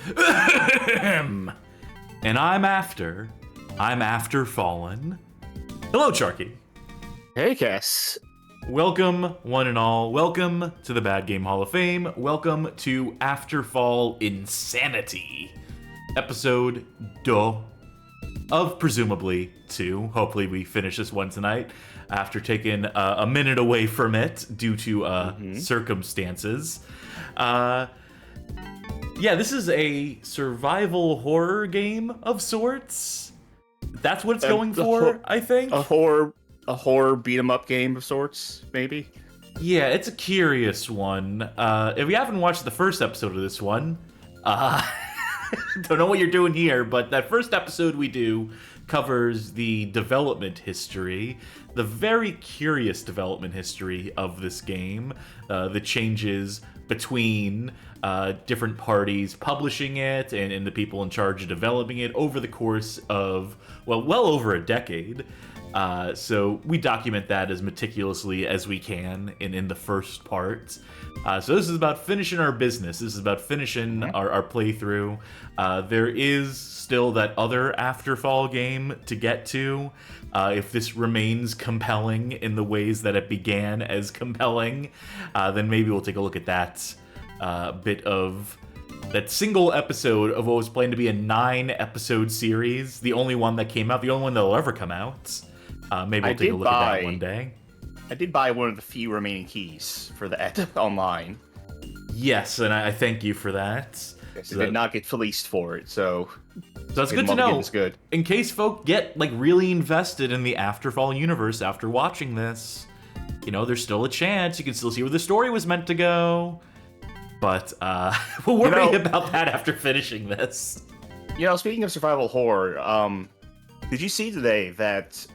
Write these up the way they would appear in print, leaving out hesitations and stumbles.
And I'm Afterfallen. Hello, Charky. Hey, Cass. Welcome, one and all. Welcome to the Bad Game Hall of Fame. Welcome to Afterfall InSanity. Episode of presumably 2. Hopefully we finish this one tonight after taking a minute away from it due to circumstances. Yeah, this is a survival horror game of sorts. That's what it's going for, I think. A horror beat 'em up game of sorts, maybe. Yeah, it's a curious one. If you haven't watched the first episode of this one, don't know what you're doing here, but that first episode we do covers the development history, the very curious development history of this game, the changes between different parties publishing it and the people in charge of developing it over the course of, well over a decade. So we document that as meticulously as we can in the first part. So this is about finishing our business. This is about finishing our playthrough. There is still that other Afterfall game to get to. If this remains compelling in the ways that it began as compelling, then maybe we'll take a look at that bit of that single episode of what was planned to be a 9-episode series. The only one that came out, the only one that'll ever come out. Maybe we'll take a look at that one day. I did buy one of the few remaining keys for the online. Yes, and I thank you for that. Yes, I did not get fleeced for it, so that's good to know. Good. In case folk get really invested in the Afterfall universe after watching this, there's still a chance you can still see where the story was meant to go. But we'll worry about that after finishing this. Speaking of survival horror, did you see today that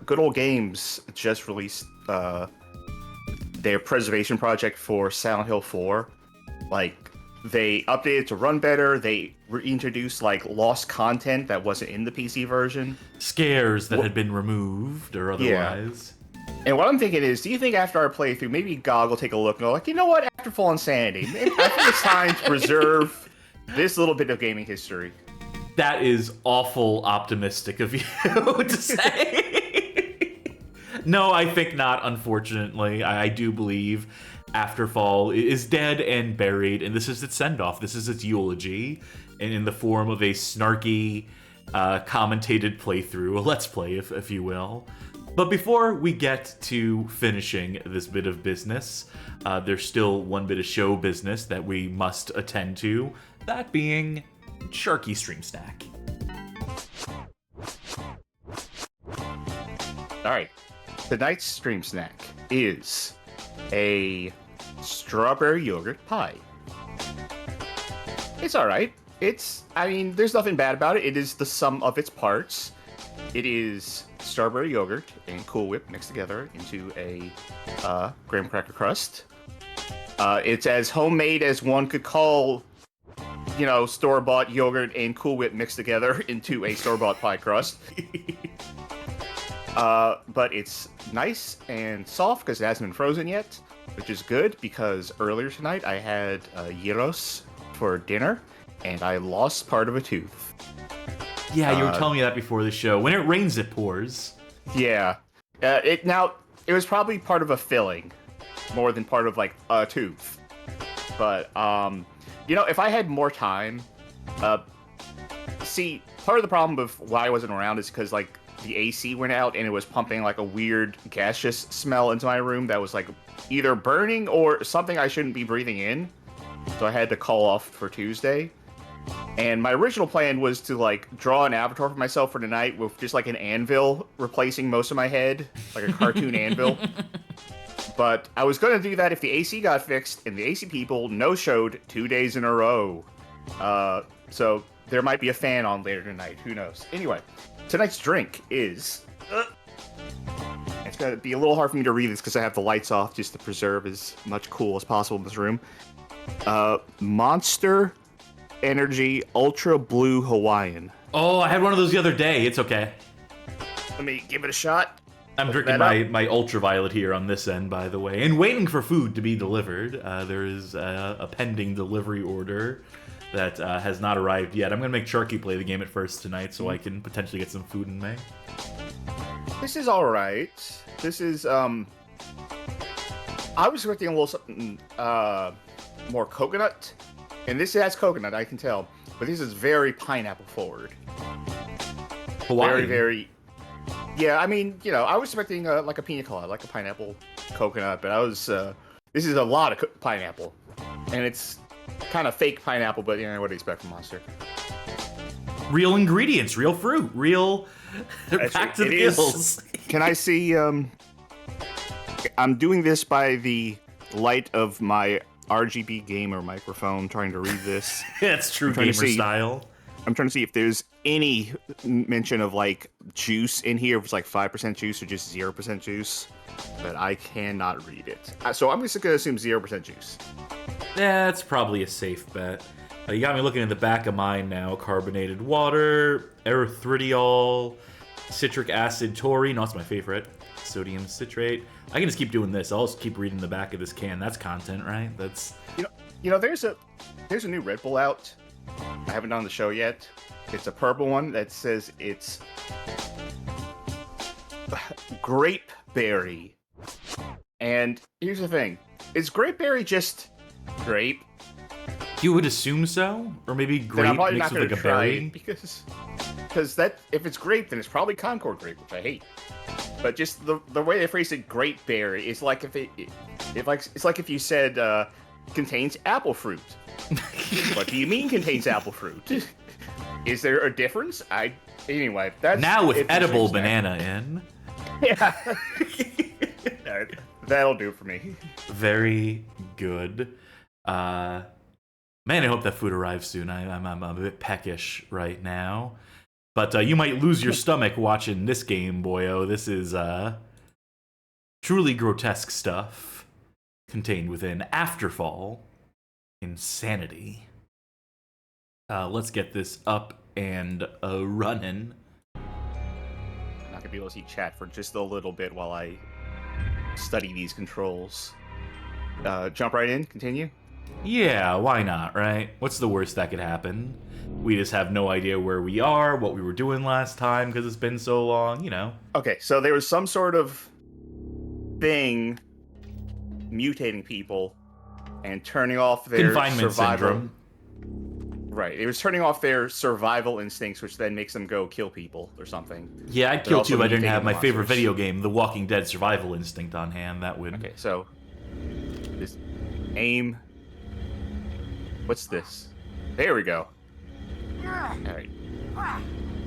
Good Old Games just released their preservation project for Silent Hill 4? They updated to run better. They reintroduced lost content that wasn't in the PC version. Scares that had been removed or otherwise. Yeah. And what I'm thinking is, do you think after our playthrough, maybe GOG will take a look and go you know what, Afterfall InSanity, I think it's time to preserve this little bit of gaming history. That is awful optimistic of you to say. No, I think not, unfortunately. I do believe Afterfall is dead and buried, and this is its send-off. This is its eulogy, and in the form of a snarky, commentated playthrough, a let's play, if you will. But before we get to finishing this bit of business, there's still one bit of show business that we must attend to, that being Sharky Stream Snack. Alright, tonight's stream snack is a strawberry yogurt pie. It's alright. There's nothing bad about it. It is the sum of its parts. It is strawberry yogurt and Cool Whip mixed together into a graham cracker crust. It's as homemade as one could call store-bought yogurt and Cool Whip mixed together into a store-bought pie crust. But it's nice and soft because it hasn't been frozen yet, which is good because earlier tonight I had gyros for dinner and I lost part of a tooth. Yeah, you were telling me that before the show. When it rains, it pours. Yeah. It was probably part of a filling more than part of a tooth. But, if I had more time, see, part of the problem with why I wasn't around is because, the AC went out and it was pumping, a weird gaseous smell into my room that was, either burning or something I shouldn't be breathing in. So I had to call off for Tuesday. And my original plan was to, draw an avatar for myself for tonight with just, an anvil replacing most of my head, a cartoon anvil. But I was going to do that if the AC got fixed, and the AC people no-showed 2 days in a row. So there might be a fan on later tonight. Who knows? Anyway, tonight's drink is... It's going to be a little hard for me to read this because I have the lights off just to preserve as much cool as possible in this room. Monster Energy Ultra Blue Hawaiian. Oh, I had one of those the other day. It's okay. Let me give it a shot. I'm drinking my ultraviolet here on this end, by the way, and waiting for food to be delivered. There is a pending delivery order that has not arrived yet. I'm gonna make Sharky play the game at first tonight, so I can potentially get some food in May. This is all right. This is I was expecting a little something more coconut, and this has coconut, I can tell, but this is very pineapple forward. Hawaii. Very. Yeah, I mean, you know, I was expecting like a pina colada, like a pineapple coconut, but I was. This is a lot of pineapple, and it's kind of fake pineapple, but you know what do you expect from Monster? Real ingredients, real fruit, real. Back to the gills. Can I see? I'm doing this by the light of my RGB gamer microphone, trying to read this. It's true gamer style. I'm trying to see if there's any mention of like juice in here. If it's like 5% juice or just 0% juice, but I cannot read it. So I'm just gonna assume 0% juice. That's probably a safe bet. You got me looking at the back of mine now. Carbonated water, erythritol, citric acid, taurine. No, that's my favorite. Sodium citrate. I can just keep doing this. I'll just keep reading the back of this can. That's content, right? That's you know. There's a new Red Bull out. I haven't done the show yet. It's a purple one that says it's grapeberry. And here's the thing: is grapeberry just grape? You would assume so, or maybe grape mixed with like a berry. Because that if it's grape, then it's probably Concord grape, which I hate. But just the way they phrase it, grapeberry, is like it's like if you said contains apple fruit. What do you mean contains apple fruit? Is there a difference? Anyway, that's now with edible banana in. Yeah, that'll do it for me. Very good. Man, I hope that food arrives soon. I'm a bit peckish right now. But you might lose your stomach watching this game, boyo. This is truly grotesque stuff contained within Afterfall, InSanity. Let's get this up and running. I'm not gonna be able to see chat for just a little bit while I study these controls. Jump right in. Continue. Yeah, why not, right? What's the worst that could happen? We just have no idea where we are, what we were doing last time, because it's been so long, you know. Okay, so there was some sort of thing mutating people and turning off their confinement syndrome. Right, it was turning off their survival instincts, which then makes them go kill people or something. Yeah, I'd kill too if I didn't have my favorite video game, The Walking Dead survival instinct on hand. That would... Okay, so... This... Aim... What's this? There we go. Alright.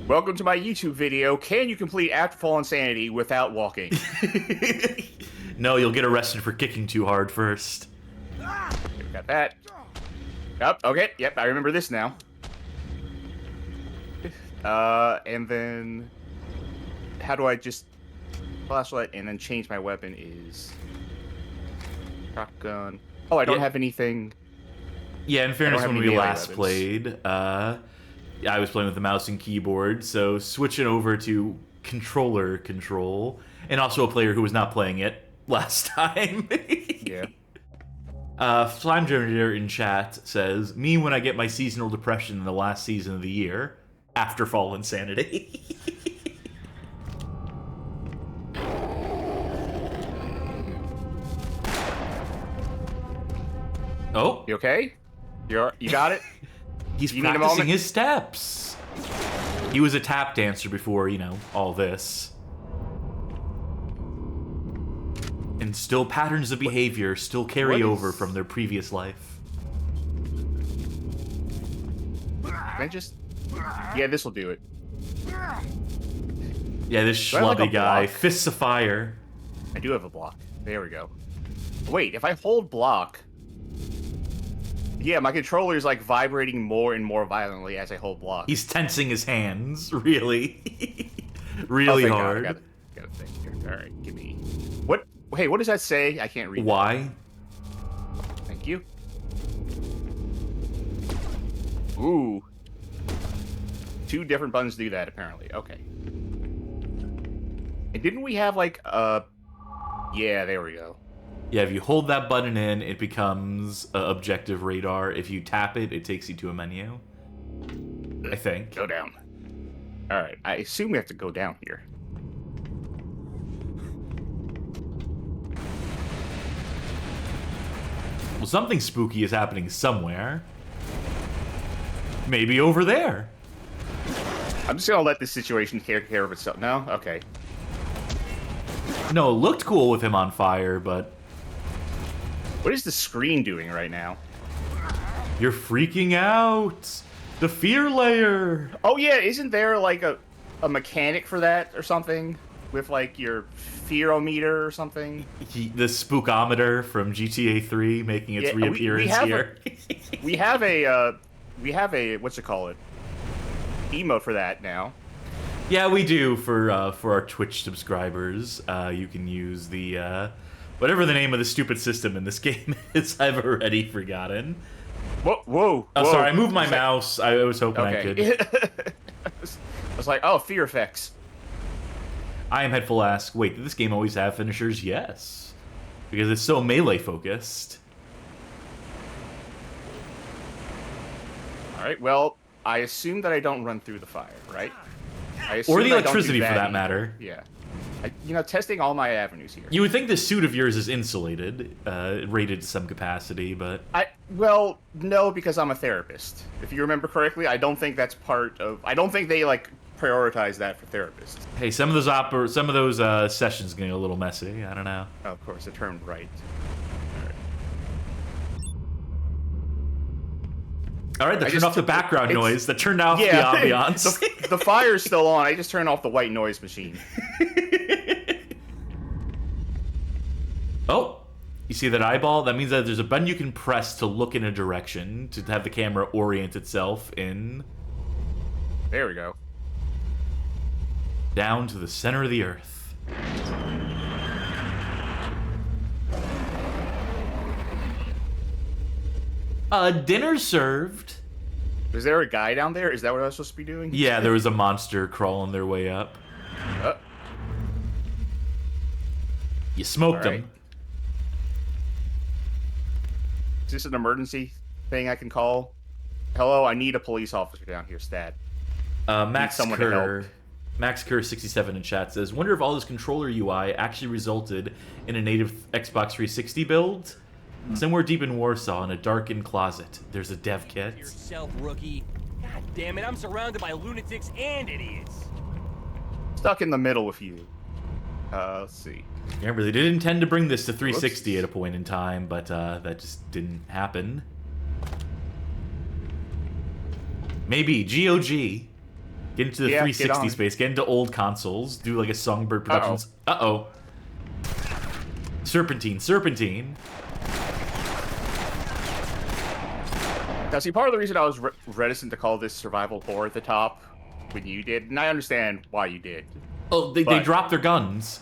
Welcome to my YouTube video. Can you complete Afterfall InSanity without walking? No, you'll get arrested for kicking too hard first. Okay, we got that. Yep, okay, yep, I remember this now. And then... How do I just... Flashlight and then change my weapon is... Shotgun. Oh, I don't have anything... Yeah, in fairness, when we last played, I was playing with the mouse and keyboard, so switching over to controller control, and also a player who was not playing it last time. Yeah. Slime Generator in chat says, me when I get my seasonal depression in the last season of the year, Afterfall InSanity. Oh. You okay? You got it? He's practicing his steps. He was a tap dancer before, you know, all this. And still patterns of behavior still carry over from their previous life. Can I just... Yeah, this will do it. Yeah, this schlubby guy. Fists of fire. I do have a block. There we go. Wait, if I hold block... Yeah, my controller is like vibrating more and more violently as I hold block. He's tensing his hands, really, really hard. God, I got a thing here. All right, give me. What? Hey, what does that say? I can't read. Why? Thank you. Ooh. 2 different buttons do that apparently. Okay. And didn't we have like Yeah, there we go. Yeah, if you hold that button in, it becomes objective radar. If you tap it, it takes you to a menu. I think. Go down. All right, I assume we have to go down here. Well, something spooky is happening somewhere. Maybe over there. I'm just gonna let this situation take care of itself. No? Okay. No, it looked cool with him on fire, but... What is the screen doing right now? You're freaking out! The fear layer! Oh yeah, isn't there like a mechanic for that or something? With like your fearometer or something? The spookometer from GTA 3 making its reappearance here. We have a what's it called? Emote for that now. Yeah, we do for our Twitch subscribers. You can use the whatever the name of the stupid system in this game is. I've already forgotten. Whoa! Oh, sorry, I moved my mouse. I was hoping I could. I was like, oh, fear effects. I am Headful asks, wait, did this game always have finishers? Yes. Because it's so melee focused. Alright, well, I assume that I don't run through the fire, right? Or the electricity, for that matter. Yeah. Testing all my avenues here. You would think this suit of yours is insulated, rated to some capacity, but... Well, no, because I'm a therapist. If you remember correctly, I don't think that's part of... I don't think they, like, prioritize that for therapists. Hey, some of those sessions getting a little messy. I don't know. Oh, of course, it turned right. All right, that turned off the background noise. That turned off the ambiance. The fire's still on. I just turned off the white noise machine. Oh, you see that eyeball? That means that there's a button you can press to look in a direction, to have the camera orient itself in... There we go. Down to the center of the earth. Dinner served. Is there a guy down there? Is that what I was supposed to be doing? Yeah, there was a monster crawling their way up. You smoked him. Is this an emergency thing I can call? Hello, I need a police officer down here, stat. Max Kerr 67 in chat says, wonder if all this controller UI actually resulted in a native Xbox 360 build? Somewhere deep in Warsaw, in a darkened closet, there's a dev kit. Yourself, rookie. God damn it, I'm surrounded by lunatics and idiots. Stuck in the middle with you. Let's see. Remember, they did intend to bring this to 360 at a point in time, but that just didn't happen. Maybe GOG. Get into the 360 space, get into old consoles, do like a Songbird Productions. Uh-oh. Serpentine. Now, see, part of the reason I was reticent to call this survival horror at the top when you did, and I understand why you did. Oh, they dropped their guns.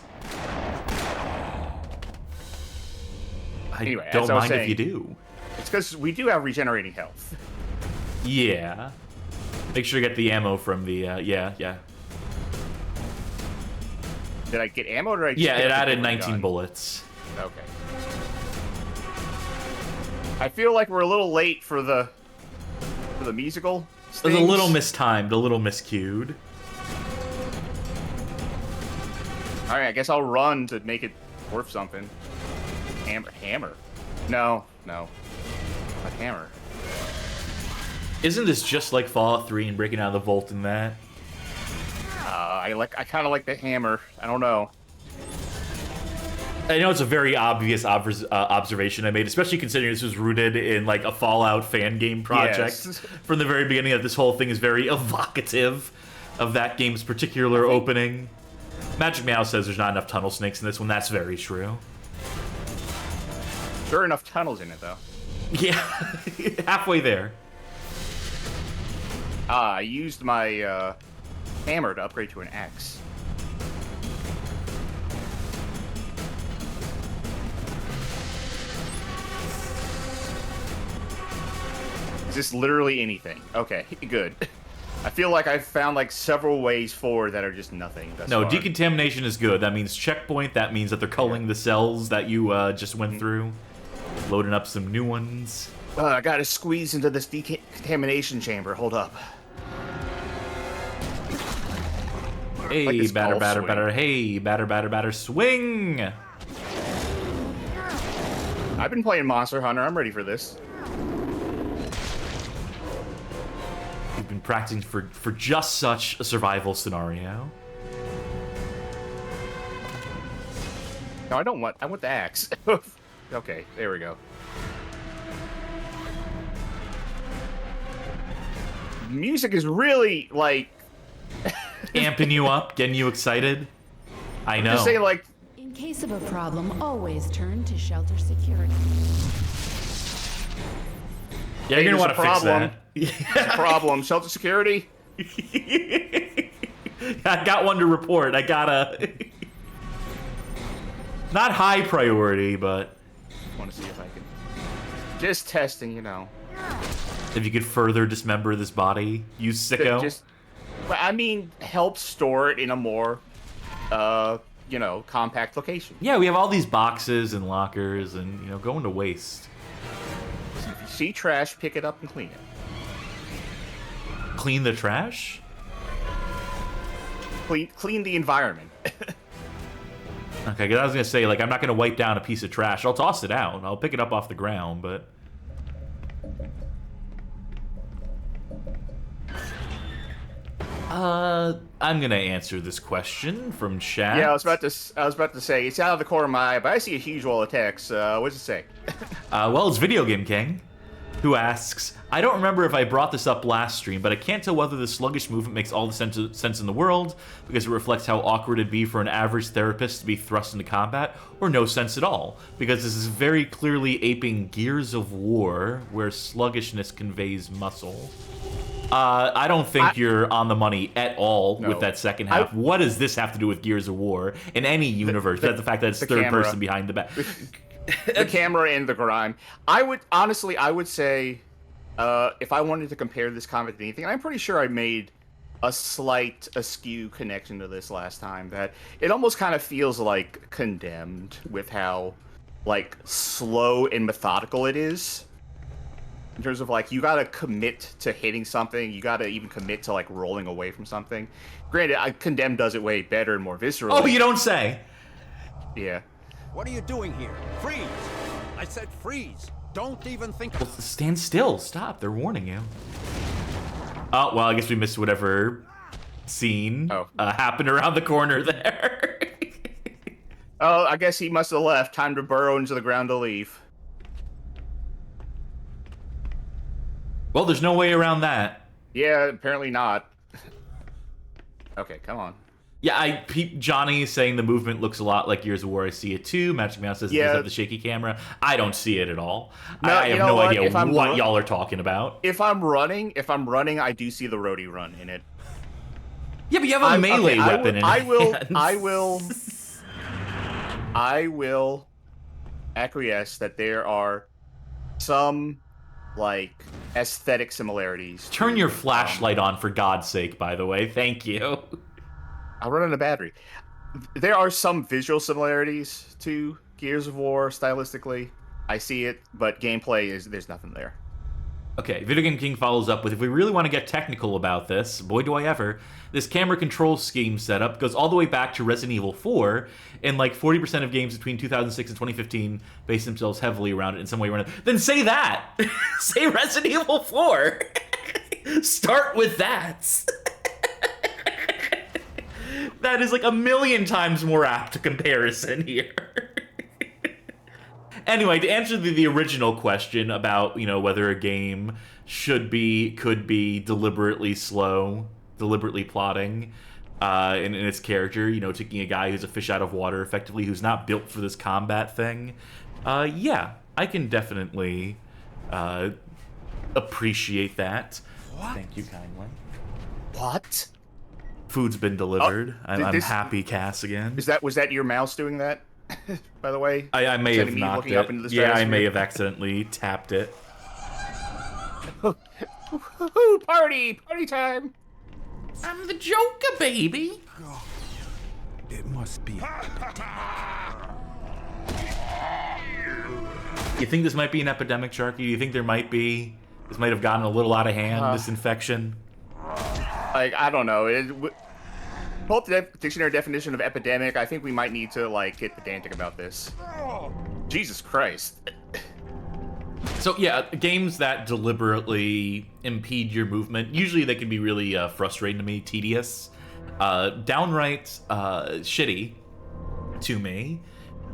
Anyway, don't mind if you do. It's because we do have regenerating health. Yeah. Make sure you get the ammo from the, yeah. Did I get ammo or did I just Yeah, get it added 19 gun? bullets. Okay. I feel like we're a little late for the musical It was a little mistimed, a little miscued. Alright, I guess I'll run to make it worth something. Hammer. No. A hammer. Isn't this just like Fallout 3 and breaking out of the vault in that? I kind of like the hammer. I don't know. I know it's a very obvious observation I made, especially considering this was rooted in like a Fallout fan game project from the very beginning. That this whole thing is very evocative of that game's particular opening. Magic Meow says there's not enough tunnel snakes in this one. That's very true. There are enough tunnels in it though. Yeah, halfway there. I used my hammer to upgrade to an axe. Is this literally anything? Okay, good. I feel like I've found like several ways forward that are just nothing. No, decontamination is good. That means checkpoint. That means that they're culling the cells that you just went through. Loading up some new ones. I gotta squeeze into this decontamination chamber. Hold up. Hey, like batter, golf batter, swing. batter. Hey, batter, batter, batter. Swing! I've been playing Monster Hunter. I'm ready for this. You've been practicing for just such a survival scenario. No, I don't want. I want the axe. Okay, there we go. Music is really like Amping you up, getting you excited. I know. just saying, like, In case of a problem, always turn to shelter security. Yeah, you're gonna want there's to a fix problem. that. There's a problem. Shelter security. I got one to report. I gotta. Not high priority, but Want to see if I can. Just testing, you know. if you could further dismember this body, you sicko. Just, but I mean, help store it in a more, you know, compact location. Yeah, we have all these boxes and lockers, and going to waste. If you see trash, pick it up and clean it. Clean the trash? Clean the environment. Okay, 'cause I was gonna say, like, I'm not gonna wipe down a piece of trash. I'll toss it out. I'll pick it up off the ground, but I'm gonna answer this question from chat. Yeah, I was about to say it's out of the corner of my eye, but I see a huge wall of text. What's it say? Well, it's Video Game King, who asks, I don't remember if I brought this up last stream, but I can't tell whether the sluggish movement makes all the sense in the world, because it reflects how awkward it'd be for an average therapist to be thrust into combat, or no sense at all, because this is very clearly aping Gears of War, where sluggishness conveys muscle. I don't think you're on the money at all with that second half. What does this have to do with Gears of War in any universe? That's the fact that it's third person behind the back. The camera and the grime. I would say, if I wanted to compare this comic to anything, I'm pretty sure I made a slight askew connection to this last time. That it almost kind of feels like Condemned with how, like, slow and methodical it is. In terms of, like, you gotta commit to hitting something, you gotta even commit to, like, rolling away from something. Granted, Condemned does it way better and more viscerally. Oh, you don't say. Yeah. What are you doing here? Freeze! I said freeze! Don't even think Well, stand still. Stop. They're warning you. Oh, well, I guess we missed whatever scene happened around the corner there. Oh, I guess he must have left. Time to burrow into the ground to leave. Well, there's no way around that. Yeah, apparently not. Okay, come on. Yeah, Johnny saying the movement looks a lot like Gears of War. I see it too. Magic Mouse says it does have the shaky camera. I don't see it at all. No, I have no idea what y'all y'all are talking about. If I'm running, I do see the roadie run in it. Yeah, but you have a melee weapon in I will acquiesce that there are some, like, aesthetic similarities. Turn your flashlight on, for God's sake, by the way. Thank you. I'll run on a battery. There are some visual similarities to Gears of War stylistically. I see it, but gameplay there's nothing there. Okay, Video Game King follows up with, if we really want to get technical about this, boy do I ever, this camera control scheme setup goes all the way back to Resident Evil 4, and like 40% of games between 2006 and 2015 base themselves heavily around it in some way or another. Then say that! Say Resident Evil 4! Start with that! That is like a million times more apt comparison here. Anyway, to answer the original question about, whether a game could be deliberately slow, deliberately plotting in its character, taking a guy who's a fish out of water, effectively, who's not built for this combat thing, yeah, I can definitely appreciate that. What? Thank you kindly. What? Food's been delivered. I'm happy, Cass, again. Was that your mouse doing that? By the way, I may have knocked it. Up into the Yeah, I may have accidentally tapped it. Party time! I'm the Joker, baby. It must be. You think this might be an epidemic, Sharky? Do you think there might be? This might have gotten a little out of hand, this infection? Like, I don't know. Both the dictionary definition of epidemic, I think we might need to, like, get pedantic about this. Jesus Christ. So, yeah, games that deliberately impede your movement, usually they can be really frustrating to me, tedious, downright shitty to me.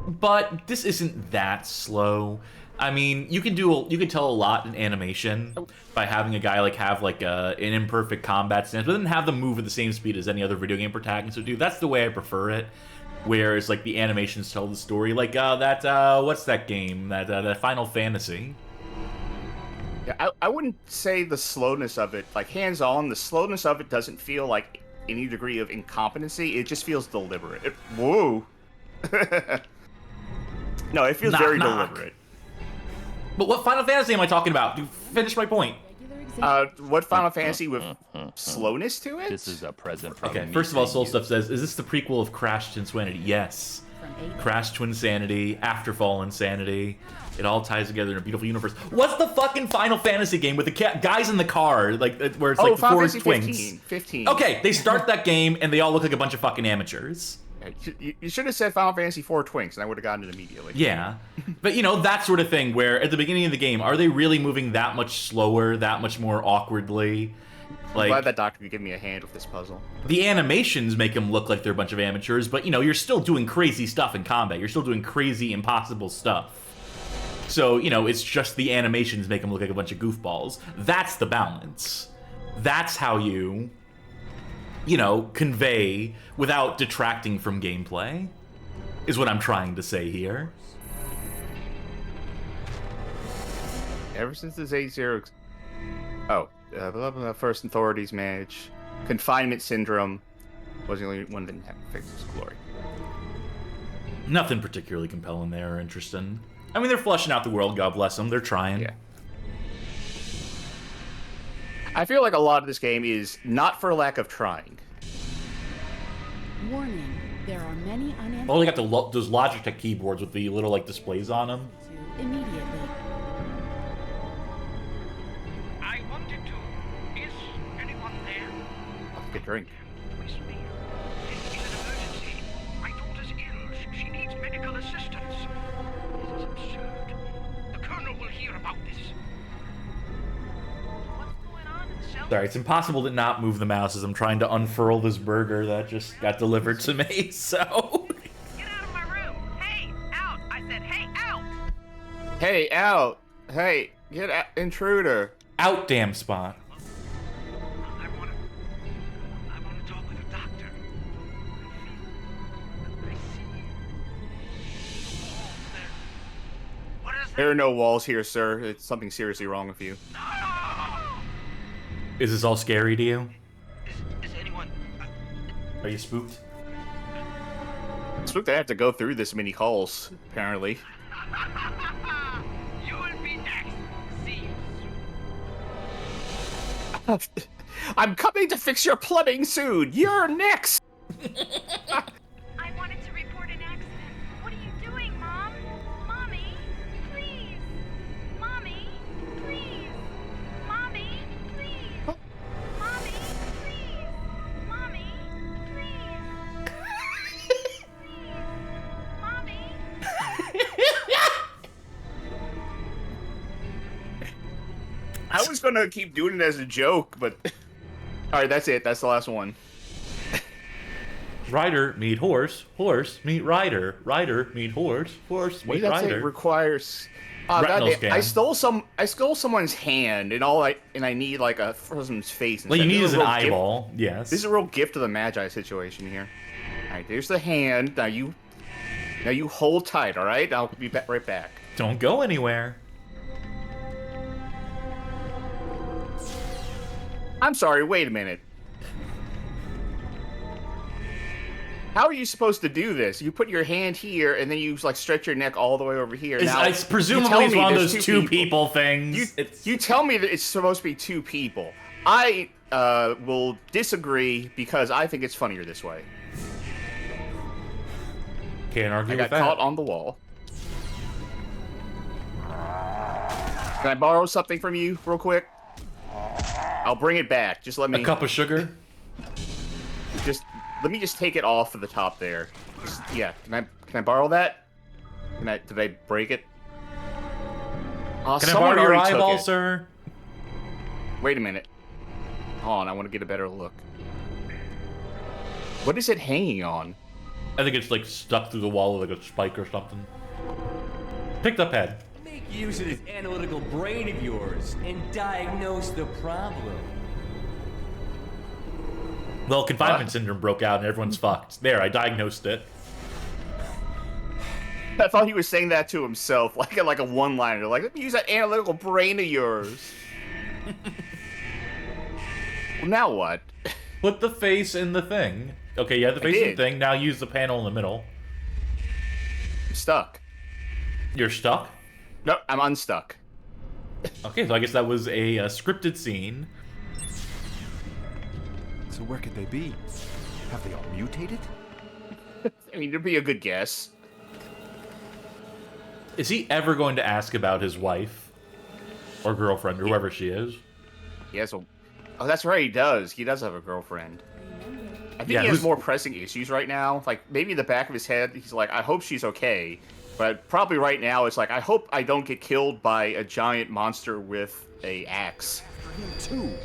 But this isn't that slow. I mean, you can tell a lot in animation by having a guy have an imperfect combat stance, but then have them move at the same speed as any other video game protagonist would do. That's the way I prefer it. Whereas like the animations tell the story, like what's that game? That Final Fantasy. Yeah, I wouldn't say the slowness of it, like hands-on, the slowness of it doesn't feel like any degree of incompetency. It just feels deliberate. Whoa. No, it feels very deliberate. But what Final Fantasy am I talking about? Finish my point. What Final Fantasy with slowness to it? This is a present from Okay, first of all, Soul Stuff says, is this the prequel of Crash Twinsanity? Yes. Crash Twinsanity, Afterfall Insanity. It all ties together in a beautiful universe. What's the fucking Final Fantasy game with the guys in the car, where it's like Final four Fantasy twinks? 15. Okay, they start that game and they all look like a bunch of fucking amateurs. You should have said Final Fantasy 4 Twinks, and I would have gotten it immediately. Yeah, but that sort of thing where at the beginning of the game, are they really moving that much slower, that much more awkwardly? I'm glad that doctor could give me a hand with this puzzle. The animations make them look like they're a bunch of amateurs, but you're still doing crazy stuff in combat. You're still doing crazy, impossible stuff. So, it's just the animations make them look like a bunch of goofballs. That's the balance. That's how you convey without detracting from gameplay, is what I'm trying to say here. Ever since this 8-0... Oh, First Authorities match, Confinement Syndrome was the only one that didn't have Fix's Glory. Nothing particularly compelling there or interesting. I mean, they're fleshing out the world, God bless them. They're trying. Yeah. I feel like a lot of this game is not for lack of trying. Warning, there are many unanswered Well, they got those Logitech keyboards with the little displays on them. immediately. I wanted to. Is anyone there? I'll take a drink. Please me. It is an emergency. My daughter's ill. She needs medical assistance. This is absurd. The Colonel will hear about this. What's going on in the cell? Sorry, it's impossible to not move the mouse as I'm trying to unfurl this burger that just got delivered to me, so... Get out of my room. Hey, out. I said, hey, out. Hey, out! Hey, get out, intruder! Out, damn spot. I want to talk with a doctor. I see. What is that? There are no walls here, sir. It's something seriously wrong with you. Is this all scary to you? Is anyone... Are you spooked? It's spooked I have to go through this many calls, apparently. You will be next. See you. I'm coming to fix your plumbing soon! You're next! I wanted to report an accident. What are you doing, Mom? Mommy, please. Mommy, please. Mommy, please. Mommy, please. Mommy, please. Please. Mommy. I was gonna keep doing it as a joke, but... Alright, that's it. That's the last one. Rider meet horse, horse meet rider, rider meet horse, horse What meet did that say? It rider. requires... Retinal goddamn, I scan. stole someone's hand, and I need like a person's face. What you instead. need This is an a real gift- eyeball, yes. This is a real gift of the Magi situation here. Alright, there's the hand. Now you hold tight, alright? I'll be right back. Don't go anywhere. I'm sorry, wait a minute. How are you supposed to do this? You put your hand here, and then you like stretch your neck all the way over here. Now, It's you presumably tell it's me one of there's those two people things. You tell me that it's supposed to be two people. I will disagree because I think it's funnier this way. Can't argue I with got that. caught on the wall. Can I borrow something from you real quick? I'll bring it back. Just let me. A cup of sugar? Let me just take it off of the top there. Yeah. Can I borrow that? Did I break it? Can I borrow your eyeball, sir? Wait a minute. Hold on, I want to get a better look. What is it hanging on? I think it's like stuck through the wall like a spike or something. Picked up head. Make use of this analytical brain of yours and diagnose the problem. Well, confinement syndrome broke out and everyone's fucked. There, I diagnosed it. I thought he was saying that to himself, like a one-liner. Like, let me use that analytical brain of yours. Well, now what? Put the face in the thing. Okay, you have the face in the thing. Now use the panel in the middle. I'm stuck. You're stuck? No, I'm unstuck. Okay, so I guess that was a scripted scene. So where could they be? Have they all mutated? I mean, it'd be a good guess. Is he ever going to ask about his wife? Or girlfriend, or whoever she is? Yes. Oh, that's right, he does. He does have a girlfriend. I think he has more pressing issues right now. Like, maybe in the back of his head, he's like, I hope she's okay. But probably right now, it's like, I hope I don't get killed by a giant monster with a axe. For him, too.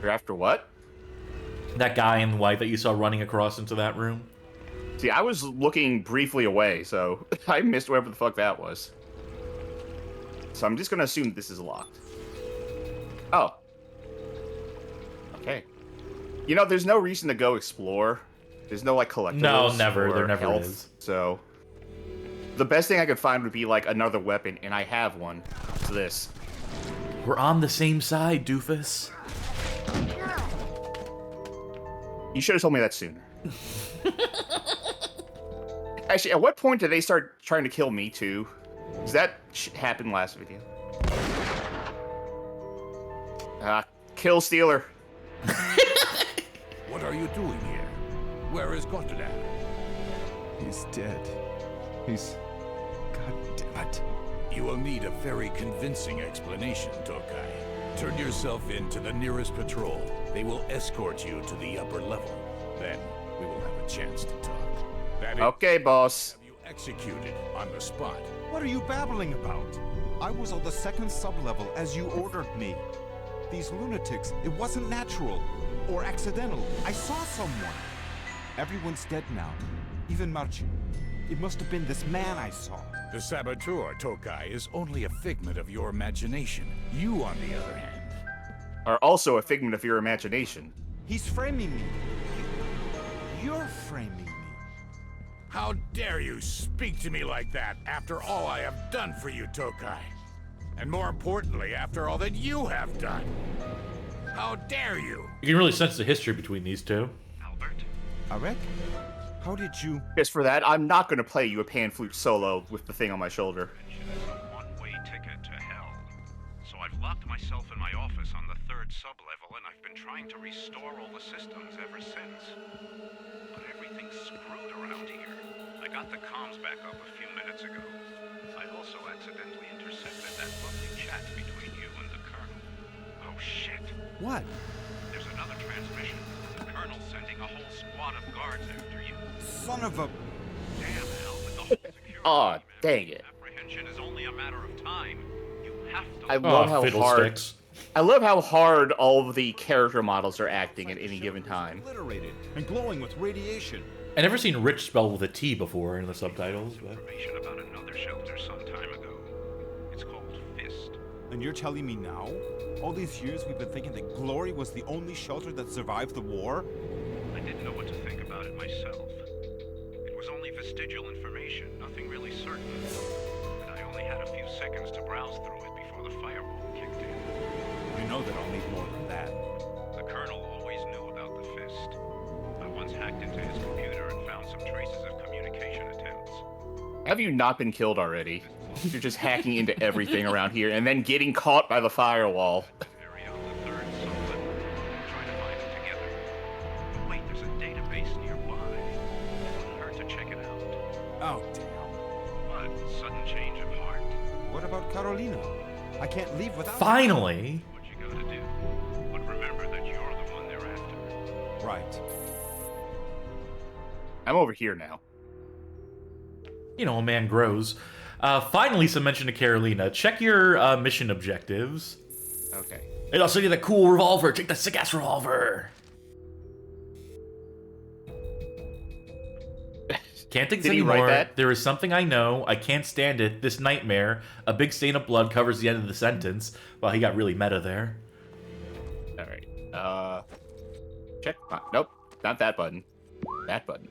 You're after what? That guy in white that you saw running across into that room? See, I was looking briefly away, so I missed whatever the fuck that was. So I'm just gonna assume this is locked. Oh. Okay. You know, there's no reason to go explore. There's no, like, collectibles. No, never. There never health, is. So, the best thing I could find would be, like, another weapon, and I have one. It's this. We're on the same side, doofus. You should have told me that sooner. Actually, at what point did they start trying to kill me, too? Does that happen last video? Kill Stealer. What are you doing here? Where is Gottlieb? He's dead. He's... God damn it. You will need a very convincing explanation, Tokai. Turn yourself in to the nearest patrol. They will escort you to the upper level. Then we will have a chance to talk. That is, Okay, boss. have you executed on the spot. What are you babbling about? I was on the second sub-level as you ordered me. These lunatics, it wasn't natural or accidental. I saw someone. Everyone's dead now. Even Marcin. It must have been this man I saw. The saboteur, Tokai, is only a figment of your imagination. You, on the other hand, Are also a figment of your imagination. He's framing me. You're framing me. how dare you speak to me like that after all I have done for you, Tokai? And more importantly, after all that you have done. How dare you? You can really sense the history between these two. Albert? Arek? How did you... Just for that, I'm not going to play you a pan flute solo with the thing on my shoulder. A one-way ticket to hell. So I've locked myself in my office on the third sub-level, and I've been trying to restore all the systems ever since. But everything's screwed around here. I got the comms back up a few minutes ago. I also accidentally intercepted that lovely chat between you and the Colonel. Oh shit. What? There's another transmission. The Colonel's sending a whole squad of guards after you. Son of a... Damn hell with the whole security. Aw, dang it. Apprehension is only a matter of time. You have to. I love how hard. Fiddlesticks. I love how hard all of the character models are acting at any given time. Obliterated and glowing with radiation. I never seen Rich spelled with a T before in the subtitles, but... Information about another shelter some time ago. It's called Fist. And you're telling me now? All these years we've been thinking that Glory was the only shelter that survived the war? I didn't know what to think about it myself. It was only vestigial information, nothing really certain. And I only had a few seconds to browse through it before the firewall kicked in. You know that I'll need more than that. The Colonel always knew about the Fist. I once hacked into his computer and found some traces of communication attempts. Have you not been killed already? You're just hacking into everything around here and then getting caught by the firewall. There that sudden change of heart. What about Carolina? I can't leave without her. Finally! What you gotta do. But remember that you're the one they're after. Right. I'm over here now. You know, a man grows. Finally, some mention of Carolina. Check your mission objectives. Okay. And I'll send you that cool revolver. Take that sick-ass revolver. Can't think Did he write anymore. that? There is something I know. I can't stand it. This nightmare. A big stain of blood covers the end of the sentence. Well, he got really meta there. All right. Check. Nope. Not that button. That button.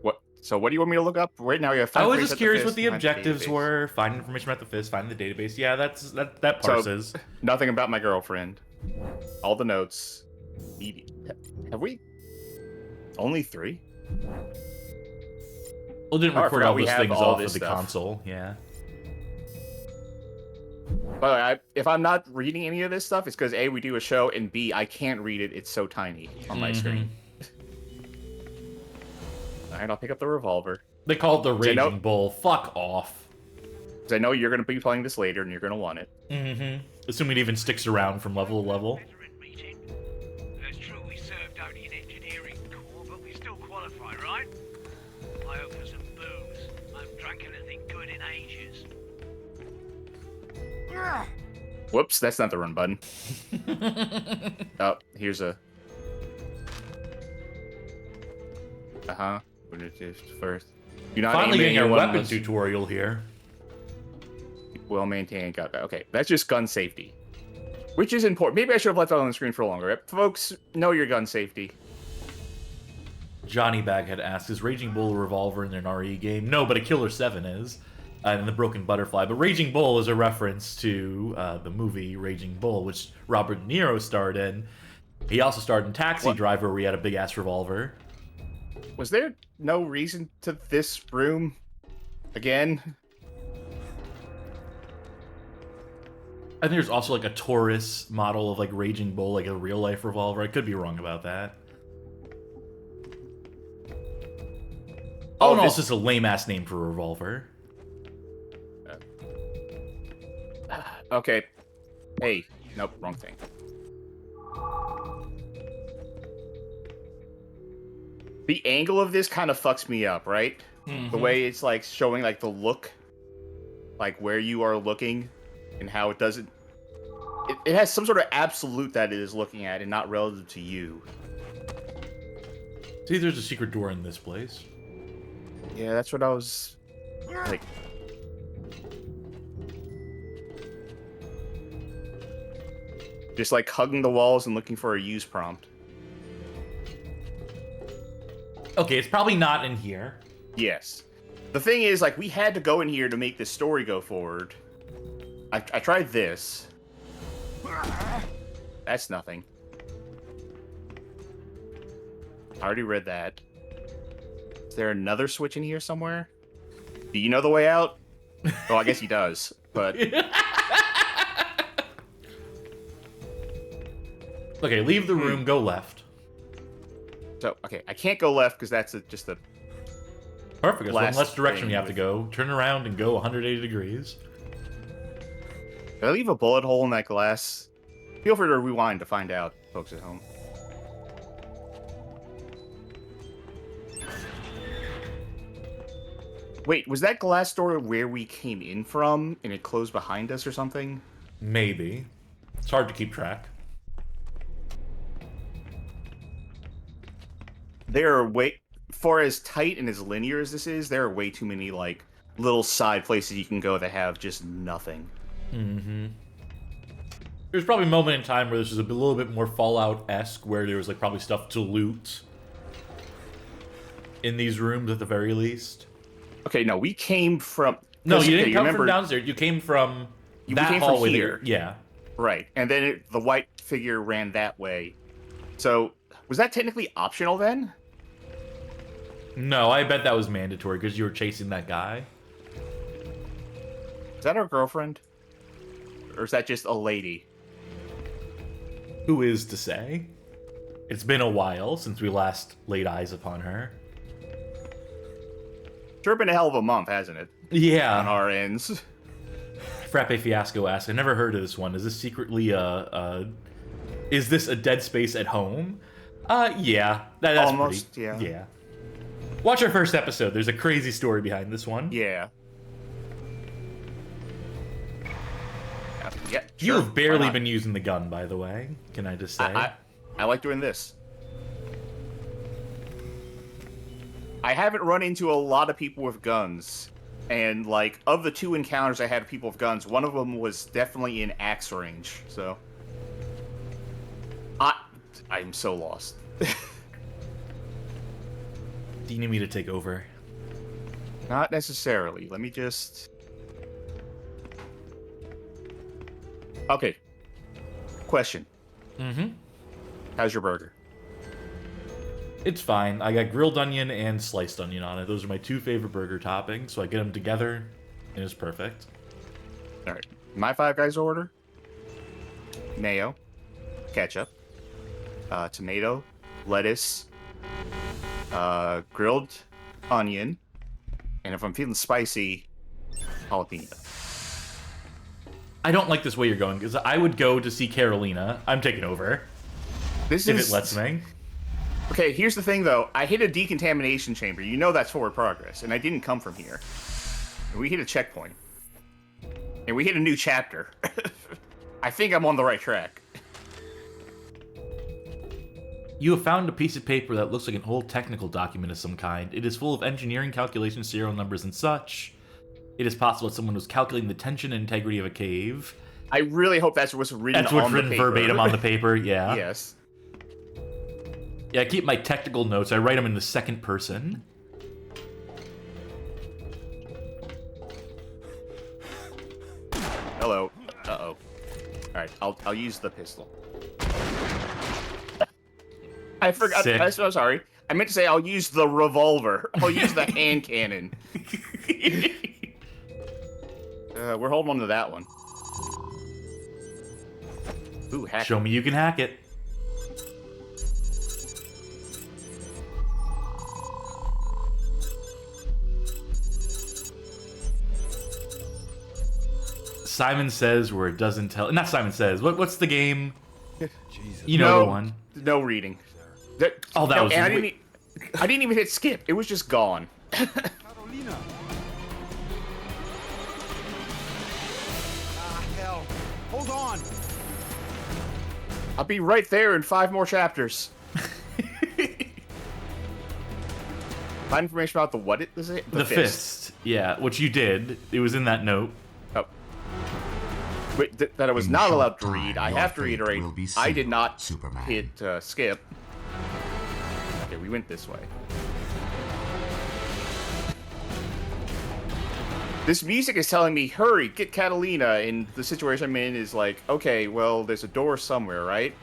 What? So what do you want me to look up right now? You have I was information just at curious Fist, what the find objectives database. were. Find information about the Fist. Find the database. Yeah, that So, parses. nothing about my girlfriend. All the notes. Have we? Only 3? Well, didn't Oh, I record forgot all we those have things all off of this the stuff. console. Yeah. But if I'm not reading any of this stuff, it's because A, we do a show, and B, I can't read it. It's so tiny on my screen. All right, I'll pick up the revolver. They call it the I know- Raging Bull. Fuck off. Because I know you're going to be playing this later, and you're going to want it. Mm-hmm. Assuming it even sticks around from level to level. It's true we served only in engineering corps, but we still qualify, right? I hope for some booze. I haven't drank anything good in ages. Whoops, that's not the run button. Oh, here's a... Uh-huh. What is this first? You're not Finally aiming getting our anyone weapon unless- tutorial here. Well maintained. Got that. Okay, that's just gun safety, which is important. Maybe I should have left that on the screen for longer. Folks, know your gun safety. Johnny Baghead asks, is Raging Bull a revolver in an RE game? No, but a Killer 7 is. And the Broken Butterfly. But Raging Bull is a reference to the movie Raging Bull, which Robert De Niro starred in. He also starred in Taxi Driver, where he had a big-ass revolver. Was there no reason to this room again? I think there's also like a Taurus model of like Raging Bull, like a real-life revolver. I could be wrong about that. Oh, no, it's just a lame-ass name for a revolver. Okay. Hey. Nope, wrong thing. The angle of this kind of fucks me up, right? Mm-hmm. The way it's like showing like the look, like where you are looking, and how it doesn't. It has some sort of absolute that it is looking at, and not relative to you. See, there's a secret door in this place. Yeah, that's what I was like. Just like hugging the walls and looking for a use prompt. Okay, it's probably not in here. Yes. The thing is, like, we had to go in here to make this story go forward. I tried this. That's nothing. I already read that. Is there another switch in here somewhere? Do you know the way out? Well, I guess he does, but... Okay, leave the room, go left. So, okay, I can't go left because that's just a... Perfect, there's one last less direction thing you have to with- go. Turn around and go 180 degrees. Did I leave a bullet hole in that glass? Feel free to rewind to find out, folks at home. Wait, was that glass door where we came in from, and it closed behind us or something? Maybe. It's hard to keep track. There are for as tight and as linear as this is, there are way too many, like, little side places you can go that have just nothing. Mm-hmm. There's probably a moment in time where this was a little bit more Fallout-esque, where there was, like, probably stuff to loot in these rooms at the very least. Okay, no, we came from... No, you okay, didn't come remember, from downstairs. You came from We that came from hallway. here. Yeah. Right, and then the white figure ran that way. So, was that technically optional then? No, I bet that was mandatory because you were chasing that guy. Is that our girlfriend? Or is that just a lady? Who is to say? It's been a while since we last laid eyes upon her. Sure been a hell of a month, hasn't it? Yeah. On our ends. Frappe Fiasco asks, I never heard of this one. Is this secretly is this a Dead Space at home? Yeah. That's almost, pretty, yeah. Yeah. Watch our first episode. There's a crazy story behind this one. Yeah. Yeah, You sure, have barely been using the gun, by the way. Can I just say? I like doing this. I haven't run into a lot of people with guns. And, like, of the 2 encounters I had with people with guns, one of them was definitely in axe range, so... I'm so lost. Do you need me to take over? Not necessarily. Let me just... Okay. Question. Mm-hmm. How's your burger? It's fine. I got grilled onion and sliced onion on it. Those are my 2 favorite burger toppings, so I get them together, and it's perfect. Alright. My Five Guys order. Mayo. Ketchup. Tomato. Lettuce. Grilled onion. And if I'm feeling spicy, jalapeno. I don't like this way you're going, because I would go to see Carolina. I'm taking over. If it lets me. Okay, here's the thing, though. I hit a decontamination chamber. You know that's forward progress, and I didn't come from here. And we hit a checkpoint. And we hit a new chapter. I think I'm on the right track. You have found a piece of paper that looks like an old technical document of some kind. It is full of engineering calculations, serial numbers, and such. It is possible that someone was calculating the tension and integrity of a cave. I really hope that's what's written on the paper. That's what's written verbatim on the paper, yeah. Yes. Yeah, I keep my technical notes. I write them in the second person. Hello. Uh-oh. Alright, I'll use the pistol. I forgot. I'm so sorry. I meant to say I'll use the revolver. I'll use the hand cannon. We're holding on to that one. Ooh, hack. Show me you can hack it. Simon Says where it doesn't tell. Not Simon Says. What's the game? Jesus. You know the one. No reading. That was. And I didn't even hit skip. It was just gone. Carolina. Hell. Hold on. I'll be right there in 5 more chapters. Find information about the what it is it? The fist. Yeah, which you did. It was in that note. Oh. Wait, that I was not allowed to read. I have to reiterate. I did not hit skip. Okay, we went this way. This music is telling me, hurry, get Catalina, and the situation I'm in is like, okay, well, there's a door somewhere, right?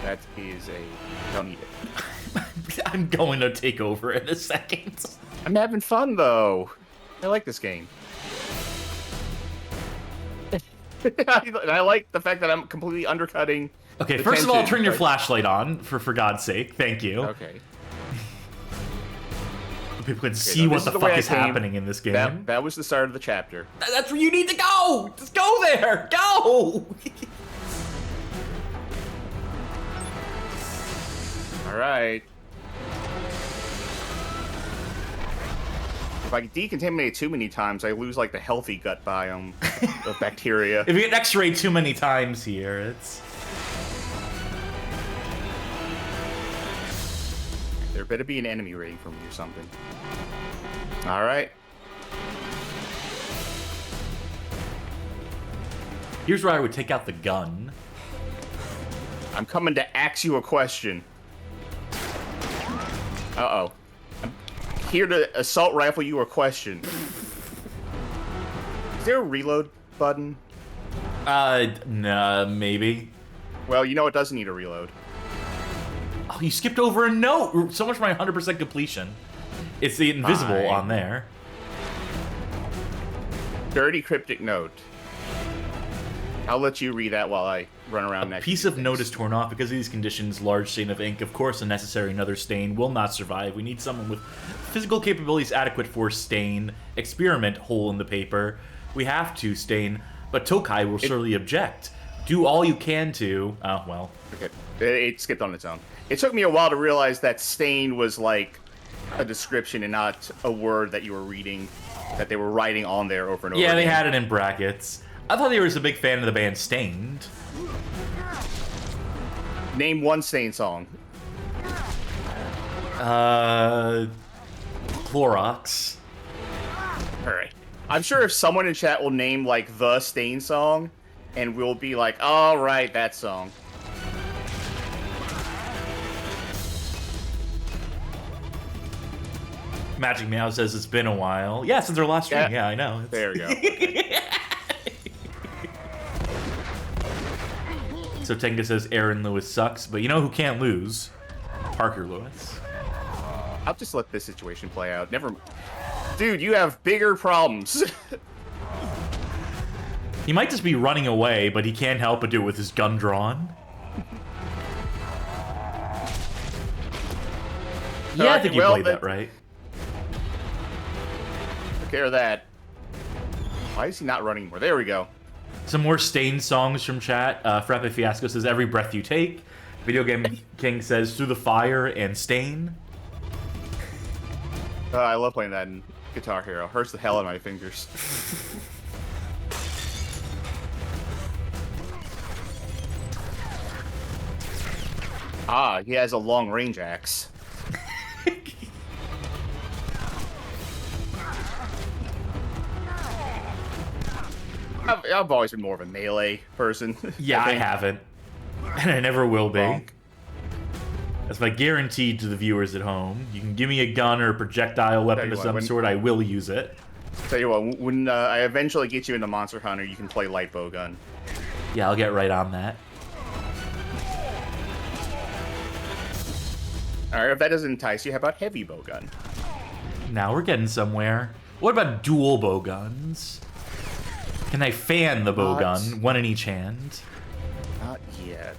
That is a... don't need it. I'm going to take over in a second. I'm having fun, though. I like this game. I like the fact that I'm completely undercutting... Okay, first of all, turn your flashlight on, for God's sake. Thank you. Okay. People can see what the fuck is happening in this game. That was the start of the chapter. That's where you need to go! Just go there! Go! Alright. If I decontaminate too many times, I lose, like, the healthy gut biome of bacteria. If you get x-rayed too many times here, it's... There better be an enemy rating for me or something. Alright. Here's where I would take out the gun. I'm coming to ask you a question. Uh-oh. I'm here to assault rifle you a question. Is there a reload button? Nah, maybe. Well, you know it doesn't need a reload. Oh, you skipped over a note! So much for my 100% completion. It's the invisible on there. Dirty cryptic note. I'll let you read that while I run around A next. piece to of note is torn off. Because of these conditions, large stain of ink, of course unnecessary, another stain, will not survive. We need someone with physical capabilities adequate for stain. Experiment, hole in the paper. We have to stain, but Tokai will surely object. Do all you can to... Oh, well. Okay. It skipped on its own. It took me a while to realize that stain was like a description and not a word that you were reading, that they were writing on there over and over Yeah, again. they had it in brackets. I thought they were a big fan of the band Stained. Name one Stain song. Clorox. Alright. I'm sure if someone in chat will name, like, the Stain song, and we'll be like, alright, that song. Magic Meow says it's been a while. Yeah, since our last stream. Yeah, I know. There we go. So Tenga says Aaron Lewis sucks, but you know who can't lose? Parker Lewis. I'll just let this situation play out. Never... Dude, you have bigger problems. He might just be running away, but he can't help but do it with his gun drawn. Yeah, I think you played that right. Take care of that. Why is he not running more? There we go. Some more Stain songs from chat. Frappe Fiasco says, Every Breath You Take. Video Game King says, Through the Fire and Stain. I love playing that in Guitar Hero. Hurts the hell out of my fingers. Ah, he has a long-range axe. I've always been more of a melee person. Yeah, I haven't. And I never will be. Bonk. That's my guarantee to the viewers at home. You can give me a gun or a projectile weapon of some sort, I will use it. Tell you what, when I eventually get you into Monster Hunter, you can play light bow gun. Yeah, I'll get right on that. Alright, if that doesn't entice you, how about heavy bow gun? Now we're getting somewhere. What about dual bow guns? Can I fan the bow gun, one in each hand? Not yet.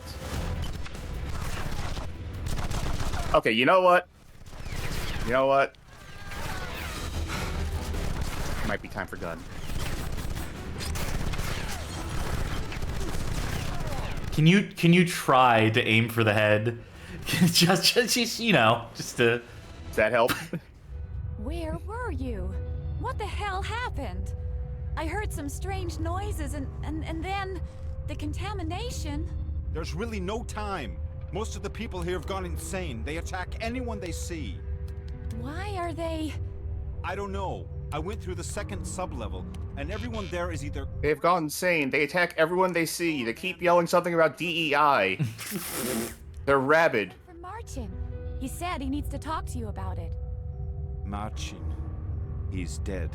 Okay, you know what? You know what? Might be time for gun. Can you try to aim for the head? just you know, just to... Does that help? Where were you? What the hell happened? I heard some strange noises and then the contamination. There's really no time. Most of the people here have gone insane. They attack anyone they see. Why are they... I don't know. I went through the second sub-level, and everyone there is either... They've gone insane. They attack everyone they see. They keep yelling something about DEI. They're rabid. For Marcin. He said he needs to talk to you about it. Marcin. He's dead.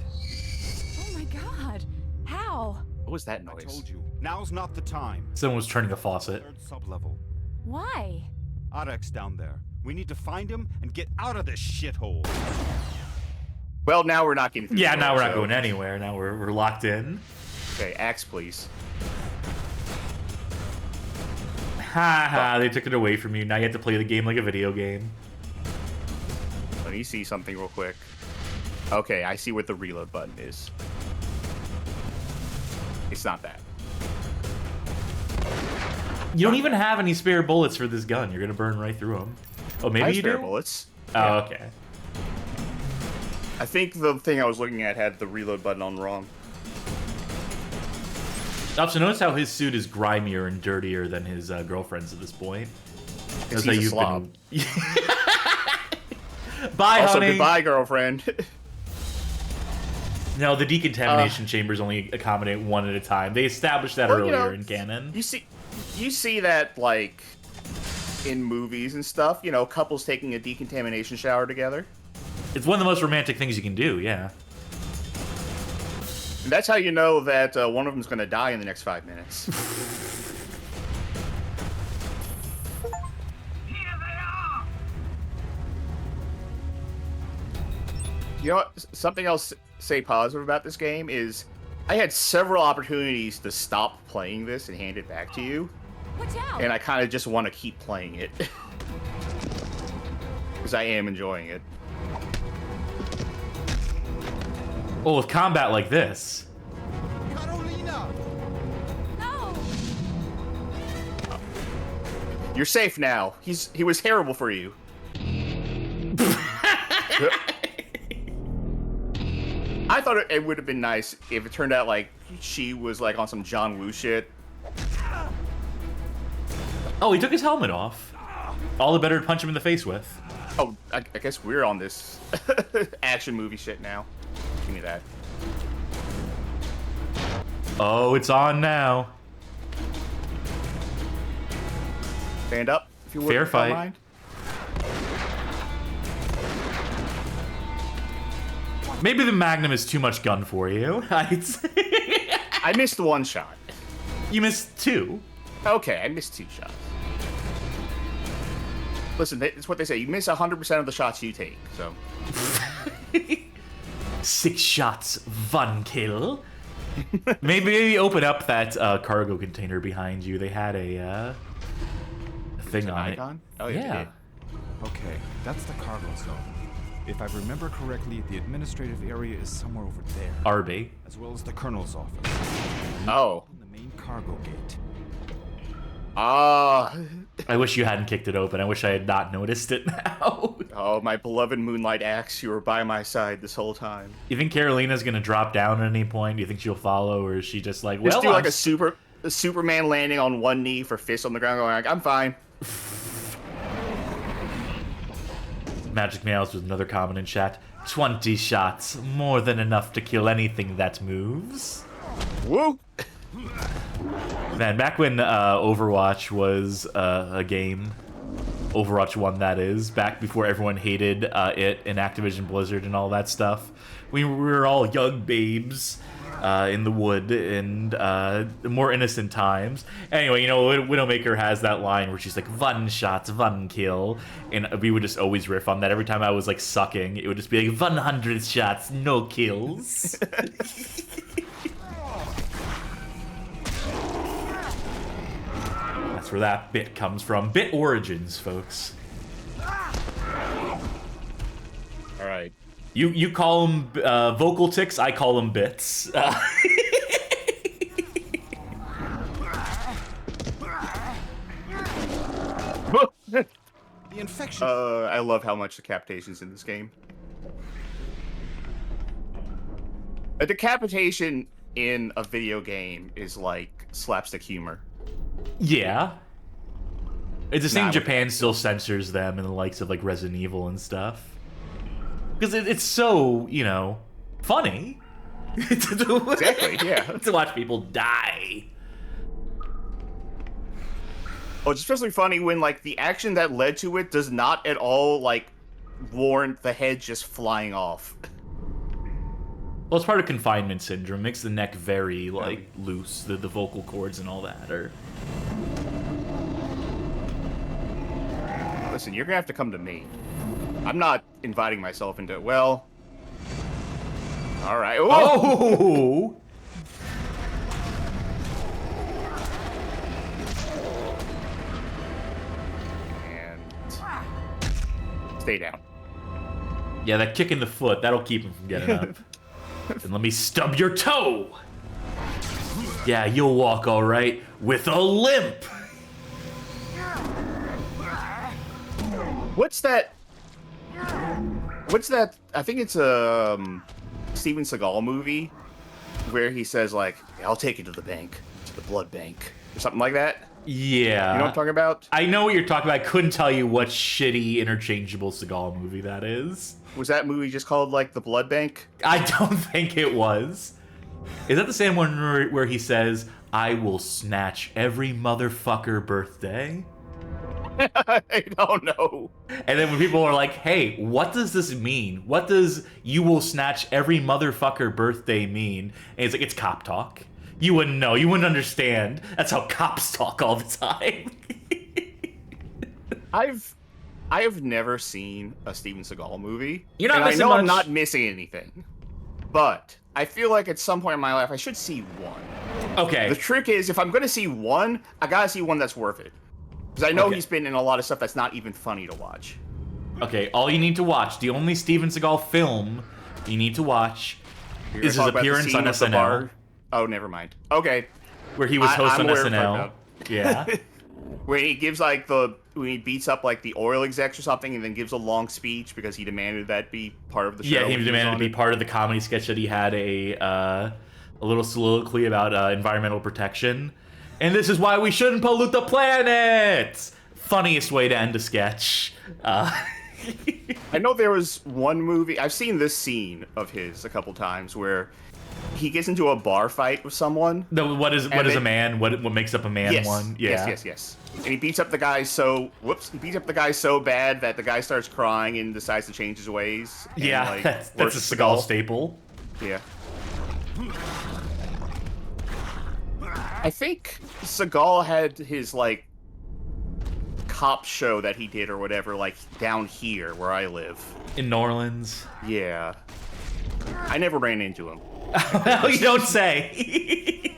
Oh my god. How? What was that noise? I told you. Now's not the time. Someone was turning a faucet. Third sub-level. Why? Arek's down there. We need to find him and get out of this shithole. Well, now we're not getting through Yeah, the now door, we're not so- going anywhere. Now we're locked in. Okay, axe, please. Ha ha, they took it away from you. Now you have to play the game like a video game. Let me see something real quick. Okay, I see what the reload button is. It's not that. You don't even have any spare bullets for this gun. You're gonna burn right through them. Oh, maybe I have you spare do? bullets. Oh, Yeah. okay. I think the thing I was looking at had the reload button on wrong. Also, notice how his suit is grimier and dirtier than his girlfriend's at this point. Because Notice how he's a slob. Bye, Also, honey. goodbye, girlfriend. No, the decontamination chambers only accommodate one at a time. They established that Well, you earlier know, in canon. You see that, like, in movies and stuff, you know, couples taking a decontamination shower together. It's one of the most romantic things you can do, yeah. And that's how you know that one of them's going to die in the next 5 minutes. You know what? Something else say positive about this game is I had several opportunities to stop playing this and hand it back to you. Watch out! And I kind of just want to keep playing it. Because I am enjoying it. Well, with combat like this. Carolina! No! You're safe now. He was terrible for you. I thought it would have been nice if it turned out like she was like on some John Woo shit. Oh, he took his helmet off. All the better to punch him in the face with. Oh, I guess we're on this action movie shit now. Give me that. Oh, it's on now. Stand up, if you would. Fair if you don't fight. mind. Maybe the Magnum is too much gun for you. I missed one shot. You missed 2. Okay, I missed 2 shots. Listen, it's what they say. You miss 100% of the shots you take, so. 6 shots, 1 kill. maybe open up that cargo container behind you. They had a thing on icon? it. Oh, Yeah. Okay, that's the cargo zone. If I remember correctly, the administrative area is somewhere over there. RB. As well as the colonel's office. Oh. On the main cargo gate. Ah. I wish you hadn't kicked it open. I wish I had not noticed it now. Oh, my beloved Moonlight Axe, you were by my side this whole time. You think Carolina's gonna drop down at any point? Do you think she'll follow, or is she just like, well, Just do like a Superman landing on one knee for fist on the ground, going like, I'm fine. Magic Nails with another comment in chat. 20 shots, more than enough to kill anything that moves. Woo! Man, back when Overwatch was a game, Overwatch 1 that is, back before everyone hated it and Activision Blizzard and all that stuff, we were all young babes in the wood and more innocent times. Anyway, you know, Widowmaker has that line where she's like, 1 shot, 1 kill, and we would just always riff on that. Every time I was like sucking, it would just be like 100 shots, no kills. That's where that bit comes from. Bit origins, folks. All right. You call them vocal tics, I call them bits. The infection. I love how much decapitation's in this game. A decapitation in a video game is like slapstick humor. Yeah. It's the same Nah, Japan still censors them in the likes of like Resident Evil and stuff. Because it's so, you know, funny. Exactly, yeah. To watch people die. Oh, it's especially funny when, like, the action that led to it does not at all, like, warrant the head just flying off. Well, it's part of confinement syndrome. Makes the neck very, like, loose. The vocal cords and all that are... Listen, you're gonna have to come to me. I'm not inviting myself into, well... Alright. Oh! And... Stay down. Yeah, that kick in the foot, that'll keep him from getting up. And let me stub your toe! Yeah, you'll walk alright with a limp! What's that? What's that? I think it's a Steven Seagal movie where he says, like, I'll take you to the bank, to the blood bank, or something like that. Yeah. You know what I'm talking about? I know what you're talking about. I couldn't tell you what shitty, interchangeable Seagal movie that is. Was that movie just called, like, The Blood Bank? I don't think it was. Is that the same one where he says, I will snatch every motherfucker birthday? I don't know. And then when people are like, hey, what does this mean? What does you will snatch every motherfucker birthday mean? And it's like, it's cop talk. You wouldn't know. You wouldn't understand. That's how cops talk all the time. I have never seen a Steven Seagal movie. You're not and missing I know I'm much. not missing anything. But I feel like at some point in my life I should see one. Okay. The trick is, if I'm gonna see one, I gotta see one that's worth it. Because I know he's been in a lot of stuff that's not even funny to watch. Okay, all you need to watch, the only Steven Seagal film you need to watch is his appearance on SNL. Oh, never mind. Okay. Where he was host on SNL. Yeah. Where he gives like when he beats up like the oil execs or something, and then gives a long speech because he demanded that be part of the show. Yeah, he demanded to be part of the comedy sketch that he had a little soliloquy about environmental protection. And this is why we shouldn't pollute the planet! Funniest way to end a sketch. I know there was one movie, I've seen this scene of his a couple times where he gets into a bar fight with someone. What is a man? What makes up a man? One? Yeah. Yes. And he beats up the guy so bad that the guy starts crying and decides to change his ways. And, yeah, like, that's a Seagal staple. Yeah. I think Seagal had his like cop show that he did or whatever, like down here where I live. In New Orleans? Yeah. I never ran into him. Well, you don't say.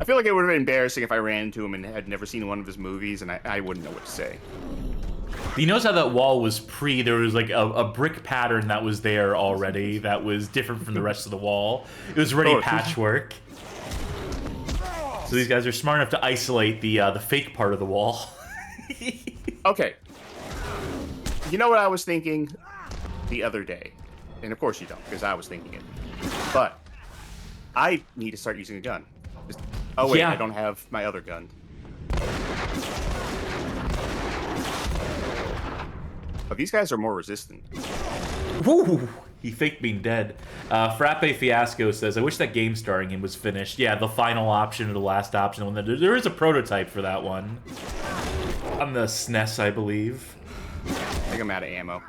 I feel like it would have been embarrassing if I ran into him and had never seen one of his movies, and I wouldn't know what to say. You notice how that wall was there was like a brick pattern that was there already that was different from the rest of the wall. It was already patchwork. So these guys are smart enough to isolate the fake part of the wall. Okay. You know what I was thinking the other day? And of course you don't, because I was thinking it. But I need to start using a gun. Oh wait, I don't have my other gun. But these guys are more resistant. Woo! He faked being dead. Frappe Fiasco says, I wish that game starring him was finished. Yeah, the final option or the last option. There is a prototype for that one. On the SNES, I believe. I think I'm out of ammo.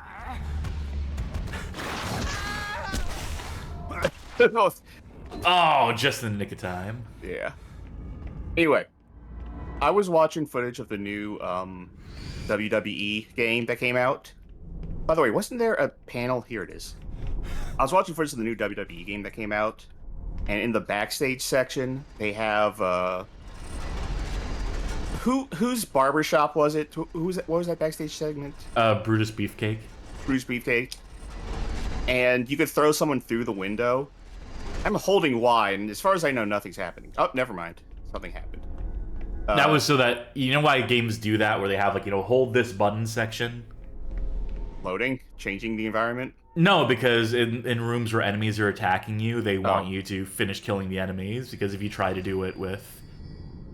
Oh, just in the nick of time. Yeah. Anyway, I was watching footage of the new WWE game that came out. By the way, wasn't there a panel? Here it is. I was watching footage of the new WWE game that came out, and in the backstage section, they have whose barbershop was it? What was that backstage segment? Brutus Beefcake. Brutus Beefcake. And you could throw someone through the window. I'm holding Y, and as far as I know, nothing's happening. Oh, never mind. Something happened. That was so that, you know why games do that, where they have, like, hold this button section? Loading? Changing the environment? No, because in rooms where enemies are attacking you, they want you to finish killing the enemies, because if you try to do it with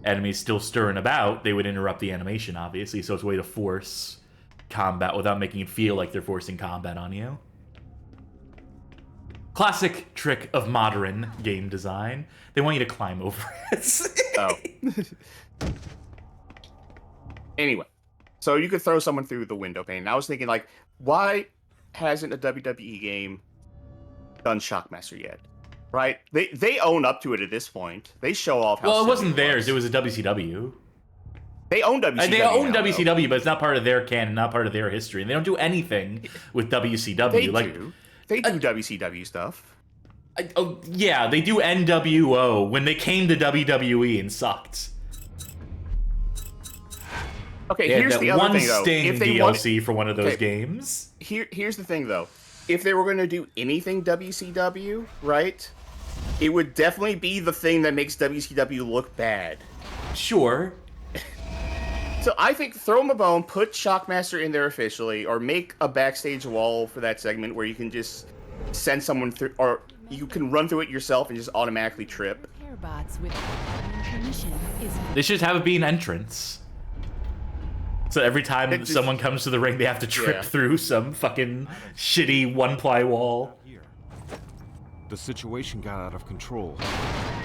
enemies still stirring about, they would interrupt the animation, obviously, so it's a way to force combat without making it feel like they're forcing combat on you. Classic trick of modern game design. They want you to climb over it. Oh. Anyway, so you could throw someone through the window pane. And I was thinking, like, why hasn't a WWE game done Shockmaster yet? Right? They own up to it at this point. They show off how. Well, it wasn't theirs. It was a WCW. They own WCW. They own now, WCW, though. but it's not part of their canon, not part of their history, and they don't do anything with WCW. They do WCW stuff. Yeah, they do NWO when they came to WWE and sucked. Okay, here's the other thing, though. If they DLC for one of those games. Here's the thing, though. If they were going to do anything WCW, right, it would definitely be the thing that makes WCW look bad. Sure. So I think throw them a bone, put Shockmaster in there officially, or make a backstage wall for that segment where you can just send someone through, or you can run through it yourself and just automatically trip. They should have it be an entrance. So every time someone comes to the ring, they have to trip through some fucking shitty one-ply wall. The situation got out of control.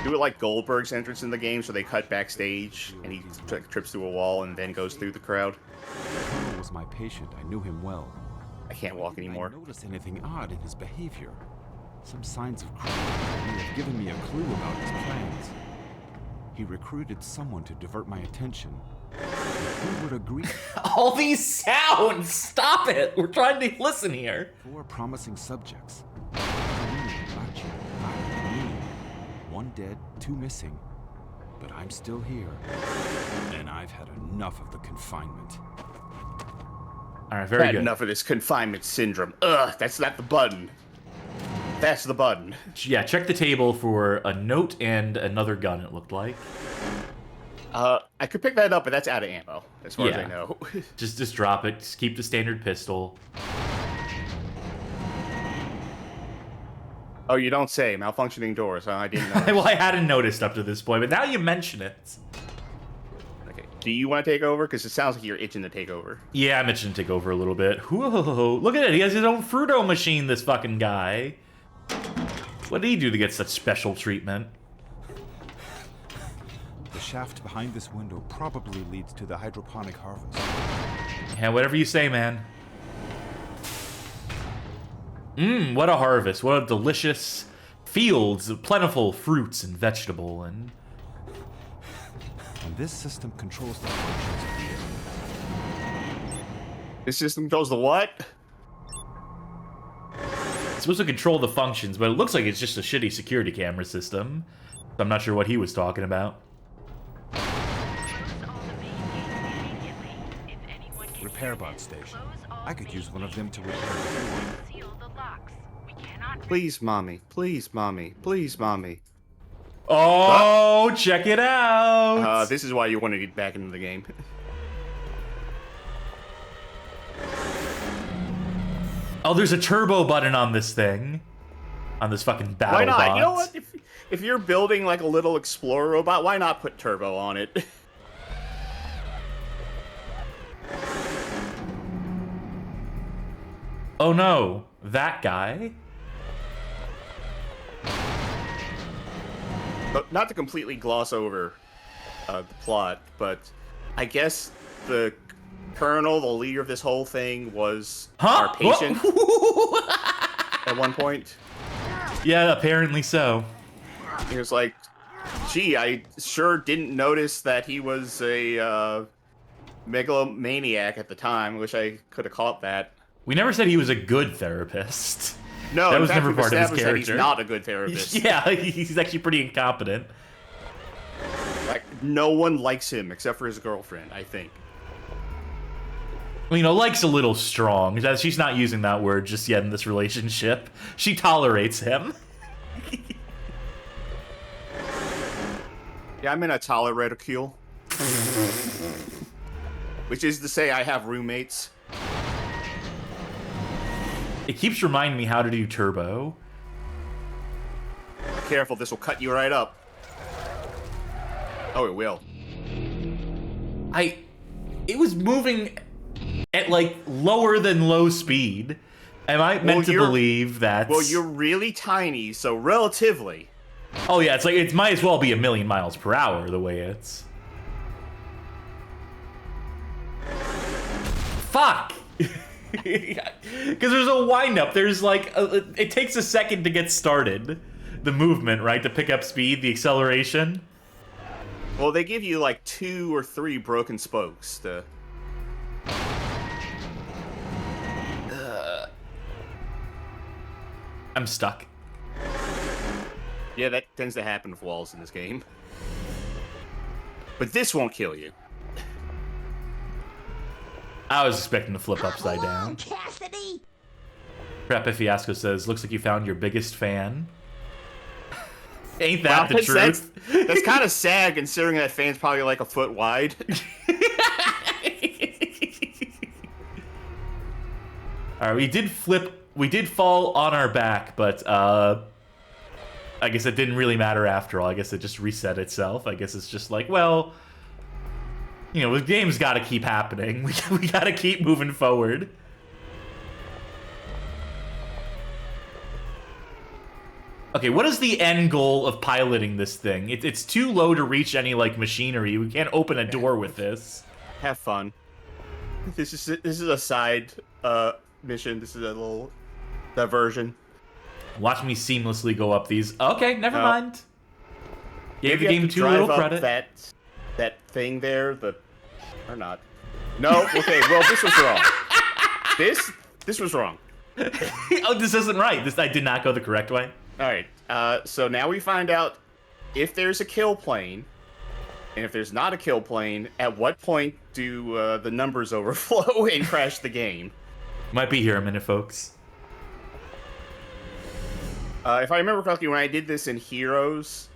Do it like Goldberg's entrance in the game, so they cut backstage and he trips through a wall and then goes through the crowd. He was my patient. I knew him well. I can't walk anymore. I noticed anything odd in his behavior. Some signs of crime may have given me a clue about his plans. He recruited someone to divert my attention, Who would agree? All these sounds! Stop it! We're trying to listen here. 4 promising subjects. Not you, not me. 1 dead, 2 missing. But I'm still here. And I've had enough of the confinement. All right, very Had good. enough of this confinement syndrome. Ugh, that's not the button. That's the button. Yeah, check the table for a note and another gun, it looked like. I could pick that up, but that's out of ammo, as far as I Yeah. know. Just drop it. Just keep the standard pistol. Oh, you don't say. Malfunctioning doors, huh? I didn't know. Well, I hadn't noticed up to this point, but now you mention it. Okay. Do you want to take over? Because it sounds like you're itching to take over. Yeah, I'm itching to take over a little bit. Whoa, look at it. He has his own Fruito machine, this fucking guy. What did he do to get such special treatment? The shaft behind this window probably leads to the hydroponic harvest. Yeah, whatever you say, man. What a harvest. What a delicious fields of plentiful fruits and vegetable and... And this system controls the functions of the area. This system controls the what? It's supposed to control the functions, but it looks like it's just a shitty security camera system. I'm not sure what he was talking about. Repair bot station. I could use one of them to repair the door. Please, mommy. Please, mommy. Please, mommy. Oh, check it out! This is why you want to get back into the game. Oh, there's a turbo button on this thing. On this fucking battle Why not? bot. You know what? If you're building like a little explorer robot, why not put turbo on it? Oh no, that guy? But not to completely gloss over the plot, but I guess the colonel, the leader of this whole thing, was our patient at one point. Yeah, apparently so. He was like, gee, I sure didn't notice that he was a megalomaniac at the time. Wish I could have caught that. We never said he was a good therapist. No, that in was fact, never we've part of his established that character. he's not a good therapist. Yeah, he's actually pretty incompetent. Like, no one likes him except for his girlfriend, I think. Well, you know, like's a little strong. She's not using that word just yet in this relationship. She tolerates him. Yeah, I'm in a tolerate-a-cule. Which is to say I have roommates. It keeps reminding me how to do turbo. Careful, this will cut you right up. Oh, it will. It was moving at, like, lower than low speed. Am I meant to believe that... Well, you're really tiny, so relatively. Oh, yeah, it's like, it might as well be 1,000,000 miles per hour, the way it's... Fuck! Because there's a wind-up. There's, like, it takes a second to get started. The movement, right? To pick up speed, the acceleration. Well, they give you, like, 2 or 3 broken spokes to... I'm stuck. Yeah, that tends to happen with walls in this game. But this won't kill you. I was expecting to flip upside down. Cassidy! Prep Fiasco says, looks like you found your biggest fan. Ain't that the truth? That's kind of sad considering that fan's probably like a foot wide. Alright, we did fall on our back, but I guess it didn't really matter after all. I guess it just reset itself. I guess it's just like, well, you know, the game's got to keep happening. We got to keep moving forward. Okay, what is the end goal of piloting this thing? It's too low to reach any, like, machinery. We can't open a door with this. Have fun. This is a side mission. This is a little diversion. Watch me seamlessly go up these. Okay, never mind. Gave the Maybe you game have to too little drive up credit. That thing there, the Or not. No, okay, well, this was wrong. This was wrong. Oh, this isn't right. I did not go the correct way. Alright, so now we find out if there's a kill plane, and if there's not a kill plane, at what point do the numbers overflow and crash the game? Might be here a minute, folks. If I remember correctly, when I did this in Heroes,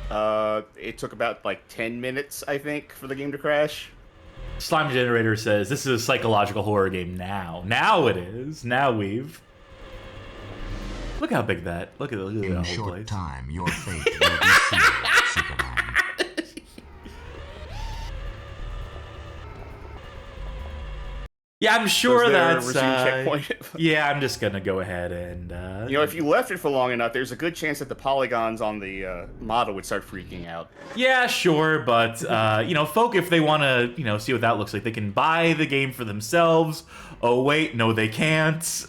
it took about, like, 10 minutes, I think, for the game to crash. Slime Generator says, this is a psychological horror game now. Now it is. Now we've... Look how big that... Look at that In whole short place. time, your fate will be sealed, Superman. Yeah, I'm sure Was there a that's... resume checkpoint? Yeah, I'm just gonna go ahead and... You know, if you left it for long enough, there's a good chance that the polygons on the model would start freaking out. Yeah, sure, but, you know, folk, if they want to, you know, see what that looks like, they can buy the game for themselves. Oh, wait, no, they can't.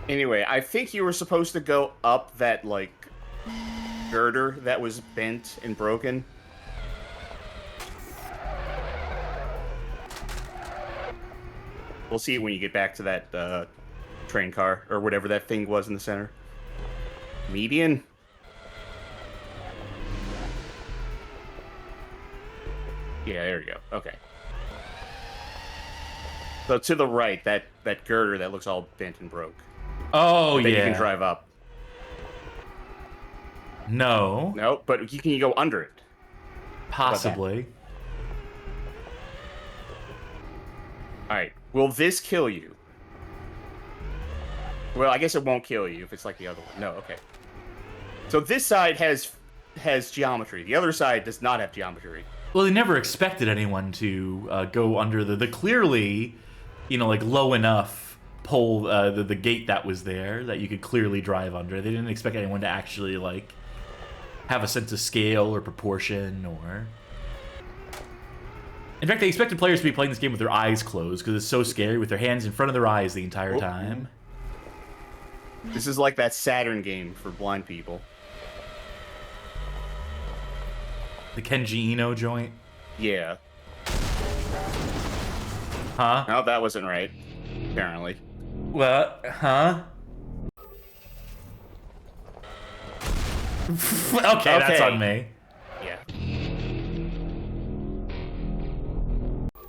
Anyway, I think you were supposed to go up that, like, girder that was bent and broken. We'll see it when you get back to that train car, or whatever that thing was in the center. Median? Yeah, there you go. Okay. So to the right, that girder that looks all bent and broke. Oh, that yeah. you can drive up. No. No, but can you go under it? Possibly. Alright, will this kill you? Well, I guess it won't kill you if it's like the other one. No, okay. So this side has geometry. The other side does not have geometry. Well, they never expected anyone to go under the clearly, you know, like low enough pole, the gate that was there that you could clearly drive under. They didn't expect anyone to actually, like, have a sense of scale or proportion or... In fact, they expected players to be playing this game with their eyes closed because it's so scary with their hands in front of their eyes the entire time. This is like that Saturn game for blind people. The Kenji Eno joint? Yeah. Huh? No, that wasn't right. Apparently. What? Huh? Okay, that's on me. Yeah.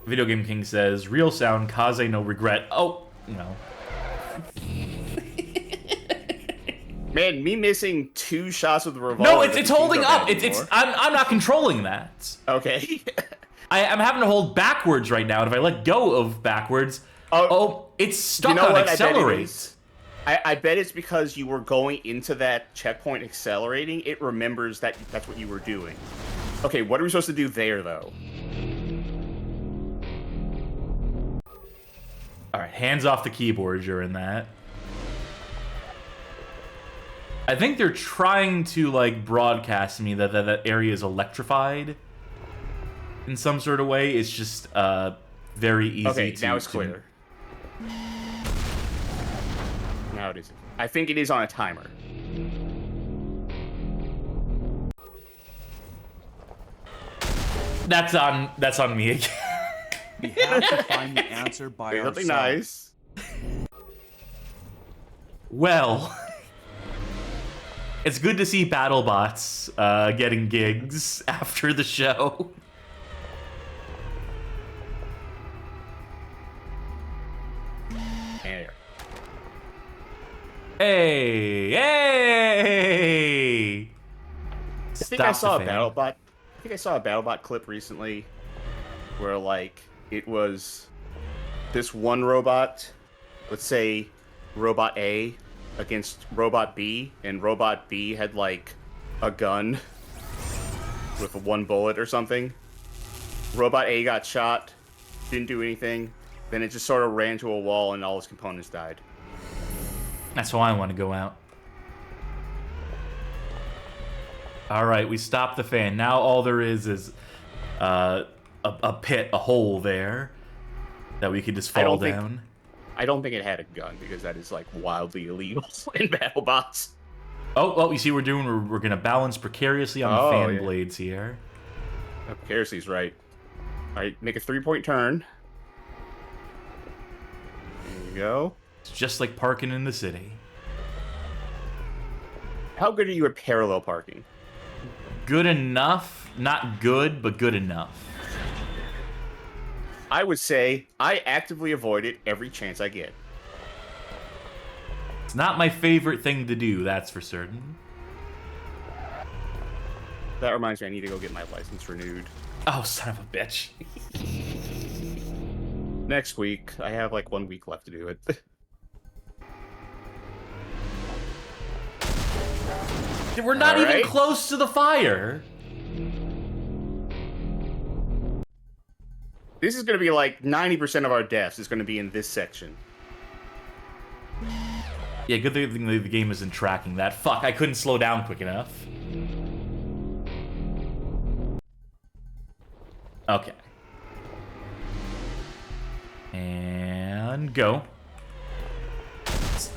Video Game King says, real sound, Kaze no regret. Oh, no. Man, me missing 2 shots with the revolver. No, it's holding up. I'm not controlling that. Okay. I'm having to hold backwards right now, and if I let go of backwards, it's stuck on accelerate. I bet it's because you were going into that checkpoint accelerating. It remembers that that's what you were doing. Okay, what are we supposed to do there, though? All right, hands off the keyboard during that. I think they're trying to, like, broadcast me that that area is electrified in some sort of way. It's just very easy okay, now it's clear. Now it isn't. I think it is on a timer. That's on me again. We have to find the answer by ourselves. Something nice. Well, it's good to see BattleBots getting gigs after the show. There. Hey! Hey! I think I saw a BattleBot clip recently where, like, it was this one robot, let's say Robot A against Robot B, and Robot B had, like, a gun with 1 bullet or something. Robot A got shot, didn't do anything, then it just sort of ran to a wall and all its components died. That's how I want to go out. Alright, we stopped the fan. Now all there is a pit, a hole there that we could just fall down. I don't think it had a gun, because that is, like, wildly illegal in BattleBots. Oh, you see we're going to balance precariously on the fan blades here. Kersey's right. All right, make a 3-point turn. There you go. It's just like parking in the city. How good are you at parallel parking? Good enough. Not good, but good enough. I would say I actively avoid it every chance I get. It's not my favorite thing to do, that's for certain. That reminds me, I need to go get my license renewed. Oh, son of a bitch. Next week. I have like 1 week left to do it. We're not even close to the fire. This is going to be like 90% of our deaths is going to be in this section. Yeah, good thing the game isn't tracking that. Fuck, I couldn't slow down quick enough. Okay. And go.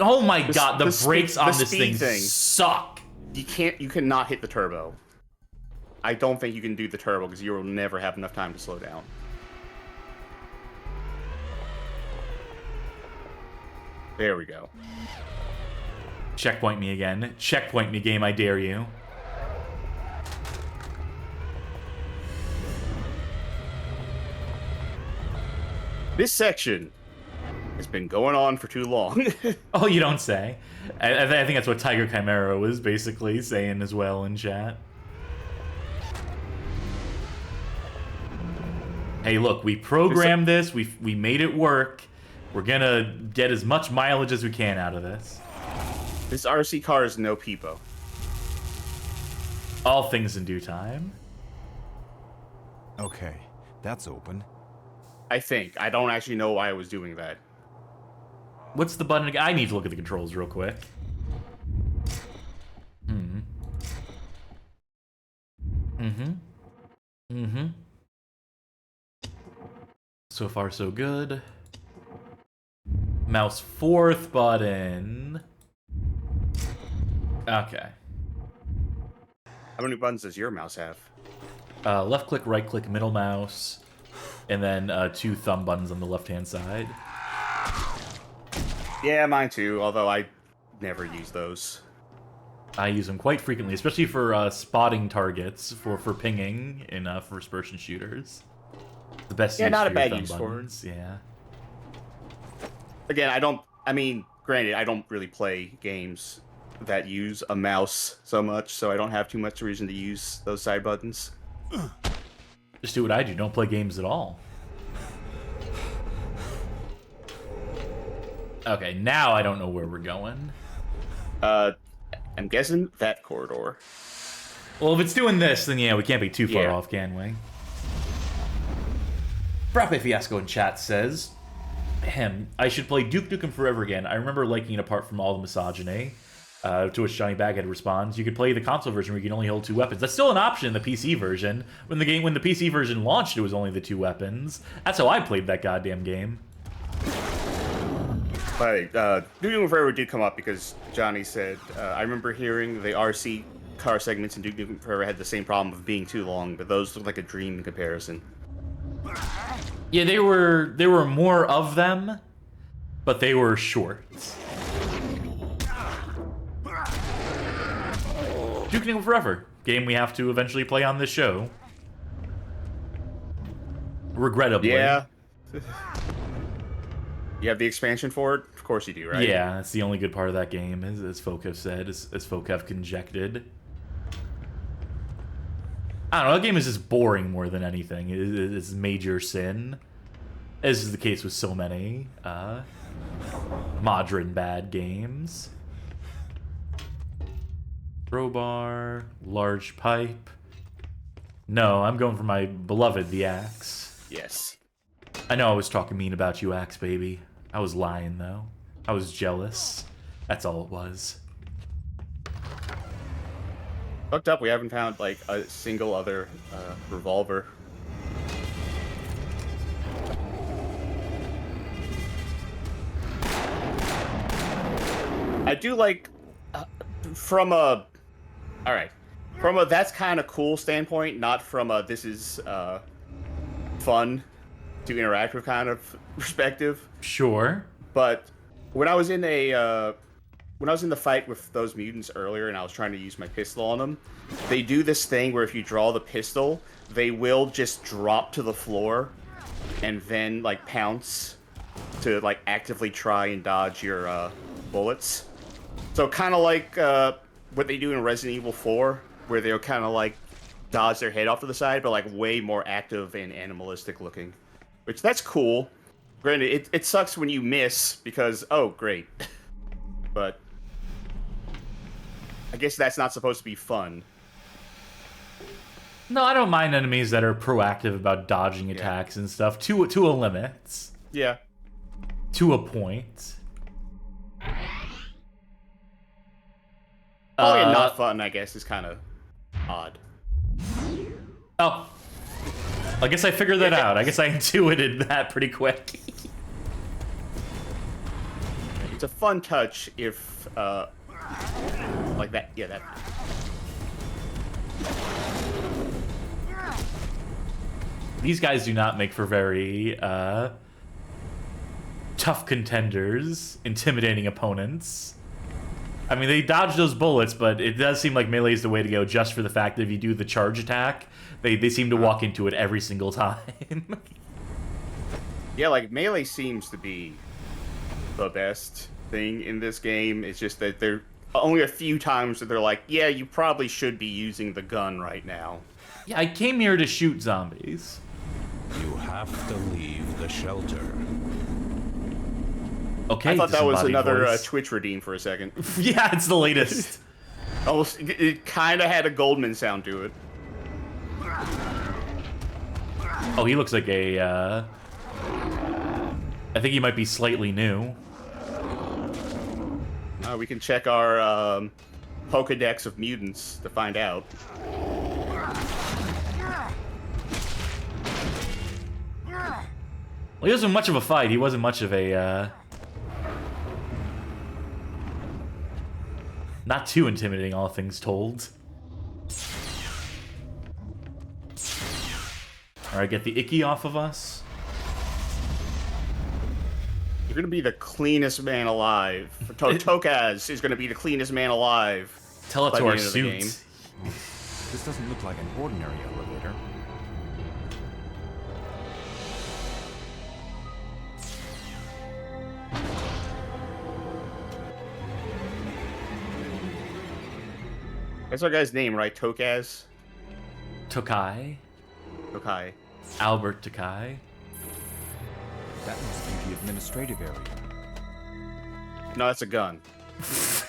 Oh my god, the brakes on this thing suck. You cannot hit the turbo. I don't think you can do the turbo because you will never have enough time to slow down. There we go. Checkpoint me again. Checkpoint me, game, I dare you. This section has been going on for too long. Oh, you don't say. I think that's what Tiger Chimera was basically saying as well in chat. Hey, look, we programmed this. We made it work. We're gonna get as much mileage as we can out of this. This RC car is no peepo. All things in due time. Okay, that's open. I think. I don't actually know why I was doing that. What's the button again? I need to look at the controls real quick. So far, so good. Mouse fourth button. Okay. How many buttons does your mouse have? Left click, right click, middle mouse, and then 2 thumb buttons on the left-hand side. Yeah, mine too, although I never use those. I use them quite frequently, especially for spotting targets, for pinging in first-person shooters. The best use not for a bad your use thumb for it. buttons. Yeah. Again, I mean, granted, I don't really play games that use a mouse so much, so I don't have too much reason to use those side buttons. Just do what I do. Don't play games at all. Okay, now I don't know where we're going. I'm guessing that corridor. Well, if it's doing this, then yeah, we can't be too far off, can we? Frappe Fiasco in chat says, I should play Duke Nukem Forever again. I remember liking it apart from all the misogyny. To which Johnny Baghead responds, you could play the console version where you can only hold 2 weapons. That's still an option in the PC version. When the PC version launched, it was only the 2 weapons. That's how I played that goddamn game. But Duke Nukem Forever did come up because Johnny said, I remember hearing the RC car segments in Duke Nukem Forever had the same problem of being too long, but those look like a dream in comparison. Yeah, there were more of them, but they were short. Duke Nukem Forever, game we have to eventually play on this show. Regrettably. Yeah. You have the expansion for it? Of course you do, right? Yeah, that's the only good part of that game, as folk have said, as folk have conjectured. I don't know, that game is just boring more than anything. It's major sin. As is the case with so many modern bad games. Crowbar, large pipe. No, I'm going for my beloved, the axe. Yes. I know I was talking mean about you, Axe Baby. I was lying, though. I was jealous. That's all it was. Fucked up, we haven't found, like, a single other revolver. I do like, from a... Alright. from a that's kind of cool standpoint, not from a this is fun to interact with kind of perspective. Sure. But when I was in the fight with those mutants earlier, and I was trying to use my pistol on them, they do this thing where if you draw the pistol, they will just drop to the floor, and then like pounce to like actively try and dodge your bullets. So kind of like what they do in Resident Evil 4, where they'll kind of like dodge their head off to the side, but like way more active and animalistic looking. Which that's cool. Granted, it sucks when you miss because, oh, great. But I guess that's not supposed to be fun. No, I don't mind enemies that are proactive about dodging attacks and stuff to a limit. Yeah. To a point. Probably not fun, I guess, is kind of odd. Oh. I guess I figured that out. I guess I intuited that pretty quick. It's a fun touch if, like that, yeah, that. These guys do not make for very, tough contenders, intimidating opponents. I mean, they dodge those bullets, but it does seem like melee is the way to go just for the fact that if you do the charge attack, they seem to walk into it every single time. Yeah, like, melee seems to be the best thing in this game. It's just that there are only a few times that they're like, yeah, you probably should be using the gun right now. Yeah, I came here to shoot zombies. You have to leave the shelter. Okay, I thought that was another voice. Twitch redeem for a second. Yeah, it's the latest. Almost, it kind of had a Goldman sound to it. Oh, he looks like a, I think he might be slightly new. We can check our Pokedex of mutants to find out. Well, he wasn't much of a fight. He wasn't much of a, not too intimidating, all things told. Alright, get the icky off of us. You're gonna be the cleanest man alive. Tokaz is gonna be the cleanest man alive. Tell it by to the our end of the game. suit. This doesn't look like an ordinary elevator. That's our guy's name, right? Tokaz? Tokai. Tokai. Albert Tokai. That must be the administrative area. No, that's a gun.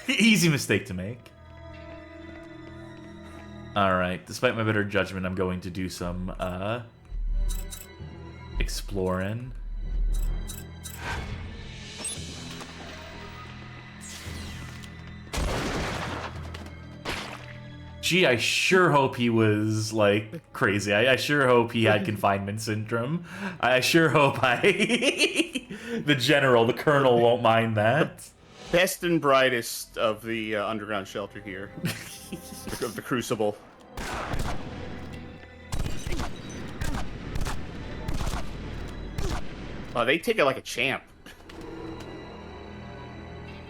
Easy mistake to make. Alright, despite my better judgment, I'm going to do some, exploring. Gee, I sure hope he was, like, crazy. I sure hope he had confinement syndrome. I sure hope the general, the colonel, won't mind that. Best and brightest of the underground shelter here. Of the Crucible. Oh, they take it like a champ.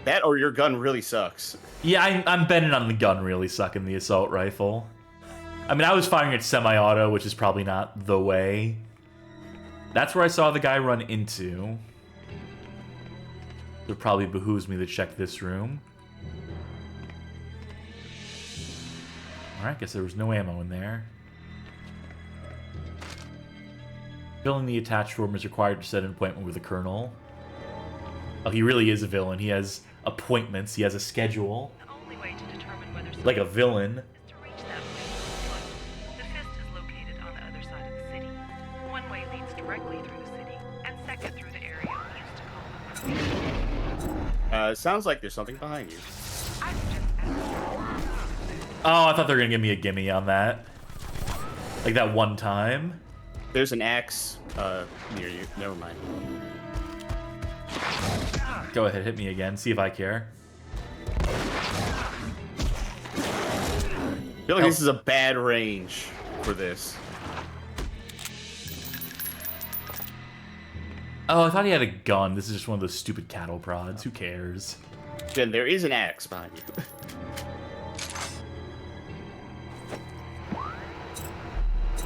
That or your gun really sucks. Yeah, I'm betting on the gun really sucking the assault rifle. I mean, I was firing at semi-auto, which is probably not the way. That's where I saw the guy run into. It probably behooves me to check this room. Alright, guess there was no ammo in there. Filling the attached room is required to set an appointment with the colonel. Oh, he really is a villain. He has appointments. He has a schedule. The only way to determine whether Like a villain. is to reach that place. The fist is located on the other side of the city. One way leads directly through the city, and second through the area we used to call the Sounds like there's something behind you. Oh, I thought they were gonna give me a gimme on that. Like that one time. There's an axe near you. Never mind. Go ahead, hit me again. See if I care. I feel like this is a bad range for this. Oh, I thought he had a gun. This is just one of those stupid cattle prods. Who cares? Jen, there is an axe behind you.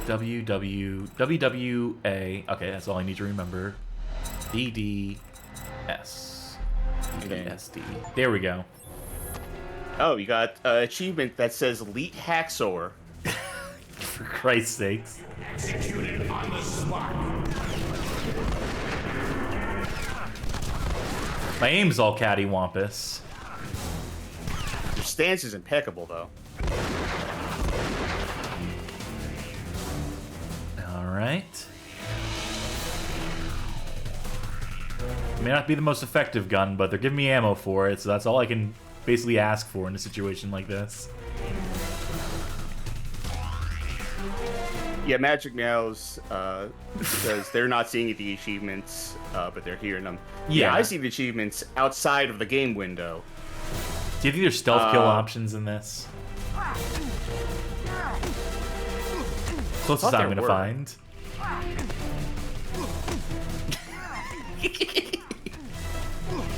WWA. Okay, that's all I need to remember. DDS. DSD. There we go. Oh, you got an achievement that says Elite Hacksaw. For Christ's sakes. Executed on the spot. My aim's all cattywampus. Your stance is impeccable, though. Alright. May not be the most effective gun, but they're giving me ammo for it, so that's all I can basically ask for in a situation like this. Yeah, Magic Meows, because they're not seeing the achievements, but they're hearing them. Yeah, I see the achievements outside of the game window. Do you think there's stealth kill options in this? Closest I'm gonna find.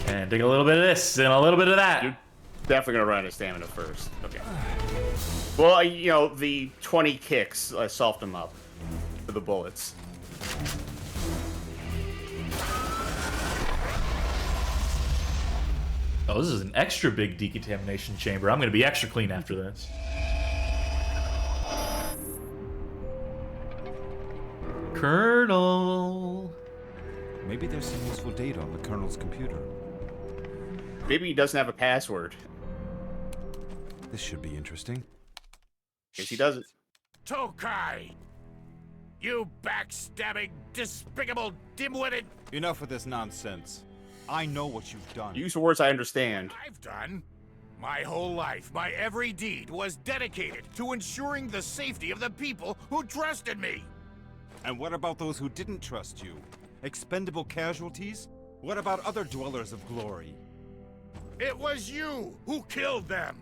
And take a little bit of this and a little bit of that. You're definitely gonna run out of stamina first. Okay. Well, you know, the 20 kicks softened them up for the bullets. Oh, this is an extra big decontamination chamber. I'm gonna be extra clean after this. Colonel. Maybe there's some useful data on the Colonel's computer. Maybe he doesn't have a password. This should be interesting. Guess he doesn't. Tokai! You backstabbing, despicable, dim-witted... Enough of this nonsense. I know what you've done. Use words I understand. I've done? My whole life, my every deed was dedicated to ensuring the safety of the people who trusted me. And what about those who didn't trust you? Expendable casualties? What about other dwellers of glory? It was you who killed them.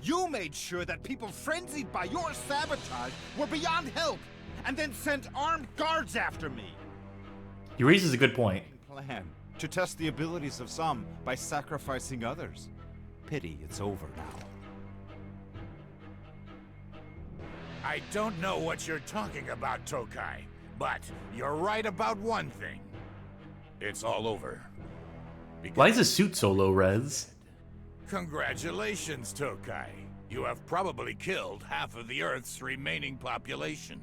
You made sure that people frenzied by your sabotage were beyond help, and then sent armed guards after me. He raises a good point. Plan to test the abilities of some by sacrificing others. Pity it's over now. I don't know what you're talking about, Tokai, but you're right about one thing. It's all over. Why is his suit so low res? Congratulations, Tokai. You have probably killed half of the Earth's remaining population.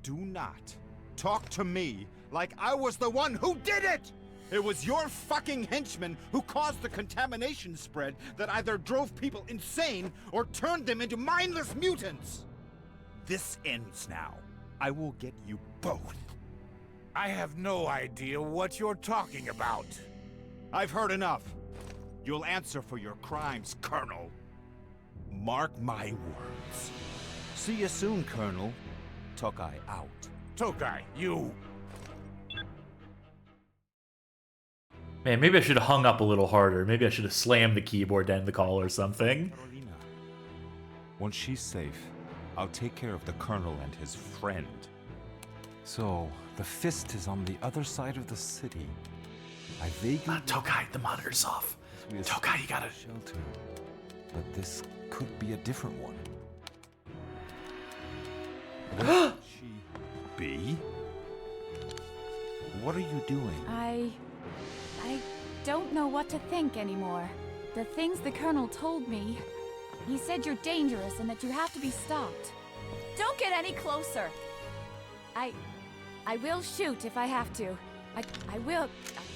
Do not talk to me like I was the one who did it! It was your fucking henchmen who caused the contamination spread that either drove people insane or turned them into mindless mutants! This ends now. I will get you both. I have no idea what you're talking about. I've heard enough. You'll answer for your crimes, Colonel. Mark my words. See you soon, Colonel. Tokai out. Tokai, you... Man, maybe I should have hung up a little harder. Maybe I should have slammed the keyboard to end the call or something. Carolina. Once she's safe, I'll take care of the Colonel and his friend. So, the fist is on the other side of the city. I vaguely... Tokai, the monitor's off. Tokai, you gotta... Shelter. But this could be a different one. Where could she be? What are you doing? I don't know what to think anymore. The things the Colonel told me, he said you're dangerous and that you have to be stopped. Don't get any closer. I will shoot if I have to. I will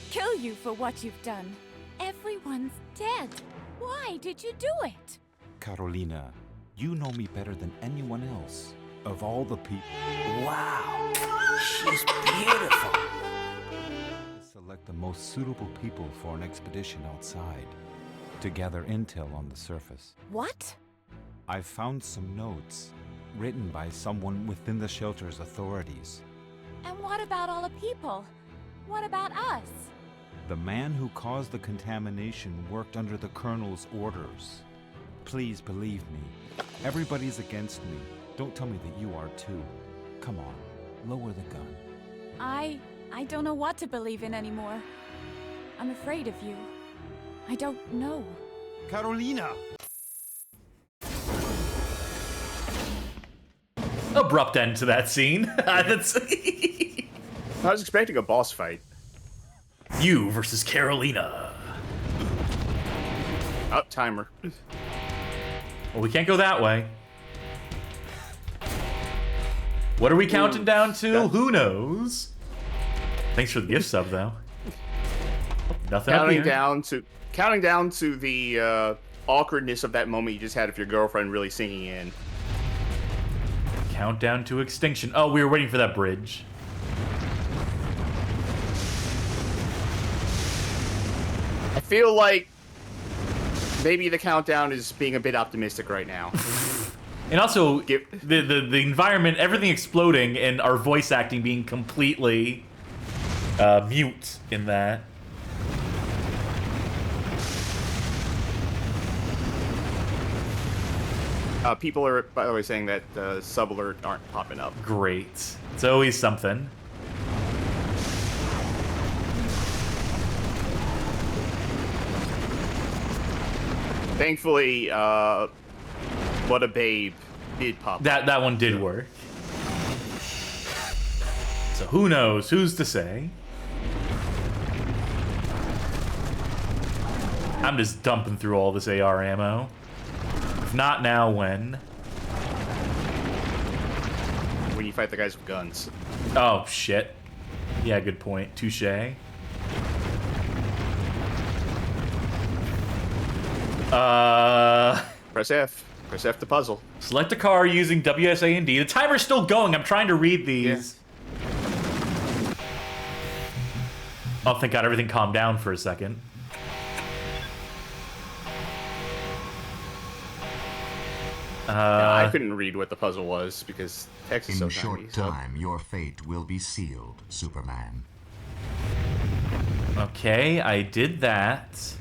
kill you for what you've done. Everyone's dead. Why did you do it? Carolina, you know me better than anyone else. Of all the people... Wow, she's beautiful. Select the most suitable people for an expedition outside to gather intel on the surface. What? I've found some notes written by someone within the shelter's authorities. And what about all the people? What about us? The man who caused the contamination worked under the Colonel's orders. Please believe me. Everybody's against me. Don't tell me that you are too. Come on, lower the gun. I don't know what to believe in anymore. I'm afraid of you. I don't know. Carolina! Abrupt end to that scene. That's I was expecting a boss fight. you versus Carolina. Up timer. Well, we can't go that way. What are we counting down to? Who knows? Thanks for the gift sub, though. Nothing up here. Counting down to the awkwardness of that moment you just had of your girlfriend really sinking in. Countdown to extinction. Oh, we were waiting for that bridge. I feel like maybe the countdown is being a bit optimistic right now. And also, the environment, everything exploding, and our voice acting being completely mute in that. People are, by the way, saying that sub alert aren't popping up. Great. It's always something. Thankfully, What a Babe did pop up. That one did work. So who knows? Who's to say? I'm just dumping through all this AR ammo. If not now, when? When you fight the guys with guns. Oh, shit. Yeah, good point. Touché. Press F. Press F to puzzle. Select a car using WSAND. The timer's still going. I'm trying to read these. Yeah. Oh, thank God, everything calmed down for a second. I couldn't read what the puzzle was because text is so tiny. In short time, your fate will be sealed, Superman. Okay, I did that.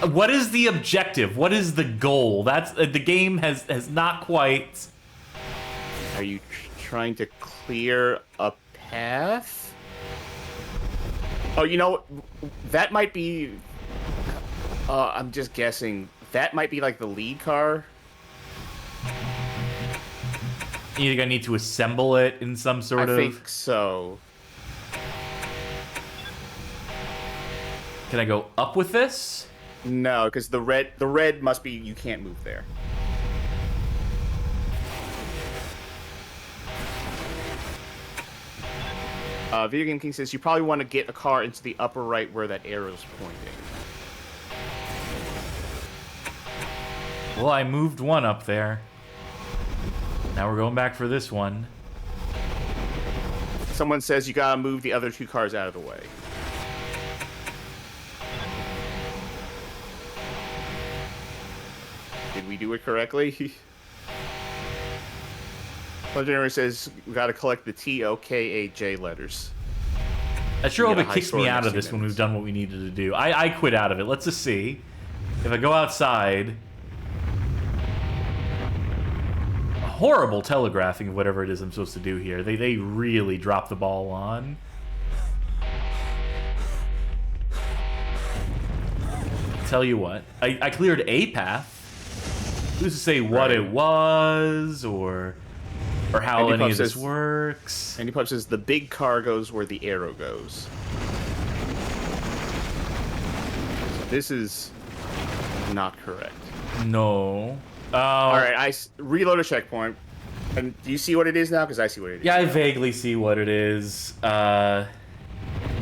What is the objective? What is the goal? That's the game has not quite. Are you trying to clear a path? Oh, you know, that might be. I'm just guessing. That might be like the lead car. You think I need to assemble it in some sort of? I think so. Can I go up with this? No, because the red must be you can't move there. Video Game King says you probably want to get a car into the upper right where that arrow's pointing. Well, I moved one up there. Now we're going back for this one. Someone says you gotta move the other two cars out of the way. Did we do it correctly? Legendary says we gotta collect the T-O-K-A-J letters. I sure hope it kicks me out of this when we've done what we needed to do. I quit out of it. Let's just see. If I go outside... Horrible telegraphing of whatever it is I'm supposed to do here. They really drop the ball on. Tell you what, I cleared a path. Who's to say what it was or how any of this works? Andy Pup says the big car goes where the arrow goes. This is not correct. No. All right, I reload a checkpoint. And do you see what it is now? Because I see what it is. Yeah, I vaguely see what it is. Hey,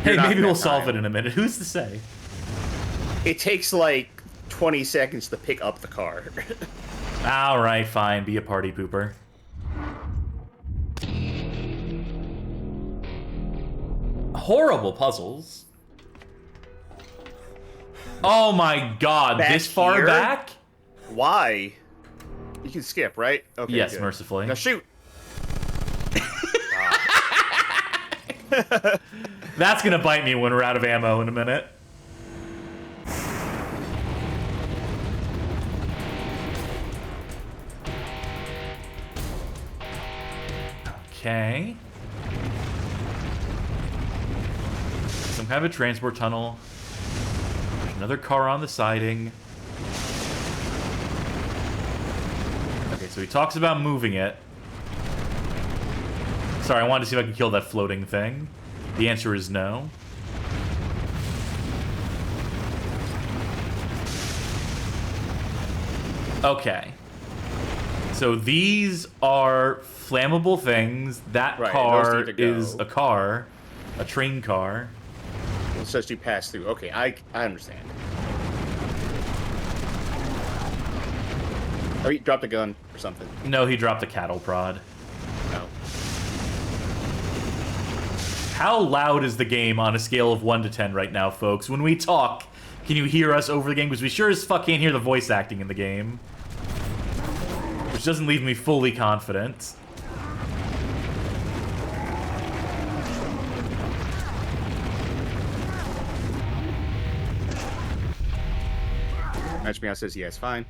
maybe we'll solve it in a minute. Who's to say? It takes like 20 seconds to pick up the car. All right, fine. Be a party pooper. Horrible puzzles. Oh my God! Back this far here? back? Why? You can skip, right? Okay. Yes, good. mercifully. Now shoot. That's gonna bite me when we're out of ammo in a minute. Okay. Some kind of a transport tunnel. There's another car on the siding. Okay, so he talks about moving it. Sorry, I wanted to see if I could kill that floating thing. The answer is no. Okay. So these are flammable things. That Right, car those need to go. is a car. A train car. It says you pass through. Okay, I understand. Oh, he dropped a gun or something. No, he dropped a cattle prod. No. How loud is the game on a scale of 1 to 10 right now, folks? When we talk, can you hear us over the game? Because we sure as fuck can't hear the voice acting in the game. Which doesn't leave me fully confident. Match Meow says yes, fine.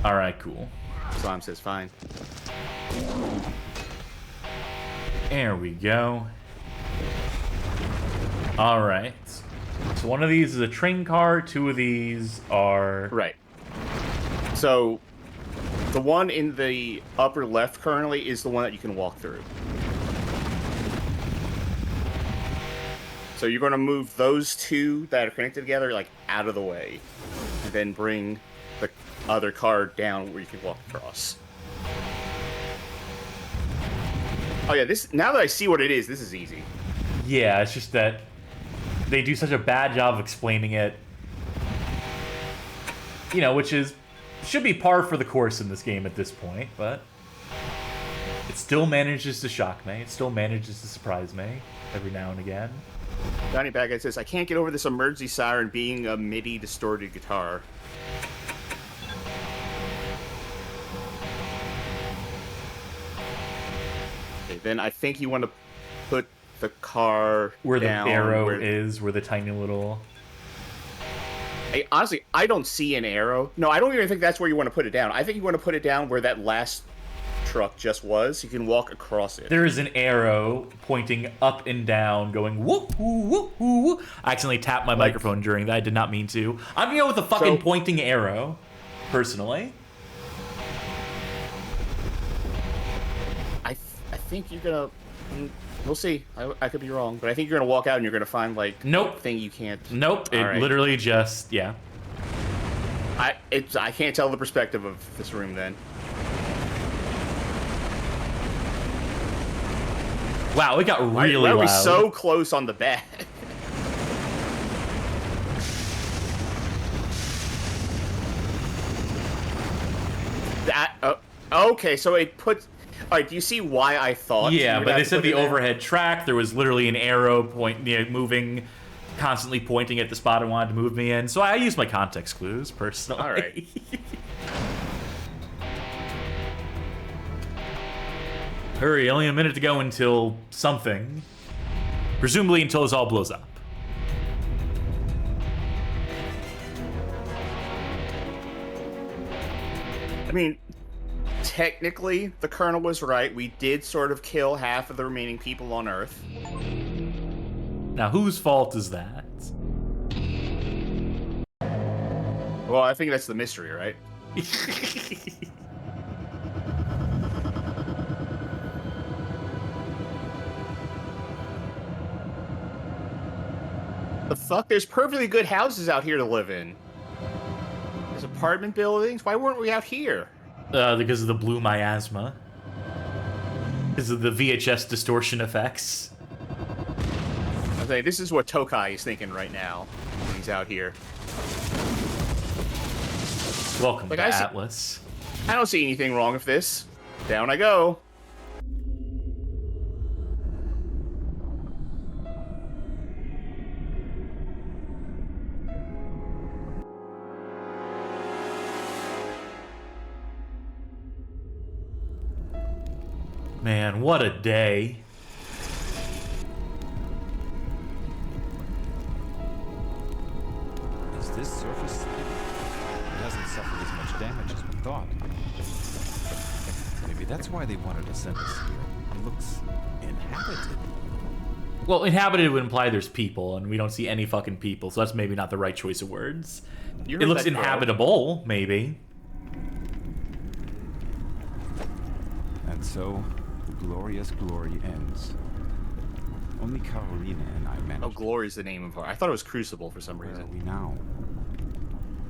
Alright, cool. Slime says fine. There we go. Alright. So one of these is a train car, two of these are... Right. So, the one in the upper left currently is the one that you can walk through. So you're going to move those two that are connected together, like, out of the way. And then bring the other car down where you can walk across. Oh yeah, this, now that I see what it is, this is easy. Yeah, it's just that they do such a bad job of explaining it. You know, which is... should be par for the course in this game at this point, but... it still manages to shock me. It still manages to surprise me every now and again. Johnny Baghead says, I can't get over this emergency siren being a MIDI distorted guitar. Okay, then I think you want to put the car Where the down arrow is, where the tiny little... honestly, I don't see an arrow. No, I don't even think that's where you want to put it down. I think you want to put it down where that last truck just was. You can walk across it. There is an arrow pointing up and down, going whoop, whoop, whoop, whoop. I accidentally tapped my microphone during that. I did not mean to. I'm gonna go with the fucking pointing arrow, personally. I think you're gonna... we'll see. I could be wrong, but I think you're gonna walk out and you're gonna find, like... Nope. Thing you can't... Nope. It right. literally just... yeah. I can't tell the perspective of this room, then. Wow, it got really loud. Why are we loud. so close on the back? Okay, so it puts... Alright, do you see why I thought? Yeah, but they said the overhead track, there was literally an arrow moving, constantly pointing at the spot I wanted to move me in. So I used my context clues, personally. Alright. Hurry, only a minute to go until something. Presumably until this all blows up. I mean, technically, the Colonel was right. We did sort of kill half of the remaining people on Earth. Now, whose fault is that? Well, I think that's the mystery, right? The fuck? There's perfectly good houses out here to live in. There's apartment buildings. Why weren't we out here? Because of the blue miasma. Because of the VHS distortion effects. I say this is what Tokai is thinking right now when he's out here. Welcome Like, to Atlas. I don't see anything wrong with this. Down I go. Man, what a day. Is this surface city? It hasn't suffered as much damage as we thought. Maybe that's why they wanted to send us here. looks inhabited. Well, inhabited would imply there's people, and we don't see any fucking people, so that's maybe not the right choice of words. You It heard looks that, bro. inhabitable, maybe. And so, the glorious glory ends. Only Carolina and I managed. Oh, Glory's the name of her. I thought it was Crucible for some Where are reason. we now?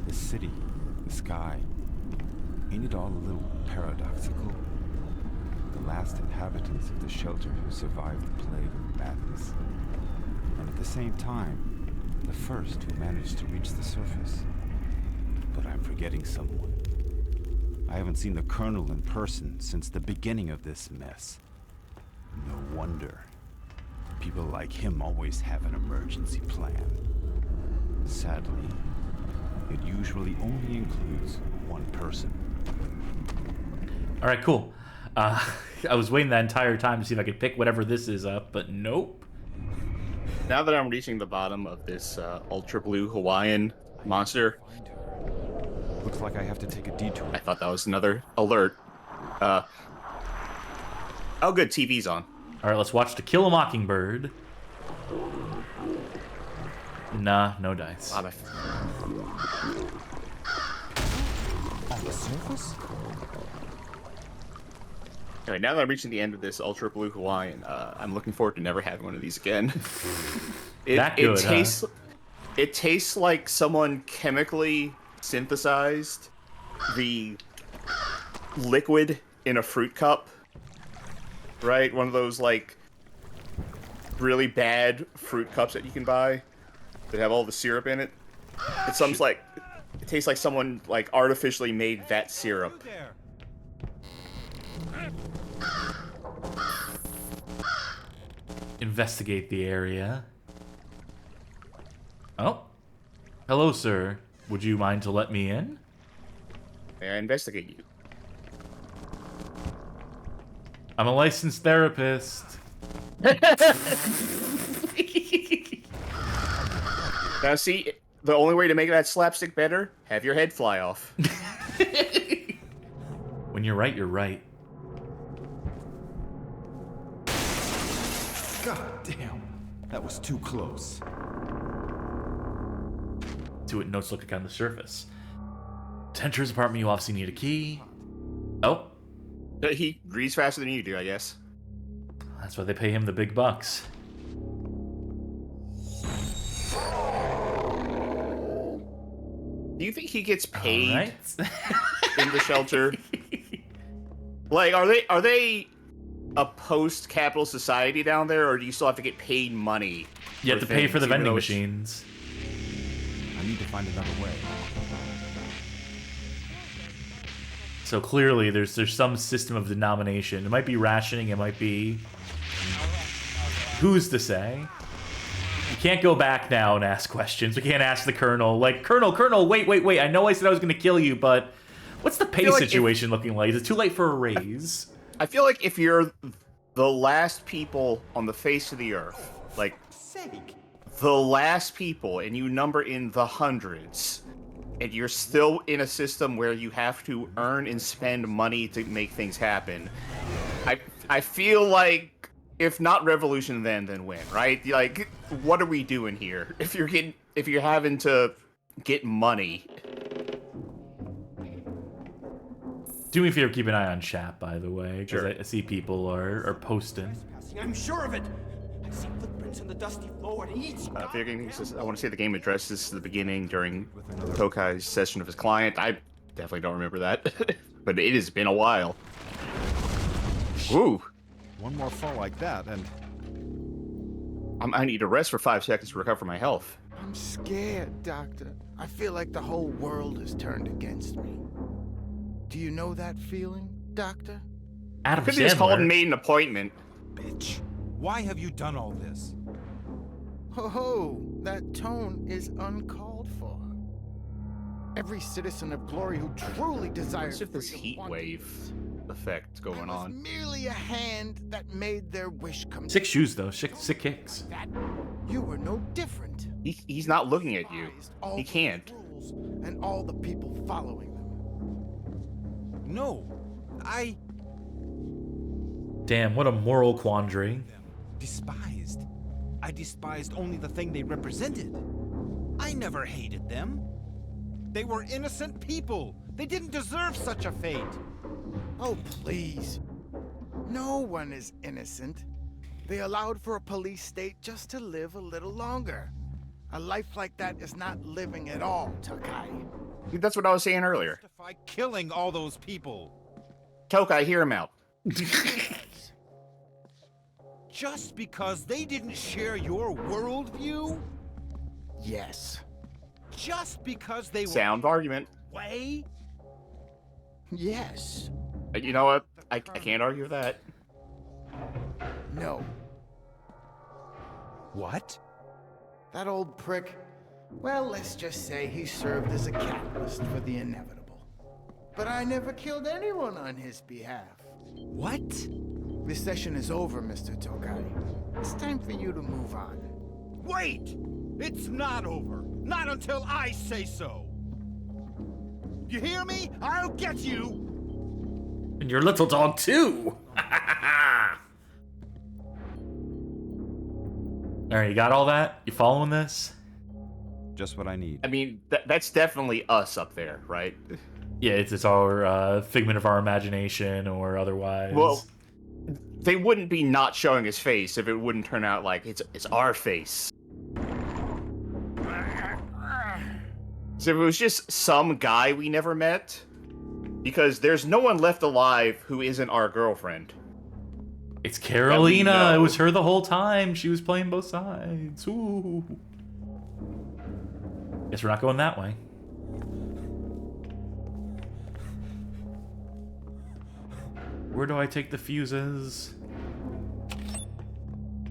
The city, the sky. Ain't it all a little paradoxical? The last inhabitants of the shelter who survived the plague of madness. And at the same time, the first who managed to reach the surface. But I'm forgetting someone. I haven't seen the Colonel in person since the beginning of this mess. No wonder. People like him always have an emergency plan. Sadly, it usually only includes one person. All right, cool. I was waiting that entire time to see if I could pick whatever this is up, but nope. Now that I'm reaching the bottom of this ultra blue Hawaiian monster, Looks like I have to take a detour. I thought that was another alert. Oh, good, TV's on. All right, let's watch To Kill a Mockingbird. Nah, no dice. Wow, On the surface? Alright, now that I'm reaching the end of this Ultra Blue Hawaiian, I'm looking forward to never having one of these again. That good, tastes, It tastes like someone chemically synthesized the liquid in a fruit cup. Right? One of those, like, really bad fruit cups that you can buy that have all the syrup in it. It tastes like someone, like, artificially made that syrup. Investigate the area. Oh. Hello, sir. Would you mind to let me in? May I investigate you? I'm a licensed therapist. Now, see, the only way to make that slapstick better, have your head fly off. When you're right, you're right. God damn. That was too close. See what notes look like on the surface. To enter his apartment, you obviously need a key. Oh, He reads faster than you do, I guess. that's why they pay him the big bucks. Do you think he gets paid All right. in the shelter? Like, are they a post-capital society down there, or do you still have to get paid money? You have to pay for the things, even vending though it's- machines. I need to find another way. So clearly, there's some system of denomination. It might be rationing. It might be. Who's to say? You can't go back now and ask questions. We can't ask the colonel, like, Colonel, wait. I know I said I was going to kill you, but what's the pay like situation looking like? Is it too late for a raise? I feel like if you're the last people on the face of the earth, like, the last people, and you number in the hundreds, and you're still in a system where you have to earn and spend money to make things happen, I feel like, if not revolution, then when, right? Like, what are we doing here? If you're having to get money. Do me a favor, keep an eye on chat, by the way, because Sure. I see people are posting. I'm sure of it. I see footprints on the dusty floor at each. Video Game says, I want to say the game addresses the beginning during Tokai's session of his client. I definitely don't remember that, but it has been a while. Ooh. One more fall like that, and I need to rest for 5 seconds to recover my health. I'm scared, Doctor. I feel like the whole world is turned against me. Do you know that feeling, Doctor? Adam Could have just called and Sandler. made an appointment. bitch, why have you done all this? Ho ho, that tone is uncalled for. Every citizen of Glory who truly desires What's with this freedom heat wanted wave this. effect I going was on? merely a hand that made their wish come Sick shoes, though. Sick kicks. That you were no different. He's not looking at you. Despised all He those can't. rules and all the people following them. No, Damn, what a moral quandary. Despised. I despised only the thing they represented. I never hated them. They were innocent people. They didn't deserve such a fate. Oh, please. No one is innocent. They allowed for a police state just to live a little longer. A life like that is not living at all, Tokai. That's what I was saying earlier. Justify killing all those people. Tokai, hear him out. Just because they didn't share your worldview? Yes. Just because they Sound argument. way? Yes. You know what? I can't argue with that. No. What? That old prick, well, let's just say he served as a catalyst for the inevitable. But I never killed anyone on his behalf. What? This session is over, Mr. Tokai. It's time for you to move on. Wait! It's not over. Not until I say so. You hear me? I'll get you! And your little dog, too! Alright, you got all that? You following this? Just what I need. I mean, that's definitely us up there, right? Yeah, it's our figment of our imagination or otherwise. Well, they wouldn't be not showing his face if it wouldn't turn out like it's our face. So if it was just some guy we never met, because there's no one left alive who isn't our girlfriend. It's Carolina. It was her the whole time. She was playing both sides. Ooh. Guess we're not going that way. Where do I take the fuses?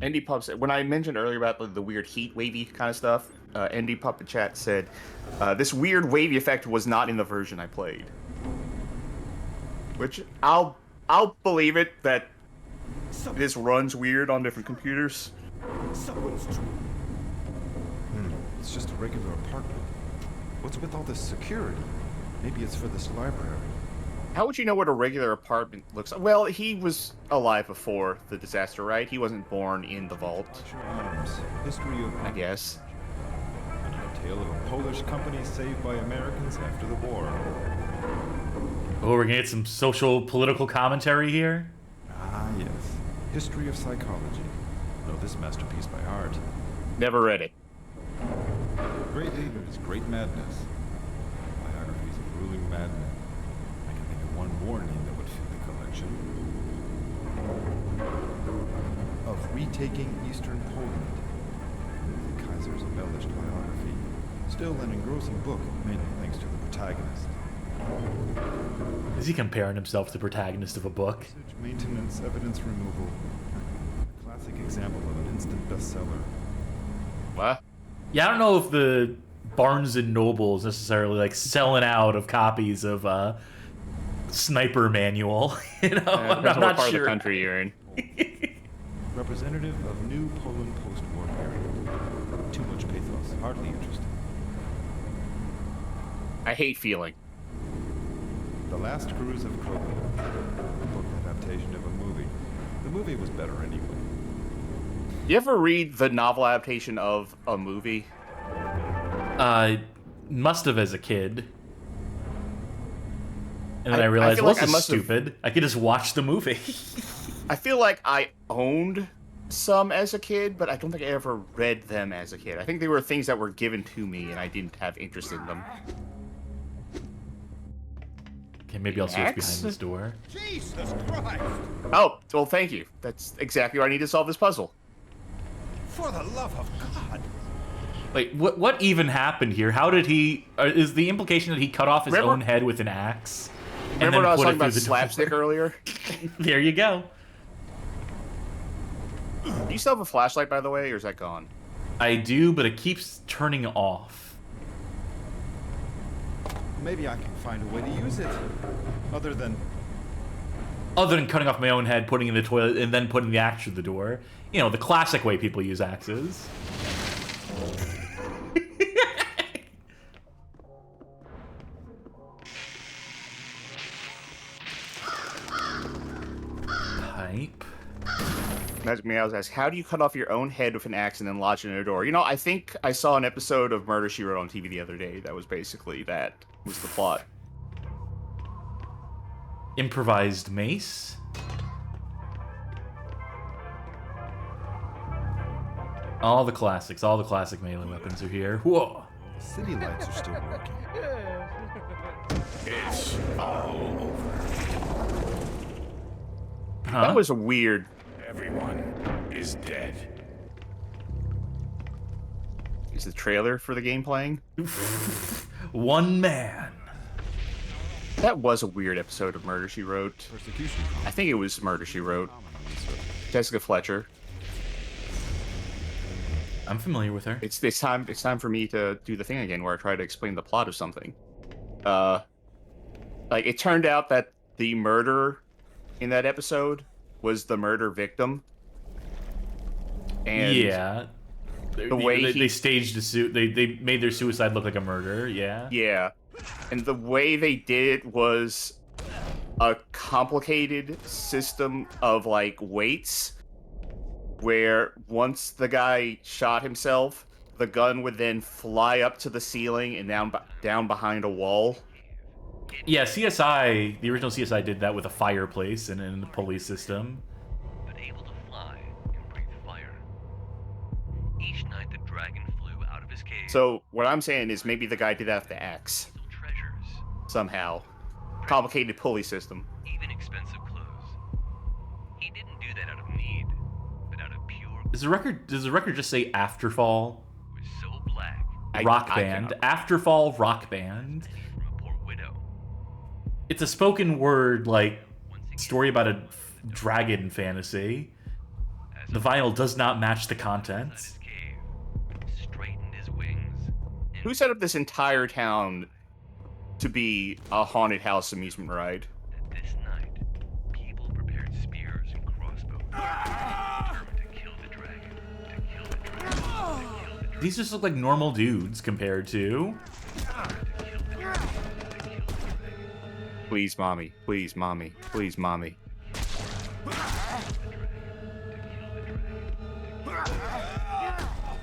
Indie Pup said, when I mentioned earlier about the weird heat wavy kind of stuff, Indie Pup in chat said, this weird wavy effect was not in the version I played. Which I'll believe it that this runs weird on different computers. Someone's true. It's just a regular apartment. What's with all this security? Maybe it's for this library. How would you know what a regular apartment looks like? Well, he was alive before the disaster, right? He wasn't born in the vault. History of... I guess. A tale of a Polish company saved by Americans after the war. Oh, we're gonna get some social political commentary here? Ah, yes. History of psychology. Know this masterpiece by heart. Never read it. Great leaders, great madness. Biographies of ruling madmen. I can think of one more name that would fit the collection. Of retaking Eastern Poland. The Kaiser's embellished biography. Still an engrossing book, mainly thanks to the protagonist. Is he comparing himself to the protagonist of a book? Maintenance, evidence removal. A classic example of an instant bestseller. What? Yeah, I don't know if the Barnes and Noble is necessarily like selling out of copies of Sniper Manual. You know, I'm depends on what not part sure. of the country you're in. Representative of New Poland post-war period. Too much pathos, hardly interesting. I hate feeling. The Last Cruise of Krogan. Book adaptation of a movie. The movie was better anyway. You ever read the novel adaptation of a movie? Must have as a kid. And then I realized, well, this is stupid. I could just watch the movie. I feel like I owned some as a kid, but I don't think I ever read them as a kid. I think they were things that were given to me, and I didn't have interest in them. Okay, maybe I'll see what's behind this door. Jesus Christ! Oh, well, thank you. That's exactly why I need to solve this puzzle. For the love of God! Wait, what even happened here? How did he... is the implication that he cut off his own head with an axe? Remember when I was talking about slapstick earlier? There you go. Do you still have a flashlight, by the way, or is that gone? I do, but it keeps turning off. Maybe I can find a way to use it. Other than cutting off my own head, putting it in the toilet, and then putting the axe through the door. You know, the classic way people use axes. Pipe. has me. I was asked, how do you cut off your own head with an axe and then lodge it in a door? You know, I think I saw an episode of Murder, She Wrote on TV the other day. That was basically that was the plot. Improvised mace. All the classics, all the classic melee weapons are here. Whoa. The city lights are still working. It's all over. Huh? That was a weird. Everyone is dead. Is the trailer for the game playing? One man. That was a weird episode of Murder, She Wrote. Persecution. I think it was Murder, She Wrote. Jessica Fletcher. I'm familiar with her. It's time for me to do the thing again where I try to explain the plot of something. Like, it turned out that the murderer in that episode was the murder victim. And yeah. the way they staged a suit, they made their suicide look like a murder. Yeah. Yeah, and the way they did it was a complicated system of like weights, where once the guy shot himself, the gun would then fly up to the ceiling and down behind a wall. Yeah, CSI, the original CSI did that with a fireplace and in the pulley system. But able to fly and breathe fire. Each night the dragon flew out of his cave. So what I'm saying is maybe the guy did that with the axe. Treasures. Somehow. Complicated pulley system. Even expensive clothes. He didn't do that out of need, but out of pure. Does the record just say Afterfall? Was so black. Rock band. Afterfall rock band. It's a spoken word, like, story about a dragon fantasy. The vinyl does not match the contents. Who set up this entire town to be a haunted house amusement ride? This night, people prepared spears and crossbows, determined to kill the dragon. These just look like normal dudes compared to... Please, mommy. Please, mommy. Please, mommy.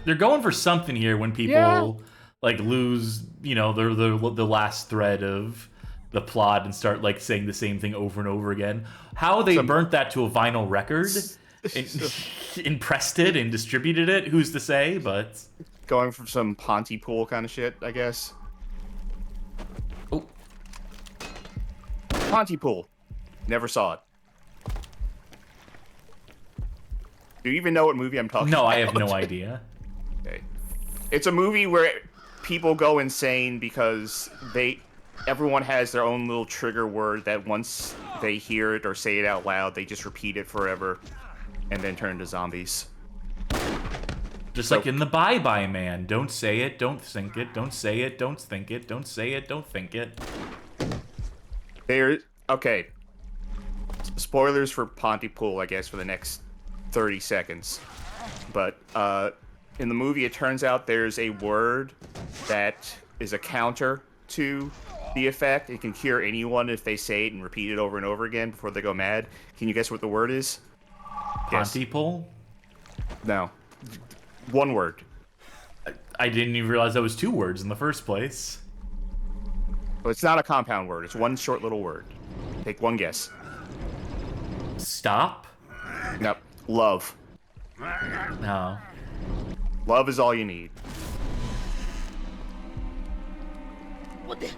They're going for something here when people like lose, you know, the last thread of the plot and start like saying the same thing over and over again. How they burnt that to a vinyl record and pressed it and distributed it, who's to say? But going for some Pontypool kind of shit, I guess. Pontypool. Never saw it. Do you even know what movie I'm talking about? No, I have no idea. Okay. It's a movie where people go insane because everyone has their own little trigger word that once they hear it or say it out loud, they just repeat it forever and then turn into zombies. Just like in the Bye Bye Man. Don't say it, don't think it, don't say it, don't think it, don't say it, don't think it. Okay. Spoilers for Pontypool, I guess, for the next 30 seconds. But in the movie, it turns out there's a word that is a counter to the effect. It can cure anyone if they say it and repeat it over and over again before they go mad. Can you guess what the word is? Pontypool? No. One word. I didn't even realize that was two words in the first place. Well, it's not a compound word. It's one short little word. Take one guess. Stop? Nope. Love. No. Love is all you need. What the?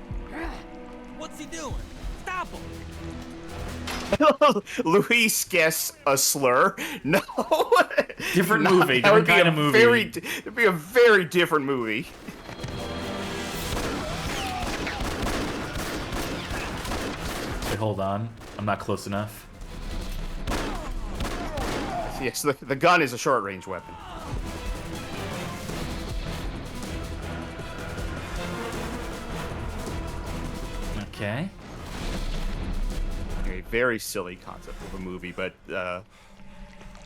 What's he doing? Stop him! Luis guessed a slur. No. Different movie. Different kind of movie. It'd be a very different movie. Wait, hold on. I'm not close enough. Yes, the gun is a short-range weapon. Okay. A very silly concept of a movie, but yeah,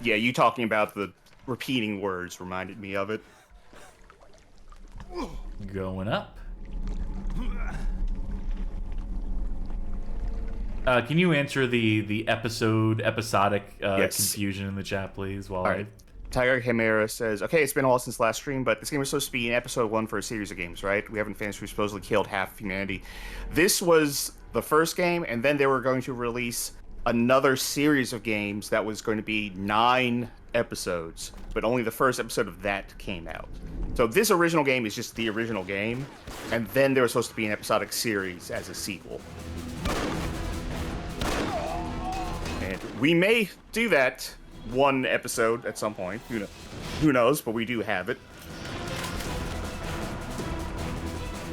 you talking about the repeating words reminded me of it. Going up. Can you answer the episodic Yes. confusion in the chat, please? While All right. Tiger Chimera says, okay, it's been a while since last stream, but this game was supposed to be in episode 1 for a series of games, right? We haven't finished. We supposedly killed half of humanity. This was the first game, and then they were going to release another series of games that was going to be 9 episodes, but only the first episode of that came out. So this original game is just the original game, and then there was supposed to be an episodic series as a sequel. And we may do that one episode at some point. Who knows? But we do have it.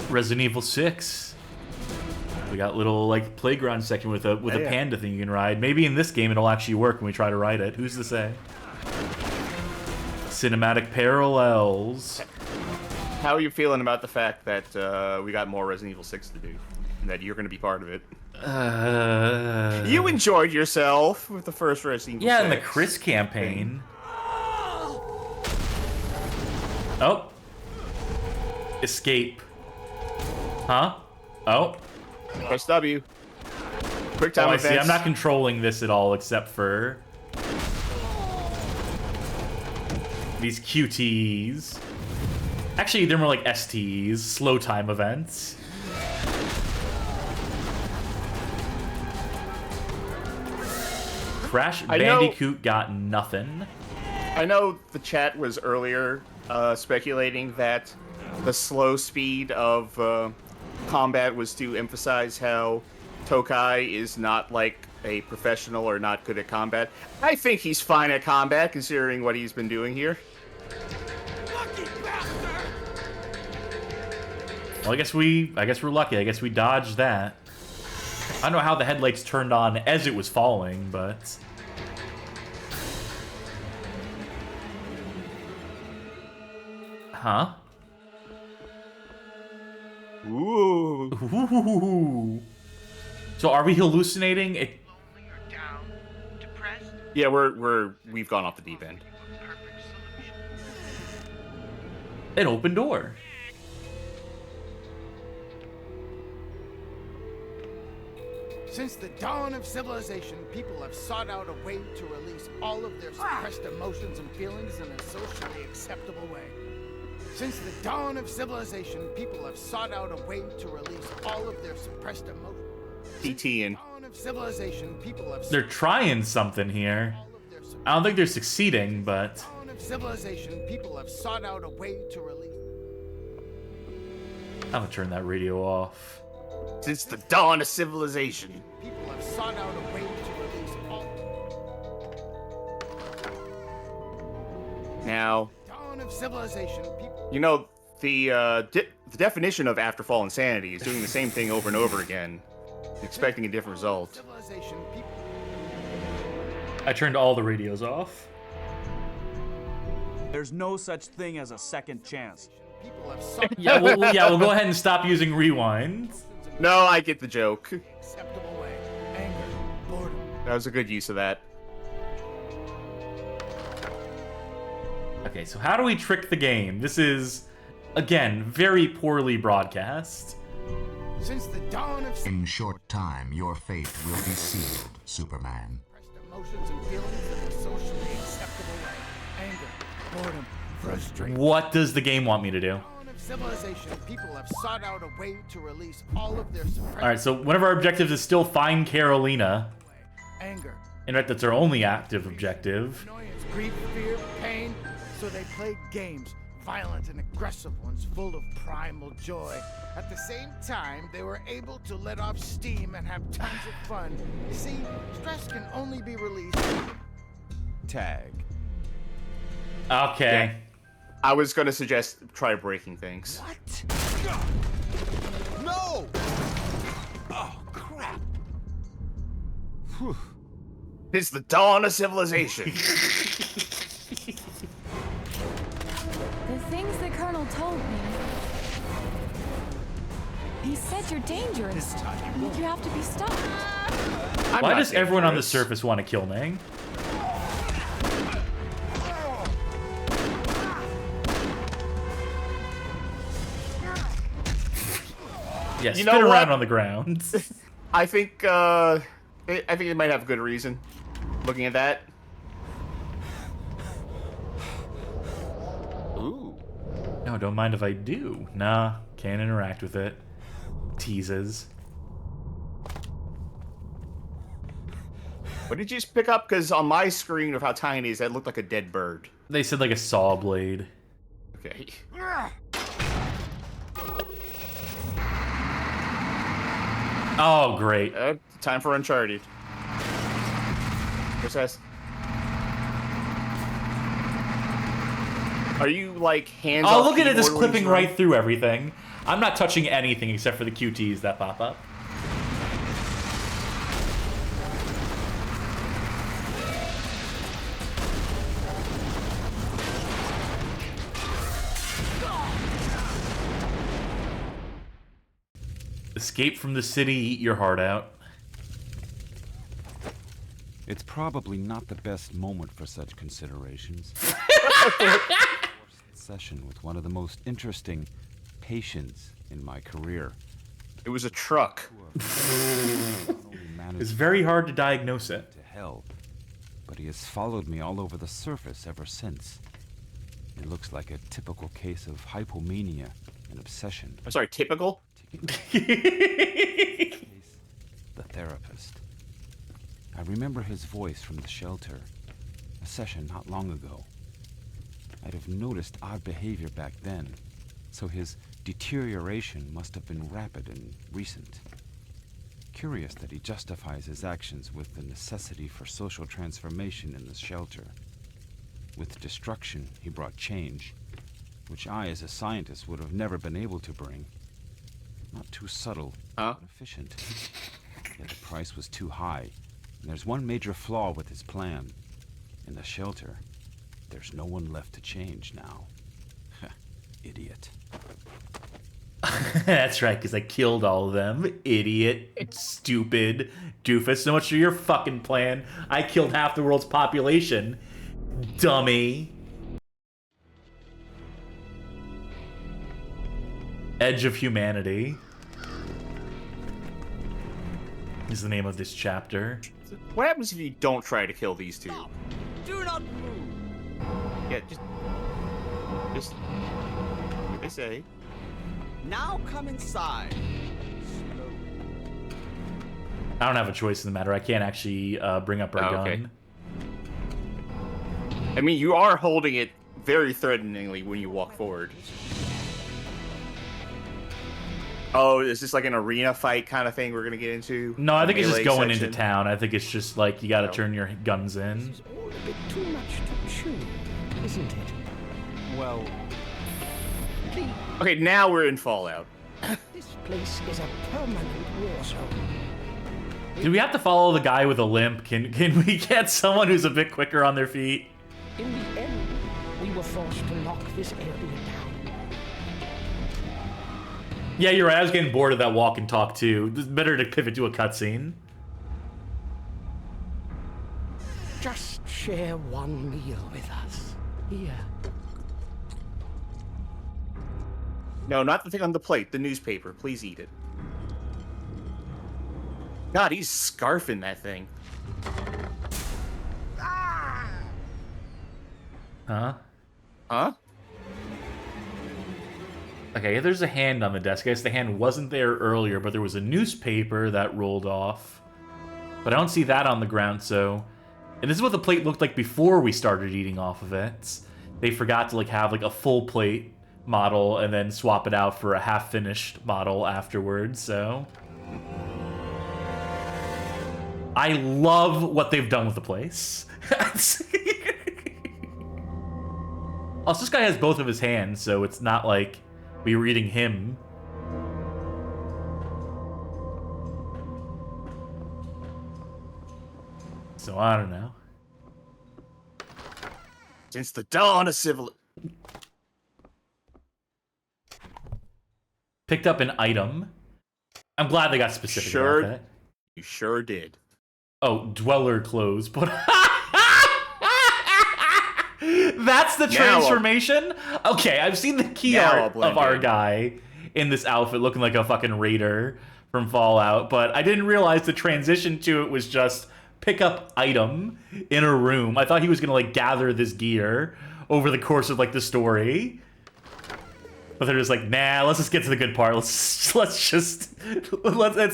Resident Evil 6. We got little like playground section with a panda thing you can ride. Maybe in this game it'll actually work when we try to ride it. Who's to say? Cinematic parallels. How are you feeling about the fact that we got more Resident Evil 6 to do, and that you're going to be part of it? You enjoyed yourself with the first Resident Evil 6. Yeah, in the Chris campaign. Oh. Escape. Huh? Oh. Press W. Quick time events. I see. I'm not controlling this at all, except for these QTs. Actually, they're more like STs, slow time events. Crash Bandicoot got nothing. I know the chat was earlier speculating that the slow speed of combat was to emphasize how Tokai is not like a professional or not good at combat. I think he's fine at combat considering what he's been doing here. Well, I guess we're lucky. I guess we dodged that. I don't know how the headlights turned on as it was falling, but huh? Ooh. Ooh. So are we hallucinating? Yeah, we've gone off the deep end. An open door. Since the dawn of civilization, people have sought out a way to release all of their suppressed emotions and feelings in a socially acceptable way. Since the dawn of civilization, people have sought out a way to release all of their suppressed emotions. PTing. Civilization, people have They're trying something here. I don't think they're succeeding, but civilization, people have sought out a way to release. I'm gonna turn that radio off. Since the dawn of civilization, people have sought out a way to release all. Now, Dawn of civilization, people. you know the definition of Afterfall insanity is doing the same thing over and over again, expecting a different result. Civilization, people. I turned all the radios off. There's no such thing as a second chance. People have sought. Yeah, we'll go ahead and stop using rewind. No, I get the joke. Acceptable way. Anger, boredom. That was a good use of that. Okay, so how do we trick the game? This is, again, very poorly broadcast. Since the dawn of In short time, your fate will be sealed, Superman. emotions and feelings in a socially acceptable way. Anger, boredom, frustration. What does the game want me to do? Dawn of civilization, people have sought out a way to release all of their suppressed. Alright, so one of our objectives is still find Carolina. Anger. In fact, that's our only active objective. Annoyance, grief, fear, pain. So they played games, violent and aggressive ones, full of primal joy. At the same time, they were able to let off steam and have tons of fun. You see, stress can only be released. Tag. Okay. Yeah. I was gonna suggest try breaking things. What? No! Oh, crap. Whew. It's the dawn of civilization. The things the Colonel told me. He said you're dangerous, and that you have to be stopped. Why does everyone on the surface want to kill me? Yeah, You spin know around what? on the ground. I think I think it might have good reason. Looking at that. Ooh. No, don't mind if I do. Nah, can't interact with it. Teases. What did you just pick up? Because on my screen of how tiny it is, that looked like a dead bird. They said like a saw blade. Okay. Oh, great. Time for Uncharted. What's that? Are you like hands off? Oh, look at it, just keyboard when clipping you right through everything. I'm not touching anything except for the QTs that pop up. Escape from the city, eat your heart out. It's probably not the best moment for such considerations. Session with one of the most interesting patients in my career. It was a truck. It's very hard to diagnose it. To hell, but he has followed me all over the surface ever since. It looks like a typical case of hypomania and obsession. I'm sorry, typical? The therapist. I remember his voice from the shelter, a session not long ago. I'd have noticed odd behavior back then, so his deterioration must have been rapid and recent. Curious that he justifies his actions with the necessity for social transformation in the shelter. With destruction, he brought change, which I, as a scientist, would have never been able to bring. Not too subtle, but efficient. Yet the price was too high, and there's one major flaw with his plan. In the shelter, there's no one left to change now. Idiot. That's right, because I killed all of them. Idiot. Stupid. Doofus. So much for your fucking plan. I killed half the world's population. Dummy. Edge of Humanity is the name of this chapter. What happens if you don't try to kill these two? Stop. Do not move. Yeah, just what they say. Now come inside. I don't have a choice in the matter. I can't actually bring up our gun. I mean, you are holding it very threateningly when you walk forward. Oh, is this like an arena fight kind of thing we're gonna get into? No, I think it's just going section? into town. I think it's just like you gotta turn your guns in. This is all a bit too much to chew, isn't it? Well... Okay, now we're in Fallout. This place is a permanent war zone. Do we have to follow the guy with a limp? Can we get someone who's a bit quicker on their feet? In the end, we were forced to lock this area down. Yeah, you're right. I was getting bored of that walk and talk too. It's better to pivot to a cutscene. Just share one meal with us. Here. No, not the thing on the plate. The newspaper. Please eat it. God, he's scarfing that thing. Huh? Huh? Okay, there's a hand on the desk. I guess the hand wasn't there earlier, but there was a newspaper that rolled off. But I don't see that on the ground, so... And this is what the plate looked like before we started eating off of it. They forgot to have a full plate model and then swap it out for a half-finished model afterwards, so... I love what they've done with the place. Also, this guy has both of his hands, so it's not like we were eating him. So, I don't know. Since the dawn of civil... Picked up an item. I'm glad they got specific about that. You sure did. Oh, dweller clothes. But that's the transformation? Okay, I've seen the key art of our guy in this outfit looking like a fucking raider from Fallout, but I didn't realize the transition to it was just pick up item in a room. I thought he was gonna like gather this gear over the course of like the story. But they're just like, nah, let's just get to the good part. Let's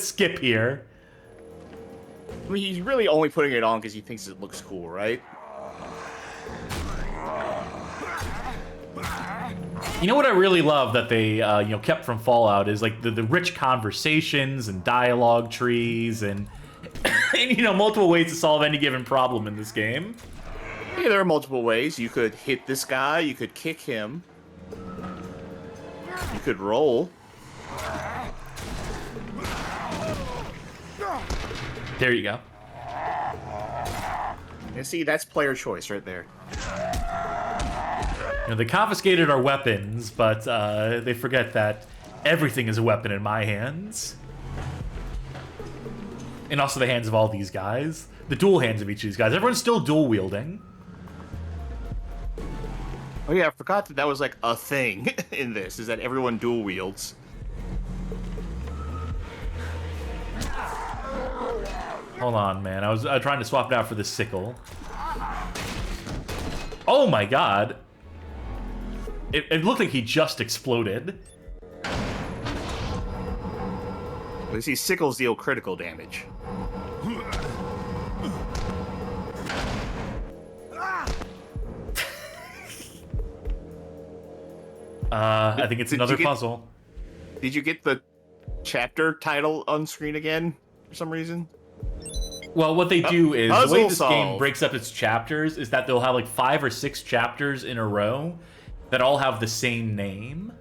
skip here. I mean, he's really only putting it on because he thinks it looks cool, right? You know what I really love that they kept from Fallout is like the rich conversations and dialogue trees and multiple ways to solve any given problem in this game. Yeah, there are multiple ways. You could hit this guy, you could kick him, you could roll. There you go. And see, that's player choice right there. They confiscated our weapons, but they forget that everything is a weapon in my hands. And also the hands of all these guys. The dual hands of each of these guys. Everyone's still dual wielding. Oh yeah, I forgot that was like a thing in this, is that everyone dual wields. Hold on, man. I was trying to swap it out for the sickle. Oh my god. It looked like he just exploded. You see, sickles deal critical damage. I think it's another puzzle. Did you get the chapter title on screen again for some reason? Well, what they do is, the way this solved. game breaks up its chapters is that they'll have like 5 or 6 chapters in a row that all have the same name.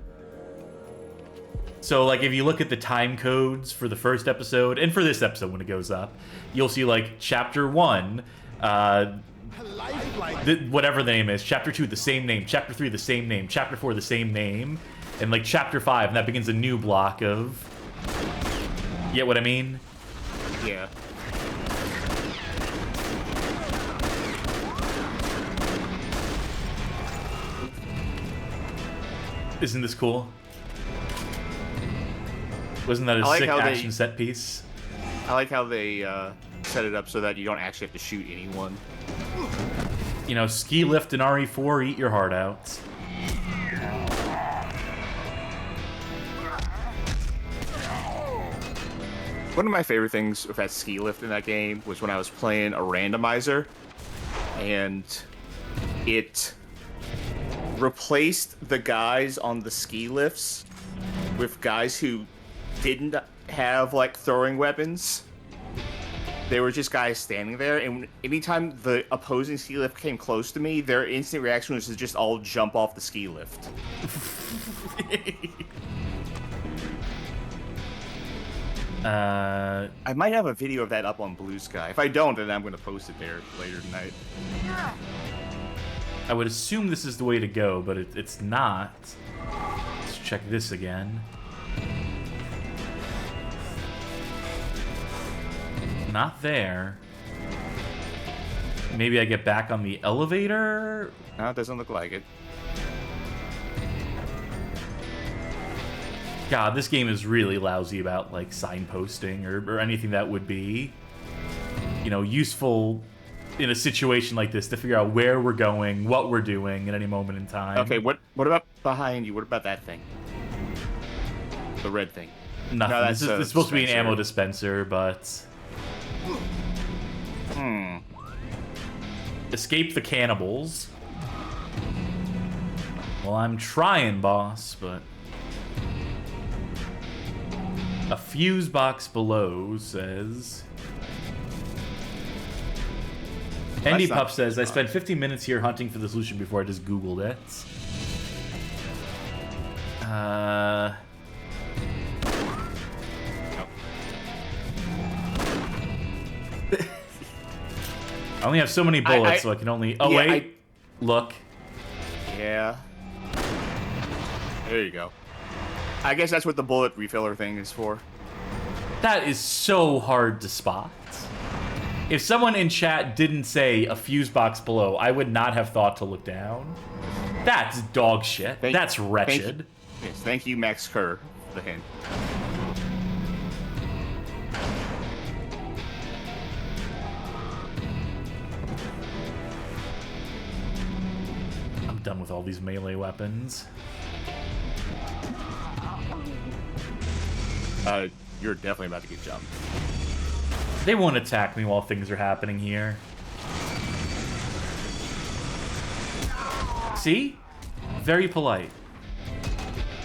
So, like, if you look at the time codes for the first episode, and for this episode when it goes up, you'll see, like, Chapter 1, whatever the name is, Chapter 2, the same name, Chapter 3, the same name, Chapter 4, the same name, and, like, Chapter 5, and that begins a new block of... You get what I mean? Yeah. Isn't this cool? Wasn't that a sick action set piece? I like how they set it up so that you don't actually have to shoot anyone. Ski lift and RE4, eat your heart out. One of my favorite things with that ski lift in that game was when I was playing a randomizer, and it replaced the guys on the ski lifts with guys who didn't have like throwing weapons. They were just guys standing there, and anytime the opposing ski lift came close to me, their instant reaction was to just all jump off the ski lift. I might have a video of that up on Blue Sky. If I don't, then I'm going to post it there later tonight. I would assume this is the way to go, but it's not. Let's check this again. Not there. Maybe I get back on the elevator? No, it doesn't look like it. God, this game is really lousy about, like, signposting or anything that would be, useful in a situation like this to figure out where we're going, what we're doing at any moment in time. Okay, what about behind you? What about that thing? The red thing. Nothing. No, it's supposed to be an ammo dispenser, but... Escape the cannibals. Well, I'm trying, boss, but... A fuse box below says... Andy Pup says, I spent 15 minutes here hunting for the solution before I just Googled it. I only have so many bullets, so I can only... Oh, yeah, wait. Look. Yeah. There you go. I guess that's what the bullet refiller thing is for. That is so hard to spot. If someone in chat didn't say a fuse box below, I would not have thought to look down. That's dog shit. That's wretched. Thank you, Max Kerr, for the hint. Done with all these melee weapons. You're definitely about to get jumped. They won't attack me while things are happening here. See? Very polite.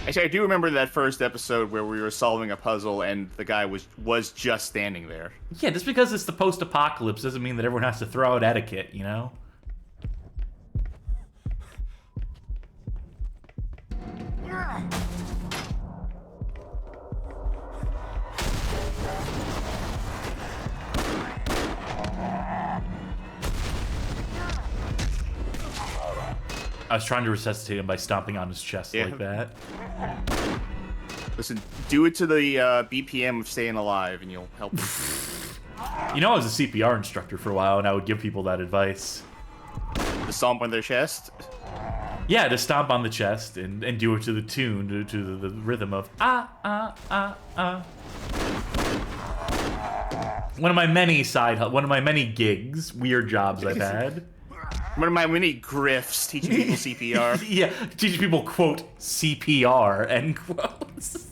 Actually, I do remember that first episode where we were solving a puzzle and the guy was just standing there. Yeah, just because it's the post-apocalypse doesn't mean that everyone has to throw out etiquette, you know? I was trying to resuscitate him by stomping on his chest like that. Listen, do it to the BPM of staying alive and you'll help them. You know, I was a CPR instructor for a while, and I would give people that advice. To stomp on their chest? Yeah, to stomp on the chest and do it to the tune, to the rhythm of ah, ah, ah, ah. One of my many gigs, weird jobs I've had. One of my many grifts teaching people CPR. Yeah, teaching people, quote, CPR, end quotes.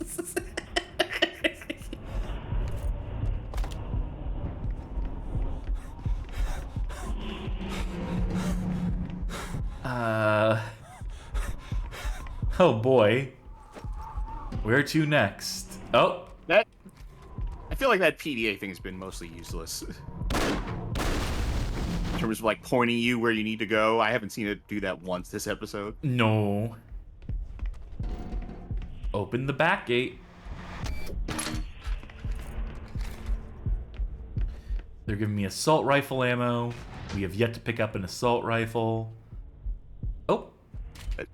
Oh boy. Where to next? Oh. I feel like that PDA thing has been mostly useless. In terms of like pointing you where you need to go. I haven't seen it do that once this episode. No. Open the back gate. They're giving me assault rifle ammo. We have yet to pick up an assault rifle. Oh.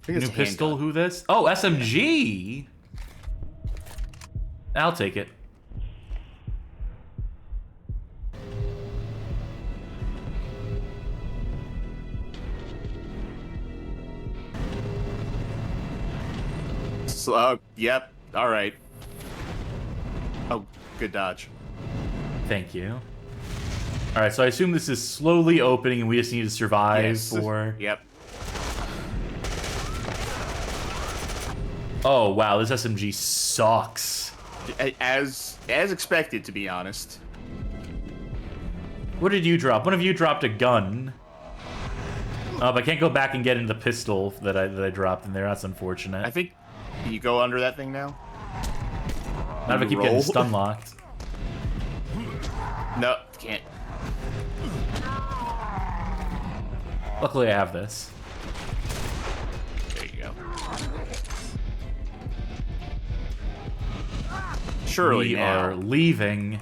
New pistol, who this? Oh, SMG! I'll take it. Yep, alright. Oh, good dodge. Thank you. Alright, so I assume this is slowly opening and we just need to survive for... Yep. Oh, wow, this SMG sucks. As expected, to be honest. What did you drop? One of you dropped a gun. But I can't go back and get into the pistol that I dropped in there. That's unfortunate. I think... Can you go under that thing now? Not if I keep getting stun locked. No, can't. Luckily, I have this. There you go. Surely we now. are leaving.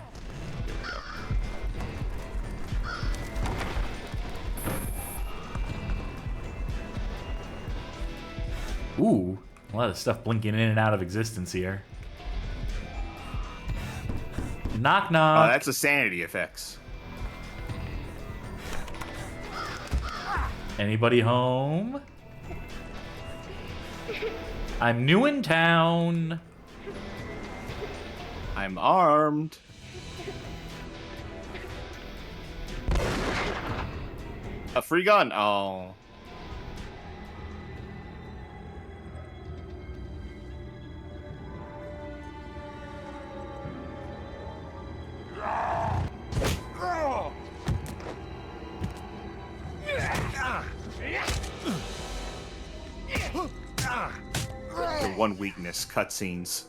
Ooh, a lot of stuff blinking in and out of existence here. Knock knock. Oh, that's the sanity effects. Anybody home? I'm new in town. I'm armed. A free gun. Oh. The one weakness, cutscenes.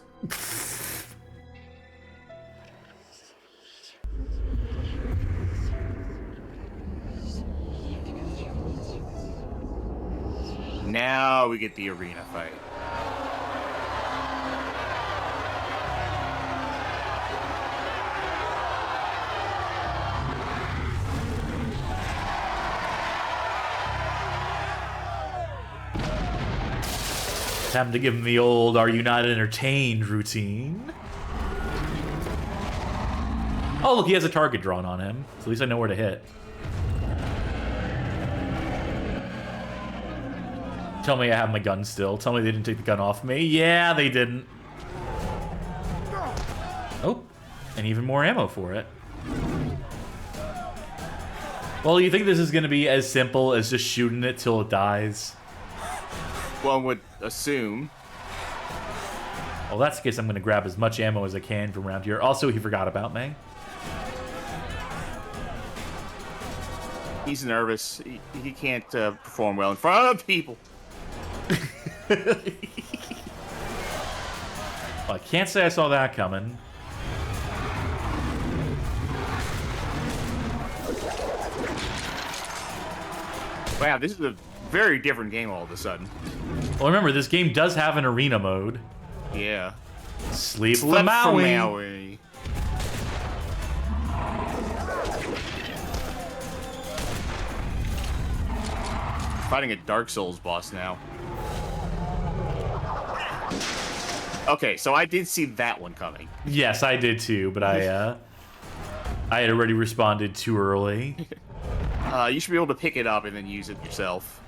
Now we get the arena fight. Time to give him the old "Are you not entertained?" routine. Oh, look, he has a target drawn on him. So at least I know where to hit. Tell me I have my gun still. Tell me they didn't take the gun off me. Yeah, they didn't. Oh, and even more ammo for it. Well, you think this is going to be as simple as just shooting it till it dies? one would assume. Well, that's the case. I'm going to grab as much ammo as I can from around here. Also, he forgot about me. He's nervous. He can't perform well in front of people. Well, I can't say I saw that coming. Wow, this is a very different game all of a sudden. Well, remember, this game does have an arena mode. Yeah. Sleep for Slept Maui. for Maui. Fighting a Dark Souls boss now. Okay, so I did see that one coming. Yes, I did too, but I had already responded too early. You should be able to pick it up and then use it yourself.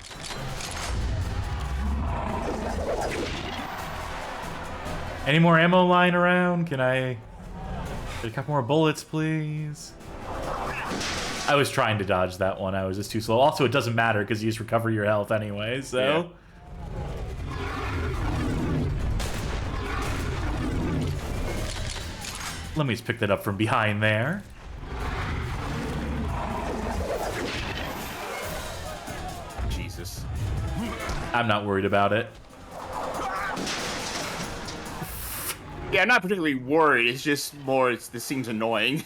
Any more ammo lying around? Can I get a couple more bullets, please? I was trying to dodge that one. I was just too slow. Also, it doesn't matter because you just recover your health anyway, so... Yeah. Let me just pick that up from behind there. Jesus. I'm not worried about it. Yeah, I'm not particularly worried. It's just more, this seems annoying.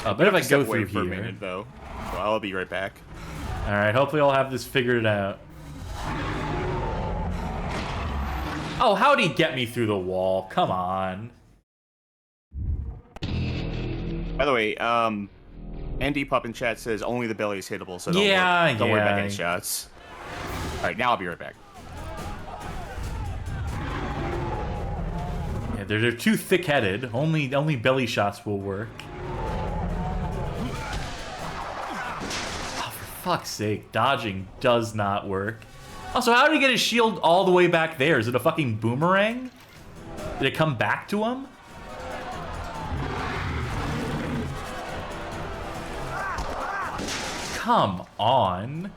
But if I go through for a here... minute, though. So I'll be right back. Alright, hopefully I'll have this figured out. Oh, how'd he get me through the wall? Come on. By the way, ND Pup in chat says only the belly is hittable, so don't worry about getting shots. Alright, now I'll be right back. Yeah, they're too thick-headed. Only belly shots will work. Oh, for fuck's sake, dodging does not work. Also, how did he get his shield all the way back there? Is it a fucking boomerang? Did it come back to him? Come on.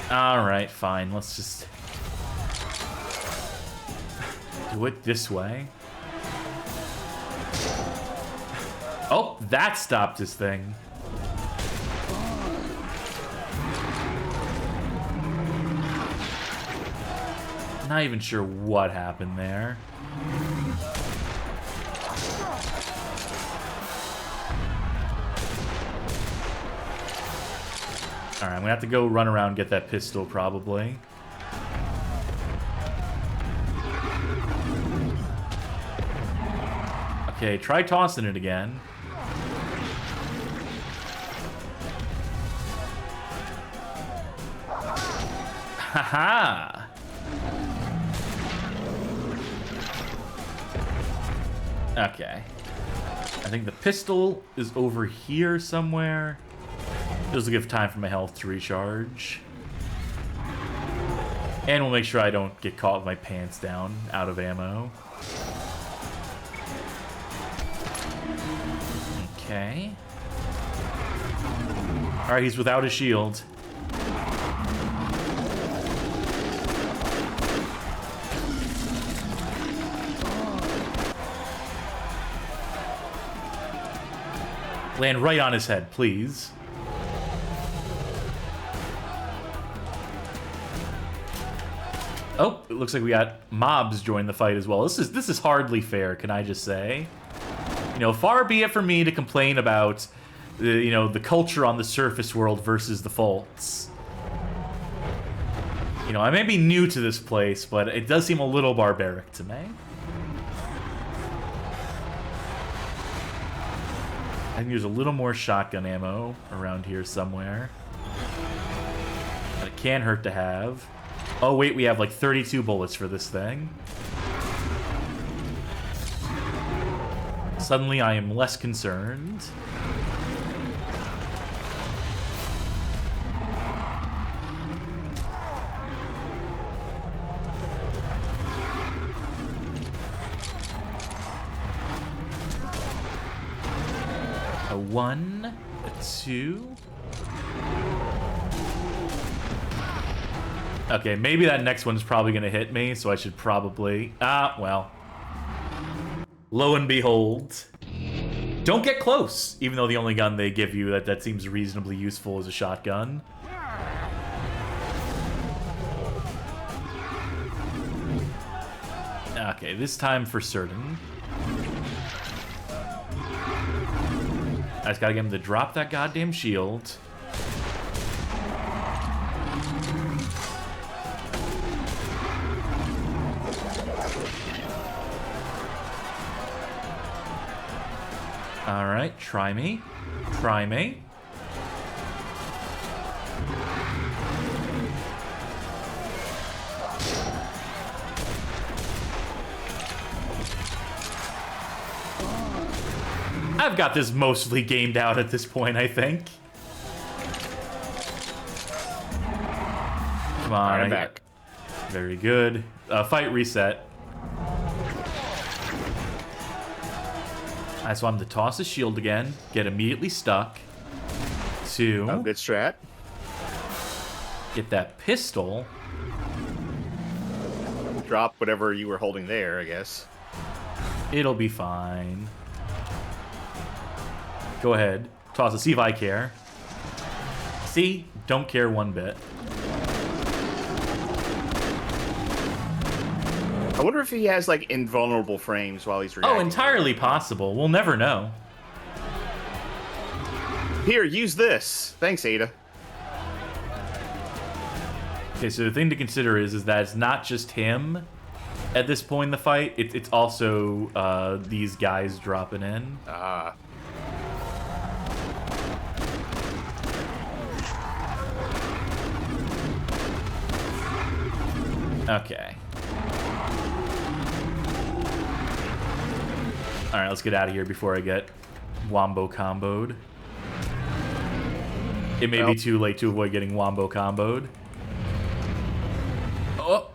Alright, fine. Let's just do it this way. Oh, that stopped his thing. Not even sure what happened there. Alright, I'm gonna have to go run around and get that pistol, probably. Okay, try tossing it again. Haha! Okay. I think the pistol is over here somewhere. This will give time for my health to recharge. And we'll make sure I don't get caught with my pants down, out of ammo. Okay. Alright, he's without a shield. Land right on his head, please. Oh, it looks like we got mobs join the fight as well. This is hardly fair, can I just say? You know, far be it from me to complain about the culture on the surface world versus the faults. You know, I may be new to this place, but it does seem a little barbaric to me. I think there's a little more shotgun ammo around here somewhere. But it can hurt to have. Oh wait, we have like 32 bullets for this thing. Suddenly I am less concerned. 1, a 2. Okay, maybe that next one's probably gonna hit me, so I should probably... well. Lo and behold. Don't get close, even though the only gun they give you that seems reasonably useful is a shotgun. Okay, this time for certain. I just gotta get him to drop that goddamn shield. Alright, try me. Try me. I've got this mostly gamed out at this point, I think. Come on. I'm back. Very good. Fight reset. I just want him to toss his shield again, get immediately stuck. 2. Oh, good strat. Get that pistol. Drop whatever you were holding there, I guess. It'll be fine. Go ahead. Toss it. See if I care. See? Don't care one bit. I wonder if he has, like, invulnerable frames while he's reacting. Oh, entirely possible. We'll never know. Here, use this. Thanks, Ada. Okay, so the thing to consider is that it's not just him at this point in the fight. It's also these guys dropping in. Ah. Okay. Alright, let's get out of here before I get wombo comboed. It may be too late to avoid getting wombo comboed. Oh!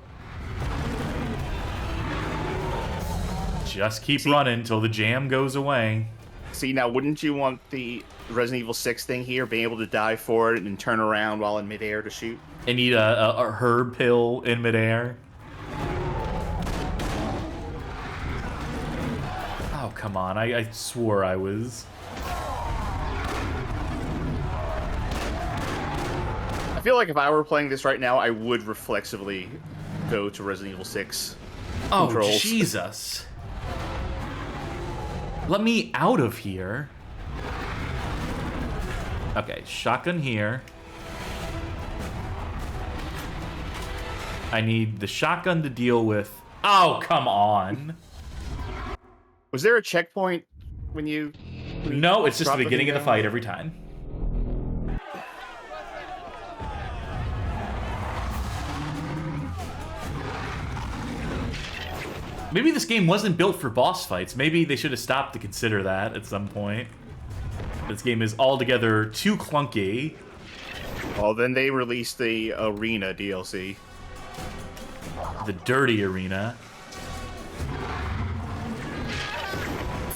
Just keep running until the jam goes away. See, now wouldn't you want the Resident Evil 6 thing here, being able to dive for it and turn around while in midair to shoot? And eat a herb pill in midair. Oh, come on. I swore I was... I feel like if I were playing this right now, I would reflexively go to Resident Evil 6 controls. Oh, Jesus. Let me out of here. Okay, shotgun here. I need the shotgun to deal with... Oh, come on. Was there a checkpoint when you... No, it's just the beginning of the fight every time. Maybe this game wasn't built for boss fights. Maybe they should have stopped to consider that at some point. This game is altogether too clunky. Well, then they released the Arena DLC. The dirty arena.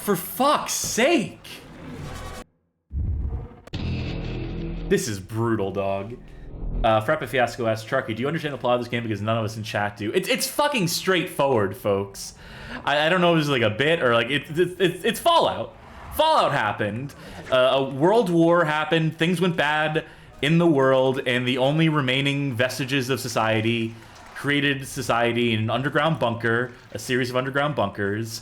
For fuck's sake! This is brutal, dog. Frappe Fiasco asks, Trucky, do you understand the plot of this game? Because none of us in chat do. It's fucking straightforward, folks. I don't know if this is like a bit or like it's Fallout. Fallout happened. A world war happened. Things went bad in the world, and the only remaining vestiges of society created society in an underground bunker, a series of underground bunkers.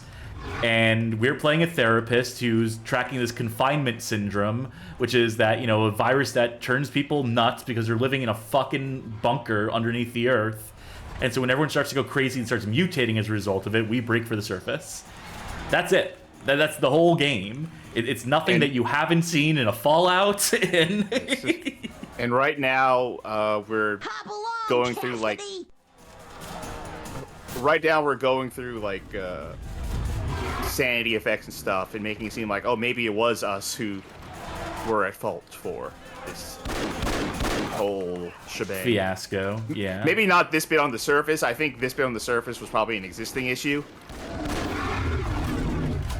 And we're playing a therapist who's tracking this confinement syndrome, which is that, you know, a virus that turns people nuts because they're living in a fucking bunker underneath the earth. And so when everyone starts to go crazy and starts mutating as a result of it, we break for the surface. That's it. That's the whole game. It's nothing that you haven't seen in a Fallout. And right now, we're going through, like... Right now, we're going through, like, sanity effects and stuff, and making it seem like, oh, maybe it was us who were at fault for this whole shebang. Fiasco, yeah. Maybe not this bit on the surface. I think this bit on the surface was probably an existing issue.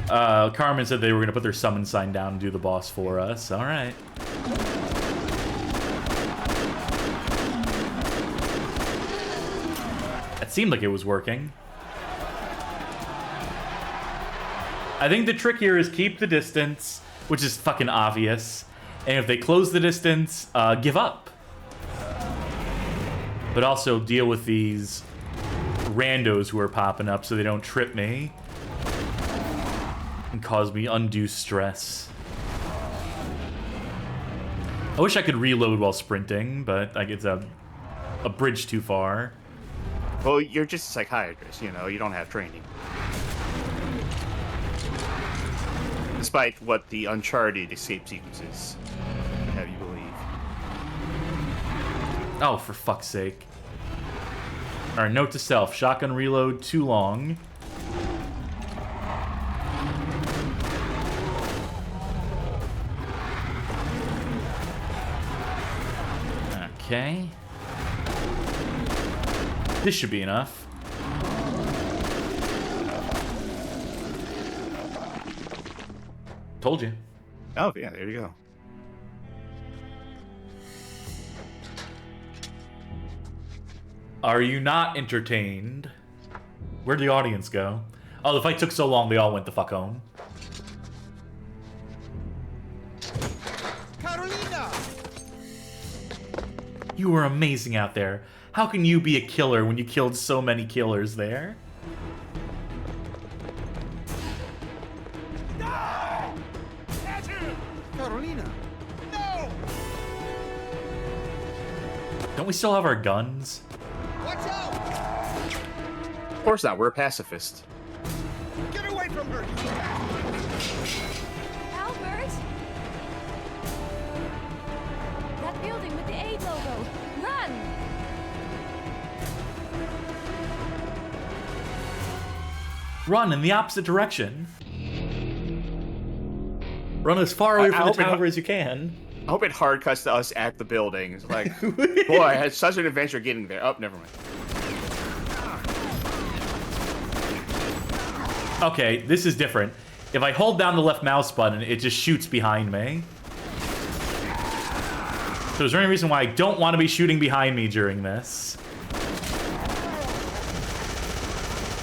Carmen said they were going to put their summon sign down and do the boss for us. All right. It seemed like it was working. I think the trick here is keep the distance, which is fucking obvious. And if they close the distance, give up. But also deal with these randos who are popping up so they don't trip me and cause me undue stress. I wish I could reload while sprinting, but like it's a bridge too far. Well, you're just a psychiatrist, you know, you don't have training. Despite what the Uncharted escape sequences have you believe. Oh, for fuck's sake. Alright, note to self. Shotgun reload too long. Okay. This should be enough. Told you. Oh, yeah, there you go. Are you not entertained? Where'd the audience go? Oh, the fight took so long, they all went the fuck home. Carolina! You were amazing out there. How can you be a killer when you killed so many killers there? No! Carolina! No! Don't we still have our guns? Watch out! Of course not, we're a pacifist. Get away from her! Albert! That building with the A logo. Run! Run in the opposite direction. Run as far away from the tower as you can. I hope it hard cuts to us at the building. It's like, boy, I had such an adventure getting there. Oh, never mind. Okay, this is different. If I hold down the left mouse button, it just shoots behind me. So is there any reason why I don't want to be shooting behind me during this?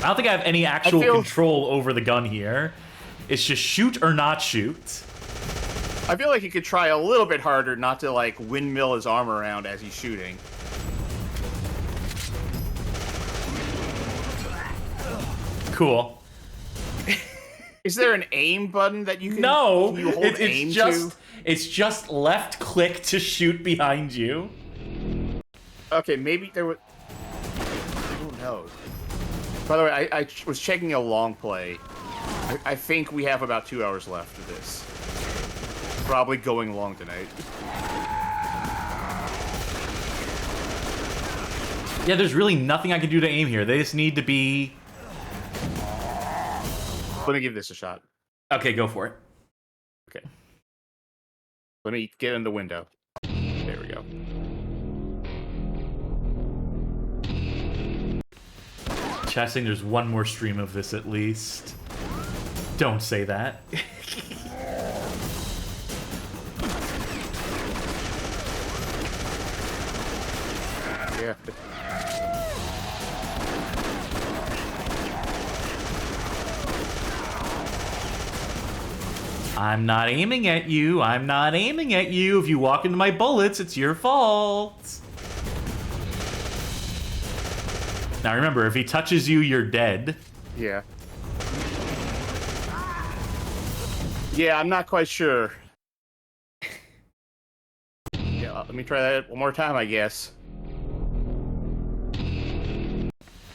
I don't think I have any actual control over the gun here. It's just shoot or not shoot. I feel like he could try a little bit harder not to, like, windmill his arm around as he's shooting. Cool. Is there an aim button that you can, no, you hold aim to? It's just left click to shoot behind you. Okay, maybe there was... Who knows? By the way, I was checking a long play. I think we have about 2 hours left of this. Probably going long tonight. Yeah, there's really nothing I can do to aim here. They just need to be... Let me give this a shot. Okay, go for it. Okay. Let me get in the window. There we go. Chat saying there's one more stream of this at least. Don't say that. Yeah. I'm not aiming at you. I'm not aiming at you. If you walk into my bullets, it's your fault. Now remember, if he touches you, you're dead. Yeah. Yeah, I'm not quite sure. Yeah, let me try that one more time, I guess.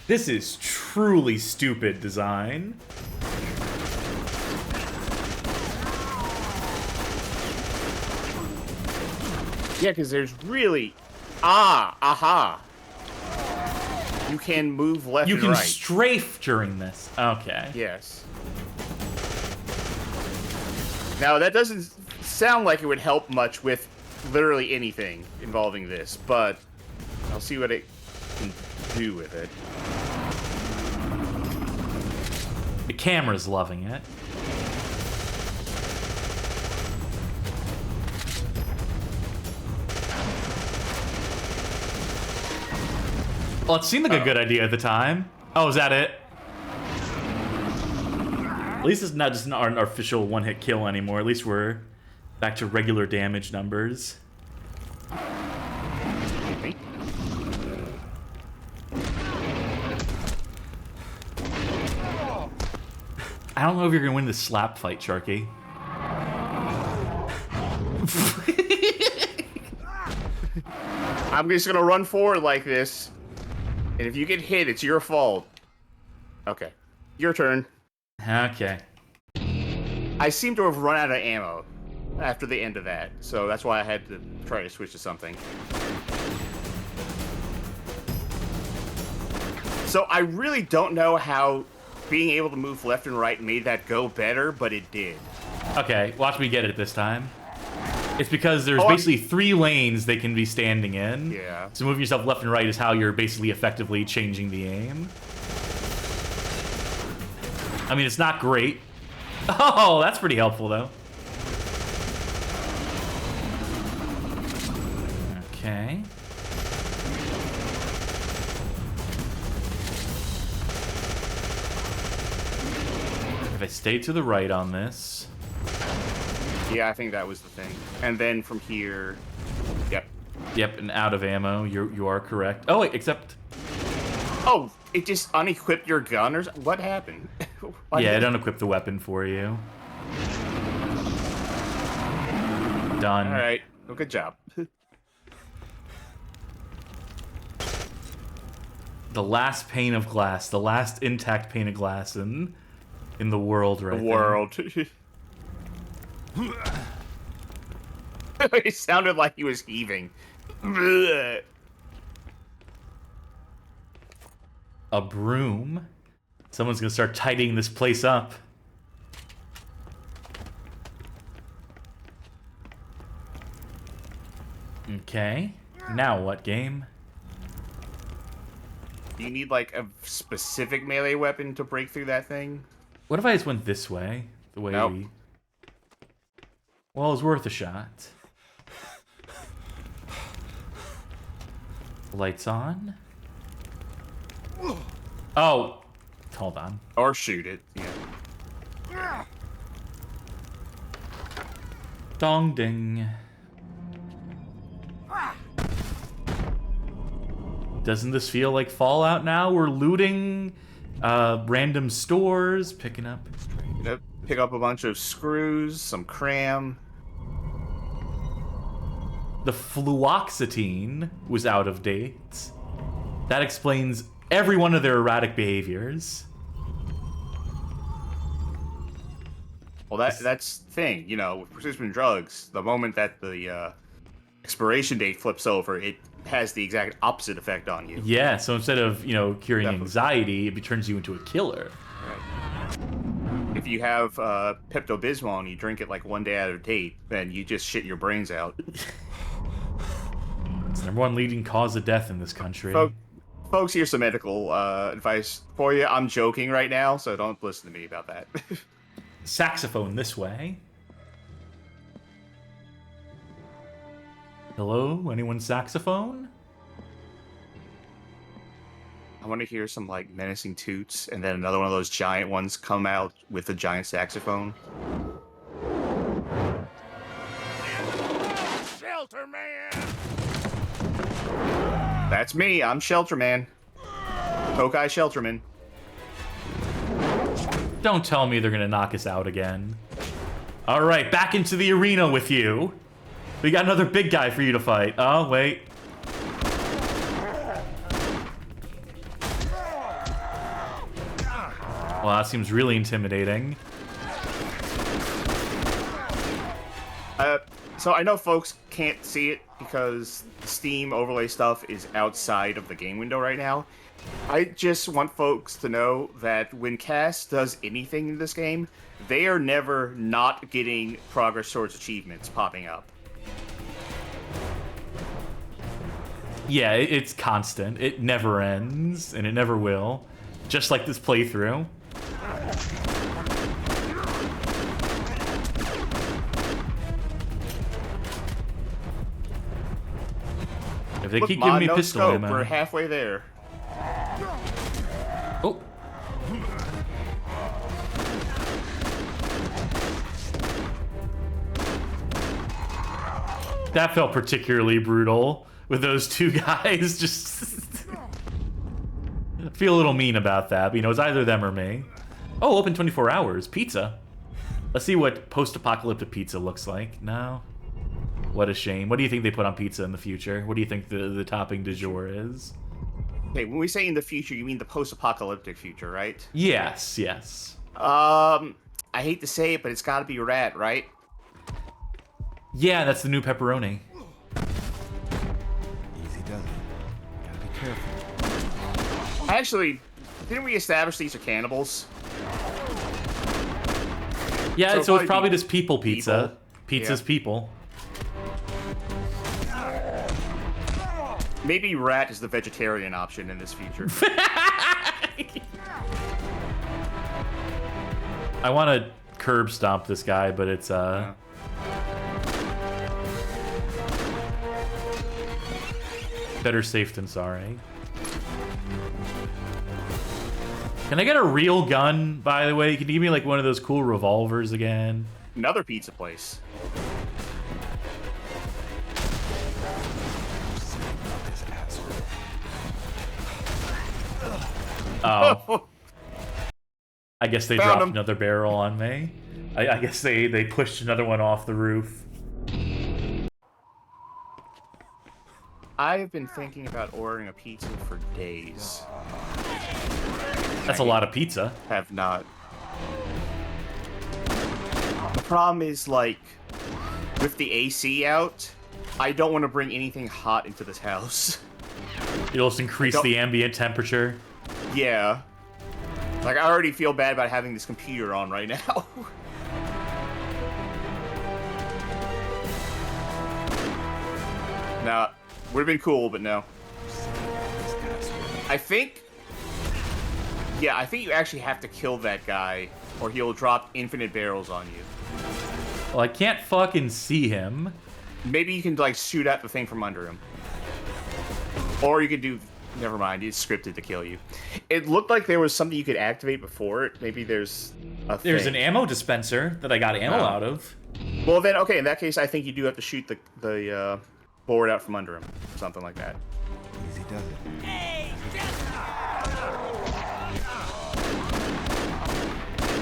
This is truly stupid design. Yeah, because there's really... aha! You can move left You and can right. strafe during this. Okay. Yes. Now, that doesn't sound like it would help much with literally anything involving this, but I'll see what it can do with it. The camera's loving it. Well, it seemed like a good idea at the time. Oh, is that it? At least it's not just an artificial one-hit kill anymore. At least we're back to regular damage numbers. I don't know if you're gonna win this slap fight, Sharky. I'm just gonna run forward like this, and if you get hit, it's your fault. Okay, your turn. Okay. I seem to have run out of ammo after the end of that, so that's why I had to try to switch to something. So I really don't know how being able to move left and right made that go better, but it did. Okay, watch me get it this time. It's because there's basically 3 lanes they can be standing in. Yeah. So moving yourself left and right is how you're basically effectively changing the aim. I mean, it's not great. Oh, that's pretty helpful, though. Okay. If I stay to the right on this... Yeah, I think that was the thing. And then from here... Yep. Yep, and out of ammo. You are correct. Oh, wait, except... Oh, it just unequipped your gun or something? What happened? Yeah, it unequipped the weapon for you. Done. Alright, well, good job. The last pane of glass. The last intact pane of glass in the world right The world. It sounded like he was heaving. A broom? Someone's gonna start tidying this place up. Okay. Now what, game? Do you need, like, a specific melee weapon to break through that thing? What if I just went this way? The way Nope. we... Well, it's worth a shot. Lights on. Oh! Hold on. Or shoot it, yeah. Dong ding. Doesn't this feel like Fallout now? We're looting random stores, picking up... Yep. Pick up a bunch of screws, some cram. The fluoxetine was out of date. That explains every one of their erratic behaviors. Well, that's the thing, you know, with prescription drugs, the moment that the expiration date flips over, it has the exact opposite effect on you. Yeah, so instead of, you know, curing anxiety, it turns you into a killer. Right. If you have Pepto-Bismol and you drink it like one day out of date, then you just shit your brains out. It's the #1 leading cause of death in this country. Folks, here's some medical advice for you. I'm joking right now, so don't listen to me about that. Saxophone this way. Hello? Anyone saxophone? I want to hear some, like, menacing toots, and then another one of those giant ones come out with a giant saxophone. Shelter man! That's me. I'm Shelterman. Tokai Shelterman. Don't tell me they're gonna knock us out again. Alright, back into the arena with you. We got another big guy for you to fight. Oh, wait. Well, that seems really intimidating. So I know folks can't see it because Steam overlay stuff is outside of the game window right now. I just want folks to know that when Cass does anything in this game, they are never not getting progress towards achievements popping up. Yeah, it's constant. It never ends, and it never will. Just like this playthrough. If they keep giving me pistol ammo... We're halfway there. Oh. That felt particularly brutal with those two guys. Just feel a little mean about that. But, you know, it's either them or me. Oh, open 24 hours. Pizza. Let's see what post-apocalyptic pizza looks like. No. What a shame. What do you think they put on pizza in the future? What do you think the topping du jour is? Okay, when we say in the future, you mean the post-apocalyptic future, right? Yes, yes. I hate to say it, but it's got to be rat, right? Yeah, that's the new pepperoni. Easy does it. Gotta be careful. Actually, didn't we establish these are cannibals? Yeah, so it's probably just people pizza. People. Pizza's Yeah. people. Maybe rat is the vegetarian option in this future. I want to curb stomp this guy, but it's better safe than sorry. Can I get a real gun, by the way? Can you give me like one of those cool revolvers again? Another pizza place. Oh. I guess they Found dropped him. another barrel on me. I guess they pushed another one off the roof. I've been thinking about ordering a pizza for days. That's a lot of pizza. Have not. The problem is, like, with the AC out, I don't want to bring anything hot into this house. It'll just increase the ambient temperature. Yeah. Like, I already feel bad about having this computer on right now. Nah, would have been cool, but no. I think... Yeah, I think you actually have to kill that guy, or he'll drop infinite barrels on you. Well, I can't fucking see him. Maybe you can, like, shoot at the thing from under him. Or you could do... Never mind, it's scripted to kill you. It looked like there was something you could activate before it. Maybe there's a thing. There's an ammo dispenser that I got ammo out of. Well, then, okay, in that case, I think you do have to shoot the board out from under him. Something like that. Easy does it.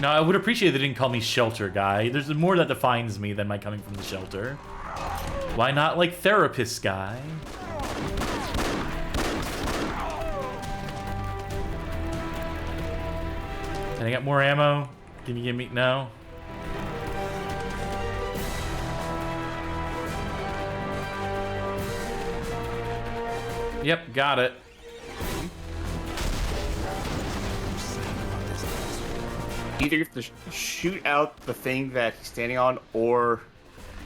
No, I would appreciate they didn't call me Shelter Guy. There's more that defines me than my coming from the shelter. Why not, like, Therapist Guy? Can I get more ammo? Can you give me... No? Yep, got it. Either you have to shoot out the thing that he's standing on, or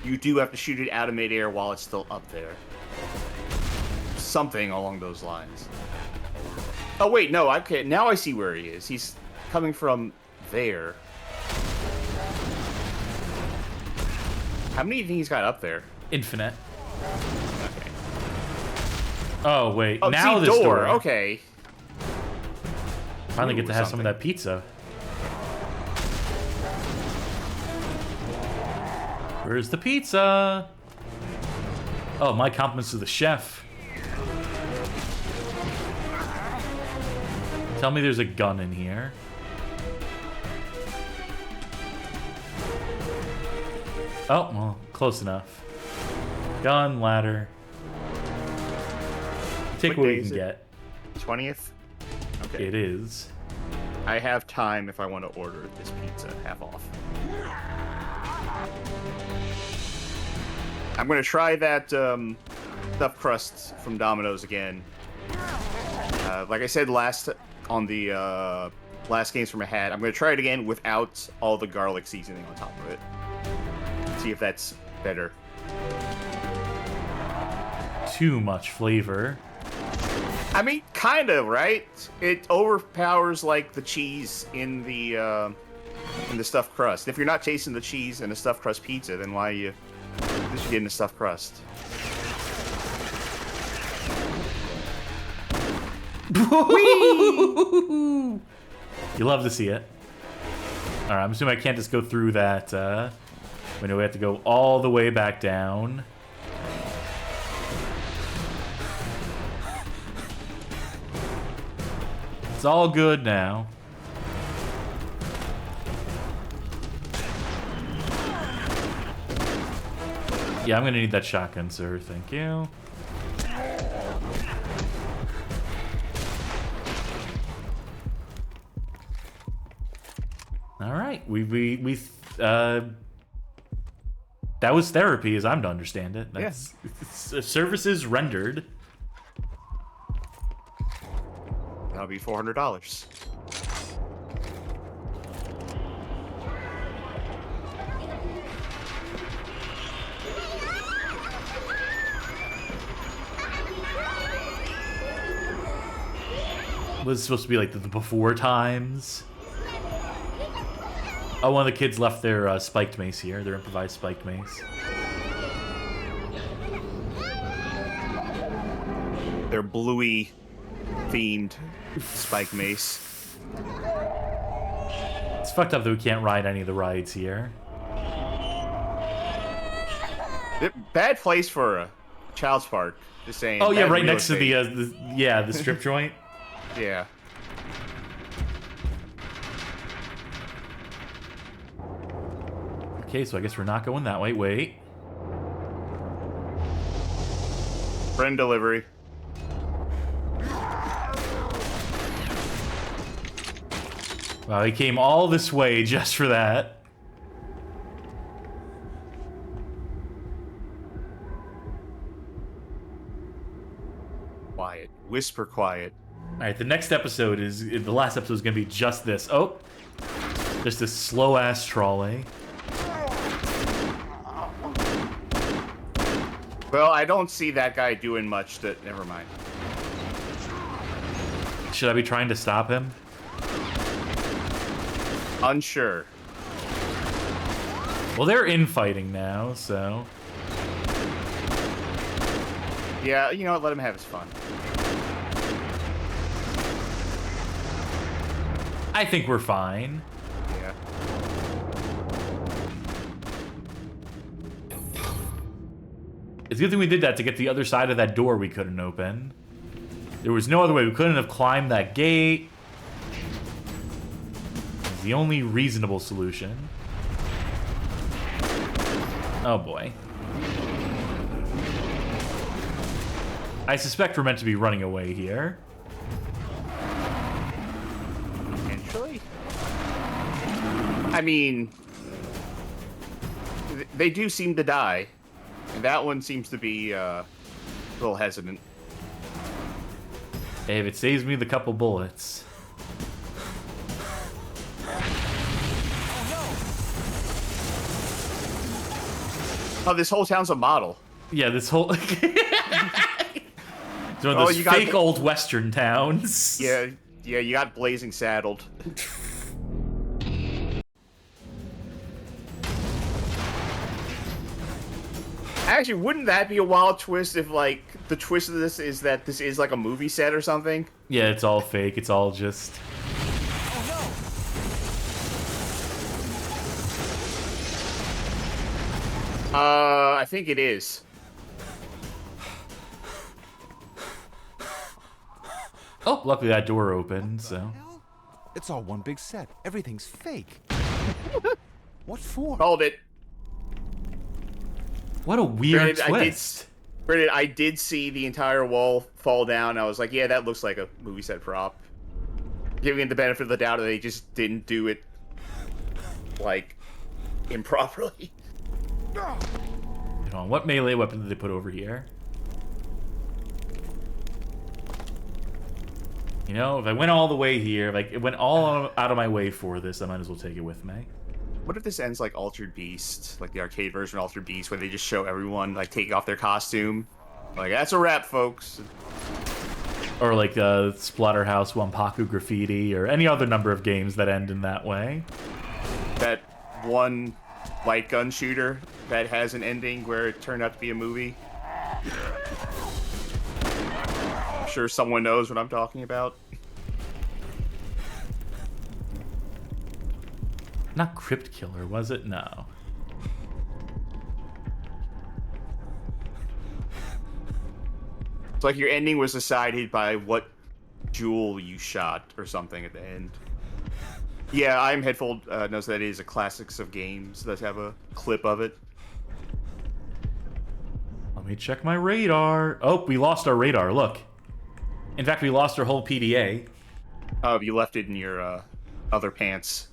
you do have to shoot it out of midair while it's still up there. Something along those lines. Oh, wait, no, okay, now I see where he is. He's coming from there. How many do you think he's got up there? Infinite. Okay. Oh, wait. Oh, now see, this door. Okay. Finally get to have some something. of that pizza. Where's the pizza? Oh, my compliments to the chef. Tell me there's a gun in here. Oh, well, close enough. Gun, ladder. Take what we can get. 20th? Okay. It is. I have time if I want to order this pizza half off. I'm going to try that stuffed crust from Domino's again. Like I said on the last games from a hat, I'm going to try it again without all the garlic seasoning on top of it. See if that's better. Too much flavor. I mean, kind of, right? It overpowers like the cheese in the stuffed crust. If you're not chasing the cheese in a stuffed crust pizza, then why are you just getting a stuffed crust? You love to see it. All right, I'm assuming I can't just go through that. We know we have to go all the way back down. It's all good now. Yeah, I'm gonna need that shotgun, sir. Thank you. All right, that was therapy, as I'm to understand it. That's services rendered. That'll be $400. Was supposed to be like the before times. Oh, one of the kids left their spiked mace here, their improvised spiked mace. Their bluey themed spike mace. It's fucked up that we can't ride any of the rides here. Bad place for a child's park. Just saying. Oh yeah, Bad right real next to estate. the strip joint. Yeah. Okay, so I guess we're not going that way. Wait. Friend delivery. Wow, he came all this way just for that. Quiet. Whisper quiet. Alright, the next episode is... The last episode is going to be just this. Oh! Just this slow-ass trolley. Well, I don't see that guy doing much to... Never mind. Should I be trying to stop him? Unsure. Well, they're infighting now, so... Yeah, you know what? Let him have his fun. I think we're fine. Yeah. It's a good thing we did that to get to the other side of that door we couldn't open. There was no other way. We couldn't have climbed that gate. It's the only reasonable solution. Oh boy. I suspect we're meant to be running away here. Potentially? I mean... They do seem to die. And that one seems to be a little hesitant. Hey, if it saves me the couple bullets. Oh, this whole town's a model. Yeah, this whole... It's one of those fake old western towns. Yeah, you got Blazing saddled. Actually, wouldn't that be a wild twist if, like, the twist of this is that this is, like, a movie set or something? Yeah, it's all fake. It's all just... I think it is. Oh, luckily that door opened, so... It's all one big set. Everything's fake. What for? Called it. What a weird twist. I did see the entire wall fall down. I was like, yeah, that looks like a movie set prop. Giving it the benefit of the doubt that they just didn't do it, like, improperly. Hold on, what melee weapon did they put over here? You know, if I went all the way here, like, it went all out of my way for this, I might as well take it with me. What if this ends like Altered Beast, like the arcade version of Altered Beast, where they just show everyone, like, taking off their costume? Like, that's a wrap, folks. Or like Splatterhouse, Wampaku Graffiti, or any other number of games that end in that way. That one light gun shooter that has an ending where it turned out to be a movie. I'm sure someone knows what I'm talking about. Not Crypt Killer, was it? No. It's like your ending was decided by what jewel you shot or something at the end. Yeah, I'm Headfold knows that it is a Classics of Games. Does have a clip of it. Let me check my radar. Oh, we lost our radar. Look. In fact, we lost our whole PDA. Oh, you left it in your other pants.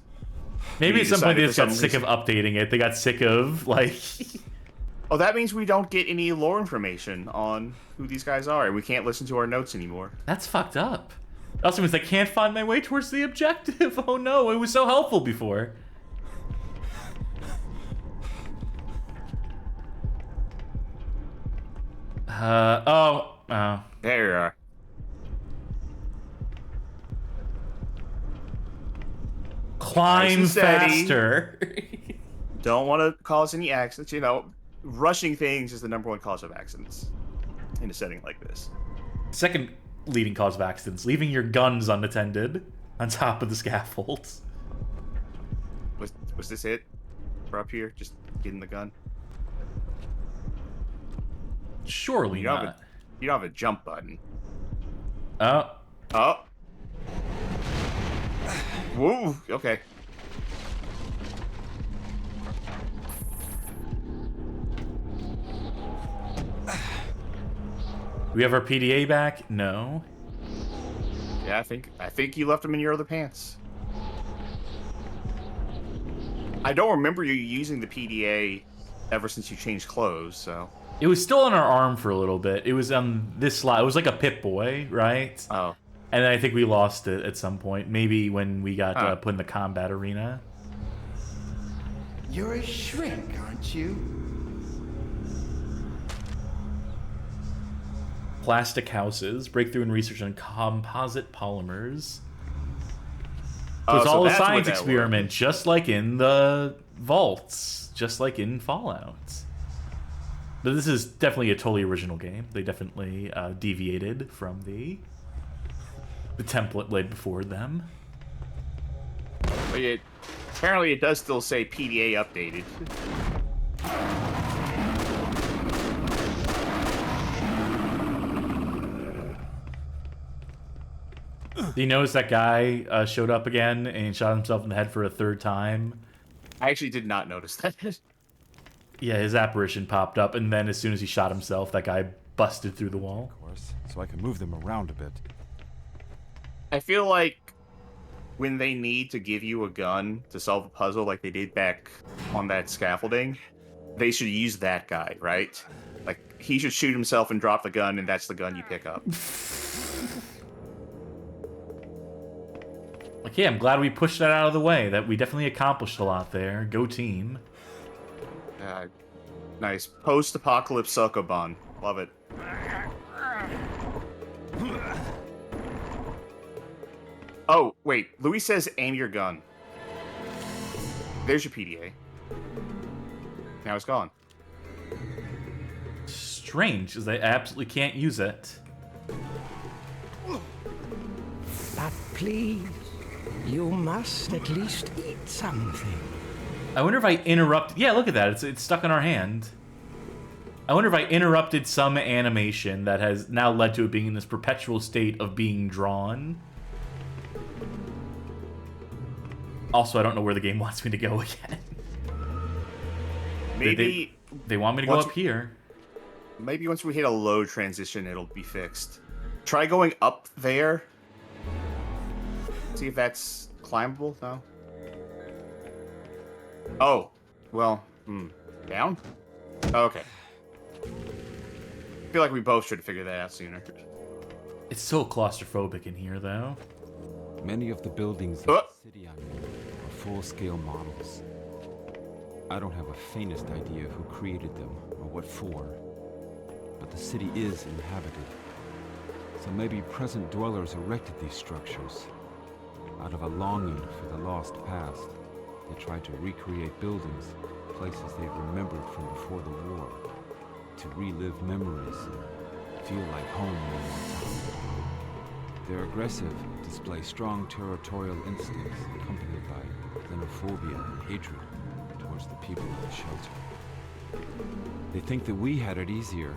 Maybe at some point they just got sick of updating it. They got sick of, like... Oh, that means we don't get any lore information on who these guys are, and we can't listen to our notes anymore. That's fucked up. It also means I can't find my way towards the objective. Oh no, it was so helpful before. Oh. There you are. Climb nice faster. Don't want to cause any accidents. You know, rushing things is the #1 cause of accidents in a setting like this. Second leading cause of accidents, leaving your guns unattended on top of the scaffolds. Was this it? We're up here, just getting the gun. Surely not. You don't have a jump button. Oh. Oh. Whoa. Okay. We have our PDA back? No. Yeah, I think you left them in your other pants. I don't remember you using the PDA ever since you changed clothes, so. It was still on our arm for a little bit. It was on this slide. It was like a Pip-Boy, right? Oh. And then I think we lost it at some point. Maybe when we got put in the combat arena. You're a shrink, aren't you? Plastic houses. Breakthrough in research on composite polymers. So it's so all a that's what science that experiment, was. just like in the vaults. Just like in Fallout. But this is definitely a totally original game. They definitely deviated from the template laid before them. But apparently it does still say PDA updated. Do you notice that guy showed up again and shot himself in the head for a third time? I actually did not notice that. Yeah, his apparition popped up, and then as soon as he shot himself, that guy busted through the wall. Of course, so I can move them around a bit. I feel like when they need to give you a gun to solve a puzzle like they did back on that scaffolding, they should use that guy, right? Like, he should shoot himself and drop the gun, and that's the gun you pick up. Okay, I'm glad we pushed that out of the way. That we definitely accomplished a lot there. Go team. Nice. Post-apocalypse Sokoban. Love it. Oh, wait. Louis says aim your gun. There's your PDA. Now it's gone. Strange, because they absolutely can't use it. But please, you must at least eat something. I wonder if I interrupt... Yeah, look at that. It's stuck in our hand. I wonder if I interrupted some animation that has now led to it being in this perpetual state of being drawn. Also, I don't know where the game wants me to go again. Maybe... They want me to go up here. Maybe once we hit a low transition, it'll be fixed. Try going up there. See if that's climbable? No? Oh. Well, down? Okay. I feel like we both should have figured that out sooner. It's so claustrophobic in here, though. Many of the buildings in the city I'm in are full-scale models. I don't have a faintest idea who created them or what for, but the city is inhabited. So maybe present dwellers erected these structures. Out of a longing for the lost past, they tried to recreate buildings, places they remembered from before the war, to relive memories, feel like home one more time. They're aggressive, display strong territorial instincts accompanied by xenophobia and hatred towards the people of the shelter. They think that we had it easier.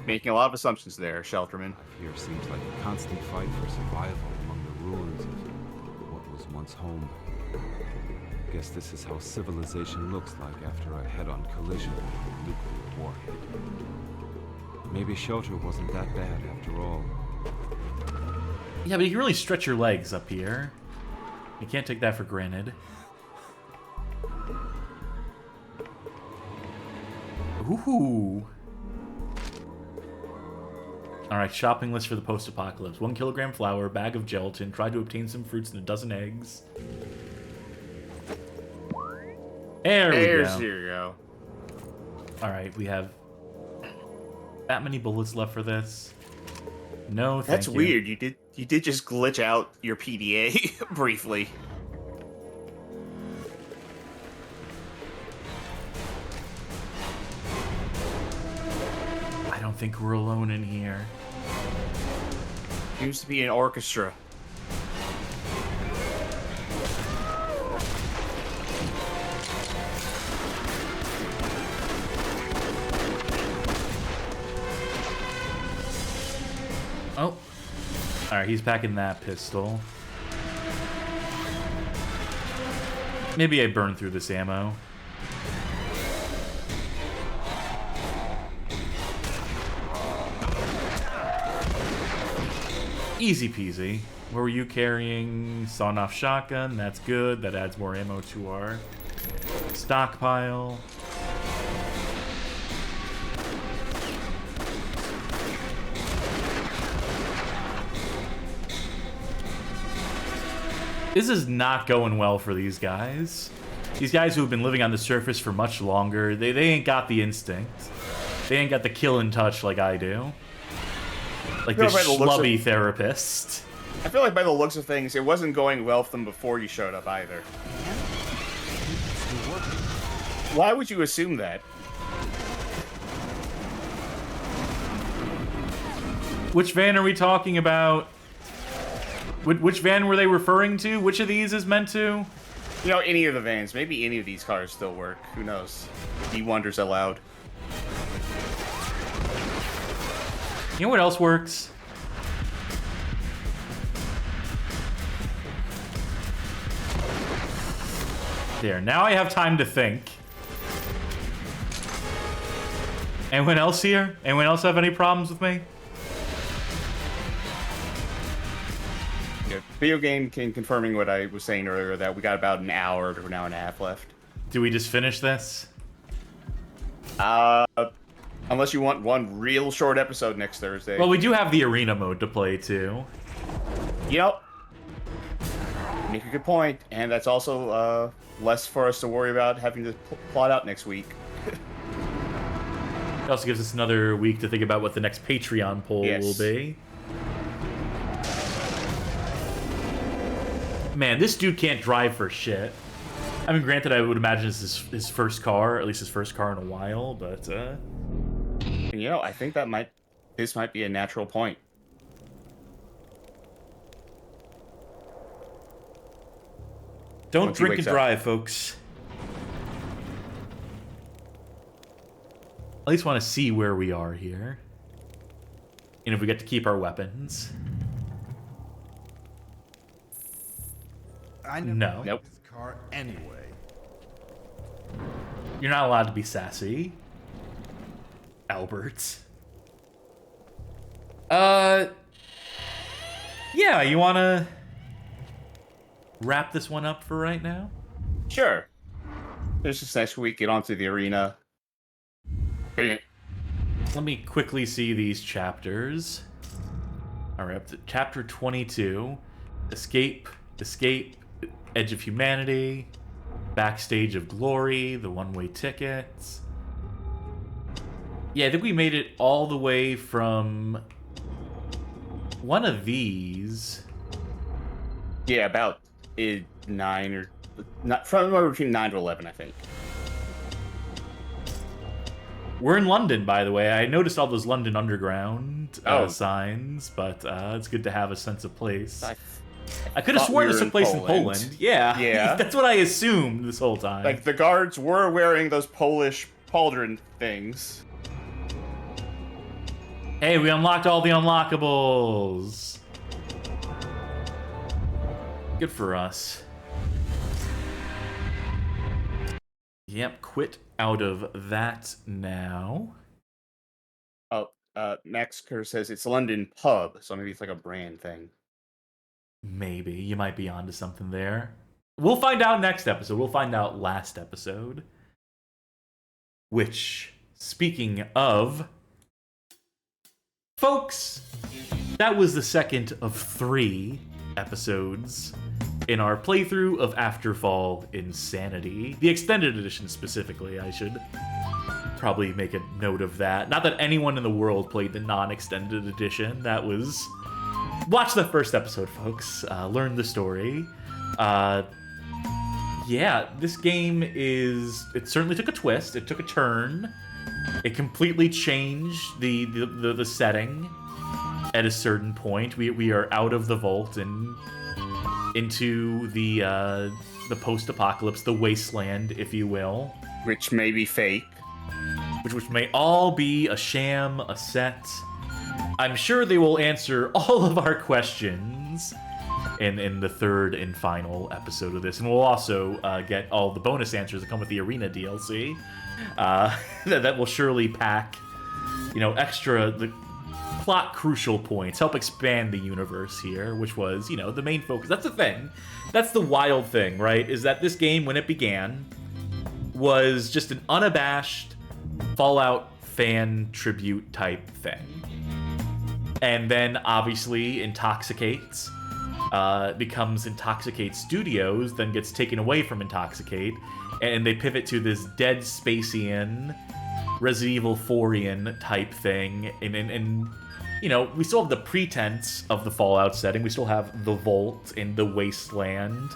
Making a lot of assumptions there, Shelterman. Here seems like a constant fight for survival among the ruins of what was once home. Guess this is how civilization looks like after a head-on collision with a nuclear warhead. Maybe shelter wasn't that bad after all. Yeah, but you can really stretch your legs up here. You can't take that for granted. Ooh. Alright, shopping list for the post-apocalypse. 1 kilogram flour, bag of gelatin, try to obtain some fruits and a dozen eggs. There's you go. Alright, we have that many bullets left for this. No, thank That's you. weird. You did just glitch out your PDA briefly. I don't think we're alone in here. Seems to be an orchestra. Oh. Alright, he's packing that pistol. Maybe I burned through this ammo. Easy peasy. What were you carrying? Sawn-off shotgun. That's good. That adds more ammo to our stockpile. This is not going well for these guys. These guys who have been living on the surface for much longer, they ain't got the instinct. They ain't got the kill and touch like I do. Like this schlubby therapist. I feel like by the looks of things, it wasn't going well for them before you showed up either. Why would you assume that? Which van are we talking about? Which van were they referring to? Which of these is meant to? You know, any of the vans. Maybe any of these cars still work. Who knows? He wonders aloud. You know what else works? There, now I have time to think. Anyone else here? Anyone else have any problems with me? Yeah, video game can confirming what I was saying earlier, that we got about an hour to an hour and a half left. Do we just finish this? Unless you want one real short episode next Thursday. Well, we do have the arena mode to play too. Yep. Make a good point, and that's also less for us to worry about having to plot out next week. It also gives us another week to think about what the next Patreon poll will be. Man, this dude can't drive for shit. I mean, granted, I would imagine this is his first car, or at least his first car in a while, but And, you know, I think that this might be a natural point. Don't drink and drive, folks. At least want to see where we are here. And if we get to keep our weapons. I never No. liked this car anyway. You're not allowed to be sassy, Albert. Yeah, you want to wrap this one up for right now? Sure. There's just next week, get onto the arena. Let me quickly see these chapters. All right, up to chapter 22. Escape, Edge of Humanity, Backstage of Glory, the one-way tickets. Yeah, I think we made it all the way from one of these. Yeah, about 9 or not, from between 9 to 11, I think. We're in London, by the way. I noticed all those London Underground signs, but it's good to have a sense of place. I could have sworn this took place in Poland. Yeah, Yeah. That's what I assumed this whole time. Like, the guards were wearing those Polish pauldron things. Hey, we unlocked all the unlockables. Good for us. Yep, quit out of that now. Oh, Maxker says it's London Pub, so maybe it's like a brand thing. Maybe. You might be onto something there. We'll find out next episode. We'll find out last episode. Which, speaking of... Folks, that was the second of 3 episodes in our playthrough of Afterfall InSanity. The extended edition specifically, I should probably make a note of that. Not that anyone in the world played the non-extended edition. That was... Watch the first episode, folks. Learn the story. Yeah, this game is... It certainly took a twist. It took a turn. It completely changed the setting at a certain point. We are out of the vault and into the post-apocalypse, the wasteland, if you will. Which may be fake. Which may all be a sham, a set. I'm sure they will answer all of our questions in the third and final episode of this. And we'll also get all the bonus answers that come with the Arena DLC. That will surely pack, the plot crucial points, help expand the universe here, which was, the main focus. That's the thing. That's the wild thing, right? Is that this game, when it began, was just an unabashed Fallout fan tribute type thing. And then, obviously, Intoxicate becomes Intoxicate Studios, then gets taken away from Intoxicate, and they pivot to this Dead Spacian, Resident Evil 4ian type thing, and we still have the pretense of the Fallout setting. We still have the Vault and the Wasteland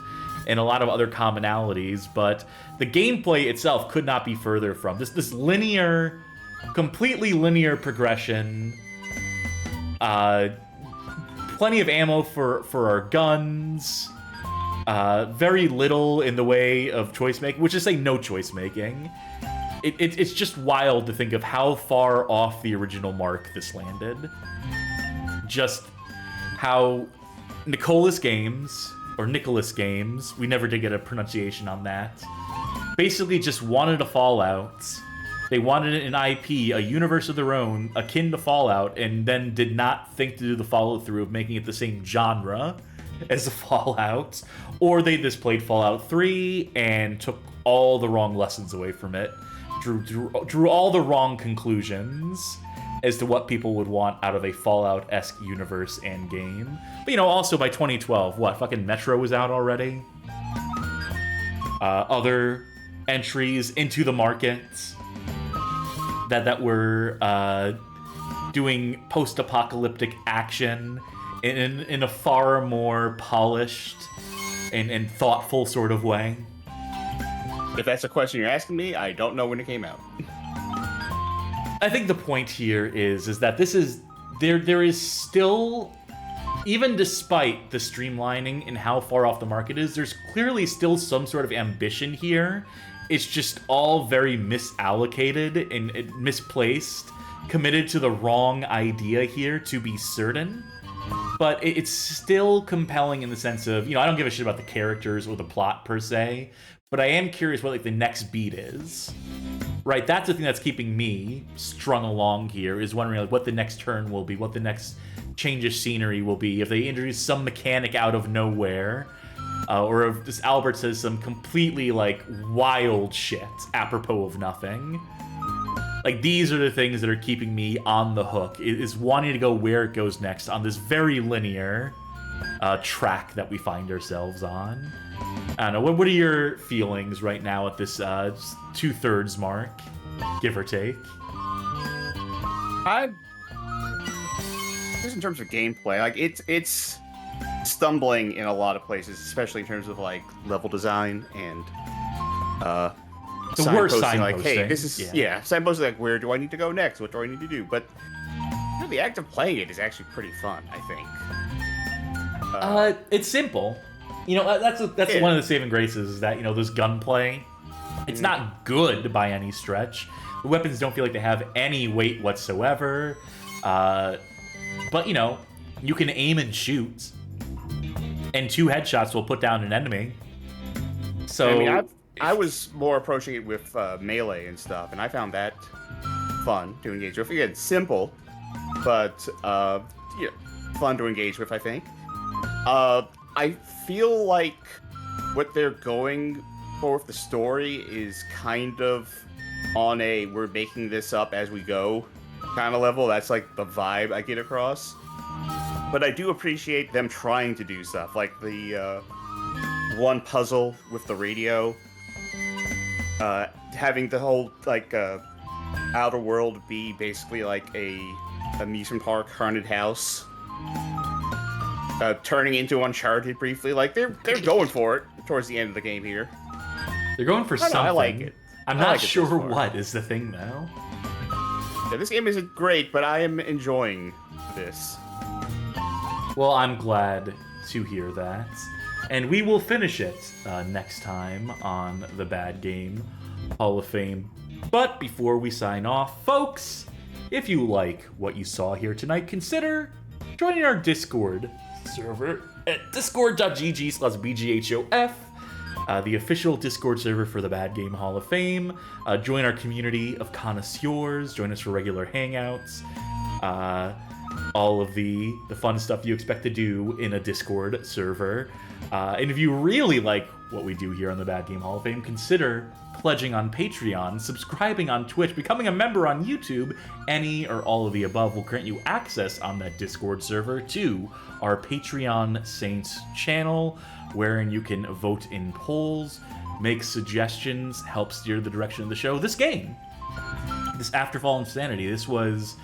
and a lot of other commonalities, but the gameplay itself could not be further from this linear, completely linear progression. Plenty of ammo for our guns. Very little in the way of choice making, which is to say no choice making. It's just wild to think of how far off the original mark this landed. Just how Nicholas Games, we never did get a pronunciation on that, basically just wanted a Fallout. They wanted an IP, a universe of their own, akin to Fallout, and then did not think to do the follow-through of making it the same genre as a Fallout. Or they just played Fallout 3 and took all the wrong lessons away from it, drew all the wrong conclusions as to what people would want out of a Fallout-esque universe and game. But, also by 2012, fucking Metro was out already? Other entries into the market that were doing post-apocalyptic action in a far more polished and thoughtful sort of way. If that's a question you're asking me, I don't know when it came out. I think the point here is that this is there is still, even despite the streamlining and how far off the market is, there's clearly still some sort of ambition here. It's just all very misallocated and misplaced, committed to the wrong idea here, to be certain. But it's still compelling in the sense of, I don't give a shit about the characters or the plot per se, but I am curious what the next beat is. Right, that's the thing that's keeping me strung along here, is wondering what the next turn will be, what the next change of scenery will be, if they introduce some mechanic out of nowhere, or if this Albert says some completely wild shit apropos of nothing. These are the things that are keeping me on the hook, is wanting to go where it goes next on this very linear track that we find ourselves on. I don't know, what are your feelings right now at this 2/3 mark, give or take? Just in terms of gameplay, it's stumbling in a lot of places, especially in terms of level design and The worst signposting, like, hey, signposting, this is yeah. signposting like, where do I need to go next? What do I need to do? But you know, the act of playing it is actually pretty fun, I think. It's simple. You know, that's one of the saving graces is that, you know, this gunplay, it's not good by any stretch. The weapons don't feel like they have any weight whatsoever. But, you know, you can aim and shoot, and 2 headshots will put down an enemy. So I mean, I was more approaching it with melee and stuff, and I found that fun to engage with. Again, simple, but yeah, fun to engage with, I think. I feel like what they're going for with the story is kind of on a we're making this up as we go kind of level. That's like the vibe I get across. But I do appreciate them trying to do stuff, like the one puzzle with the radio, having the whole like outer world be basically like a amusement park haunted house, turning into Uncharted briefly. Like they're going for it towards the end of the game here. They're going for something. I like it. I'm not sure what is the thing though. Yeah, this game isn't great, but I am enjoying this. Well, I'm glad to hear that. And we will finish it next time on the Bad Game Hall of Fame. But before we sign off, folks, if you like what you saw here tonight, consider joining our Discord server at discord.gg/bghof, the official Discord server for the Bad Game Hall of Fame. Join our community of connoisseurs. Join us for regular hangouts. All of the fun stuff you expect to do in a Discord server. And if you really like what we do here on the Bad Game Hall of Fame, consider pledging on Patreon, subscribing on Twitch, becoming a member on YouTube. Any or all of the above will grant you access on that Discord server to our Patreon Saints channel, wherein you can vote in polls, make suggestions, help steer the direction of the show. This game, this Afterfall InSanity, this was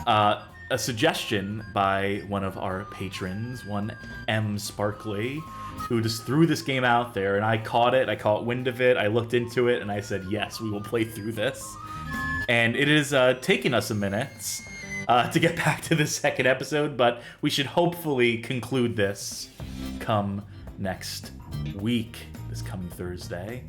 a suggestion by one of our patrons, one M. Sparkley, who just threw this game out there, and I caught it, I caught wind of it, I looked into it, and I said, yes, we will play through this. And it is taking us a minute to get back to the second episode, but we should hopefully conclude this come next week, this coming Thursday.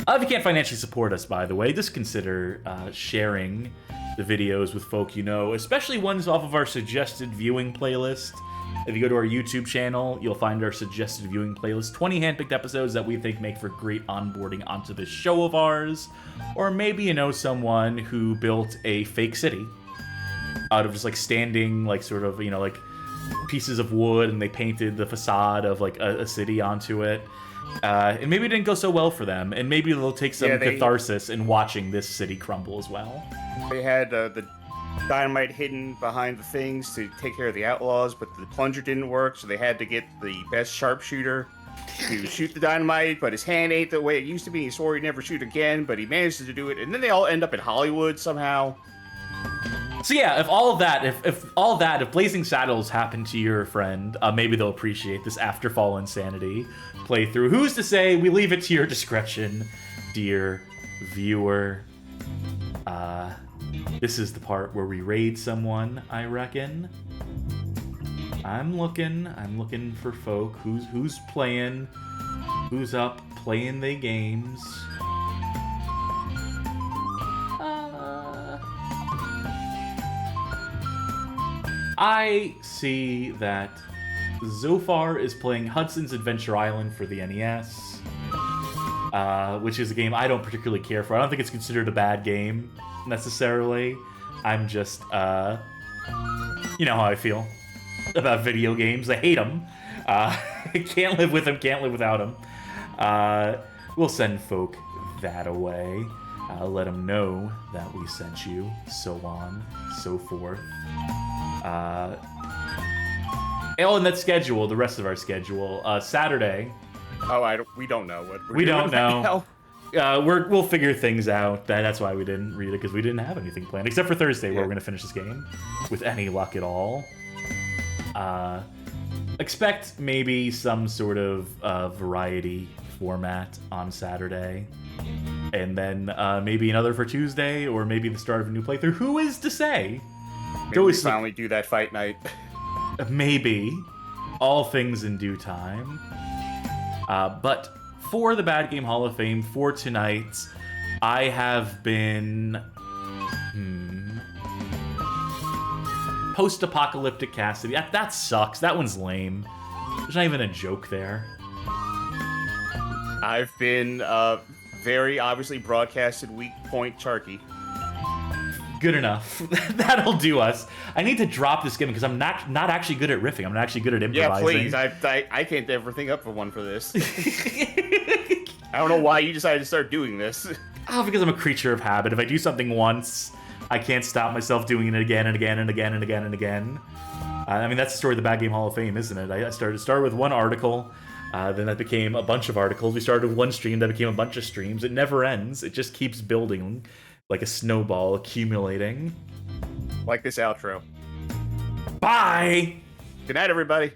If you can't financially support us, by the way, just consider sharing the videos with folk you know, especially ones off of our suggested viewing playlist. If you go to our YouTube channel, you'll find our suggested viewing playlist, 20 handpicked episodes that we think make for great onboarding onto this show of ours. Or maybe you know someone who built a fake city out of just like standing, like sort of, you know, like pieces of wood, and they painted the facade of like a city onto it. And maybe it didn't go so well for them, and maybe they'll take some catharsis in watching this city crumble as well. They had the dynamite hidden behind the things to take care of the outlaws, but the plunger didn't work, so they had to get the best sharpshooter to shoot the dynamite, but his hand ain't the way it used to be. He swore he'd never shoot again, but he managed to do it, and then they all end up in Hollywood somehow. So yeah, if all of that, if Blazing Saddles happened to your friend, maybe they'll appreciate this Afterfall InSanity playthrough. Who's to say? We leave it to your discretion, dear viewer. This is the part where we raid someone, I reckon. I'm looking for folk. Who's playing? Who's up playing the games? I see that Zofar is playing Hudson's Adventure Island for the NES, which is a game I don't particularly care for. I don't think it's considered a bad game, necessarily. I'm just, you know how I feel about video games. I hate them. Can't live with them, can't live without them. We'll send folk that away. Let them know that we sent you, so on, so forth. And that schedule, the rest of our schedule, Saturday. Oh, we don't know what we don't know. We'll figure things out. That's why we didn't read it, because we didn't have anything planned except for Thursday, where we're gonna finish this game with any luck at all. Expect maybe some sort of variety format on Saturday, And then maybe another for Tuesday, or maybe the start of a new playthrough. Who is to say? Maybe we finally do that fight night. Maybe. All things in due time. But for the Bad Game Hall of Fame for tonight, I have been... Post-apocalyptic Cassidy. That sucks. That one's lame. There's not even a joke there. I've been very obviously broadcasted weak point Charky. Good enough. That'll do us. I need to drop this game because I'm not actually good at riffing. I'm not actually good at improvising. Yeah, please. I can't ever think up for one for this. I don't know why you decided to start doing this. Oh, because I'm a creature of habit. If I do something once, I can't stop myself doing it again and again and again and again and again. I mean, that's the story of the Bad Game Hall of Fame, isn't it? I started with one article, then that became a bunch of articles. We started with one stream, that became a bunch of streams. It never ends. It just keeps building like a snowball, accumulating. Like this outro. Bye! Good night, everybody.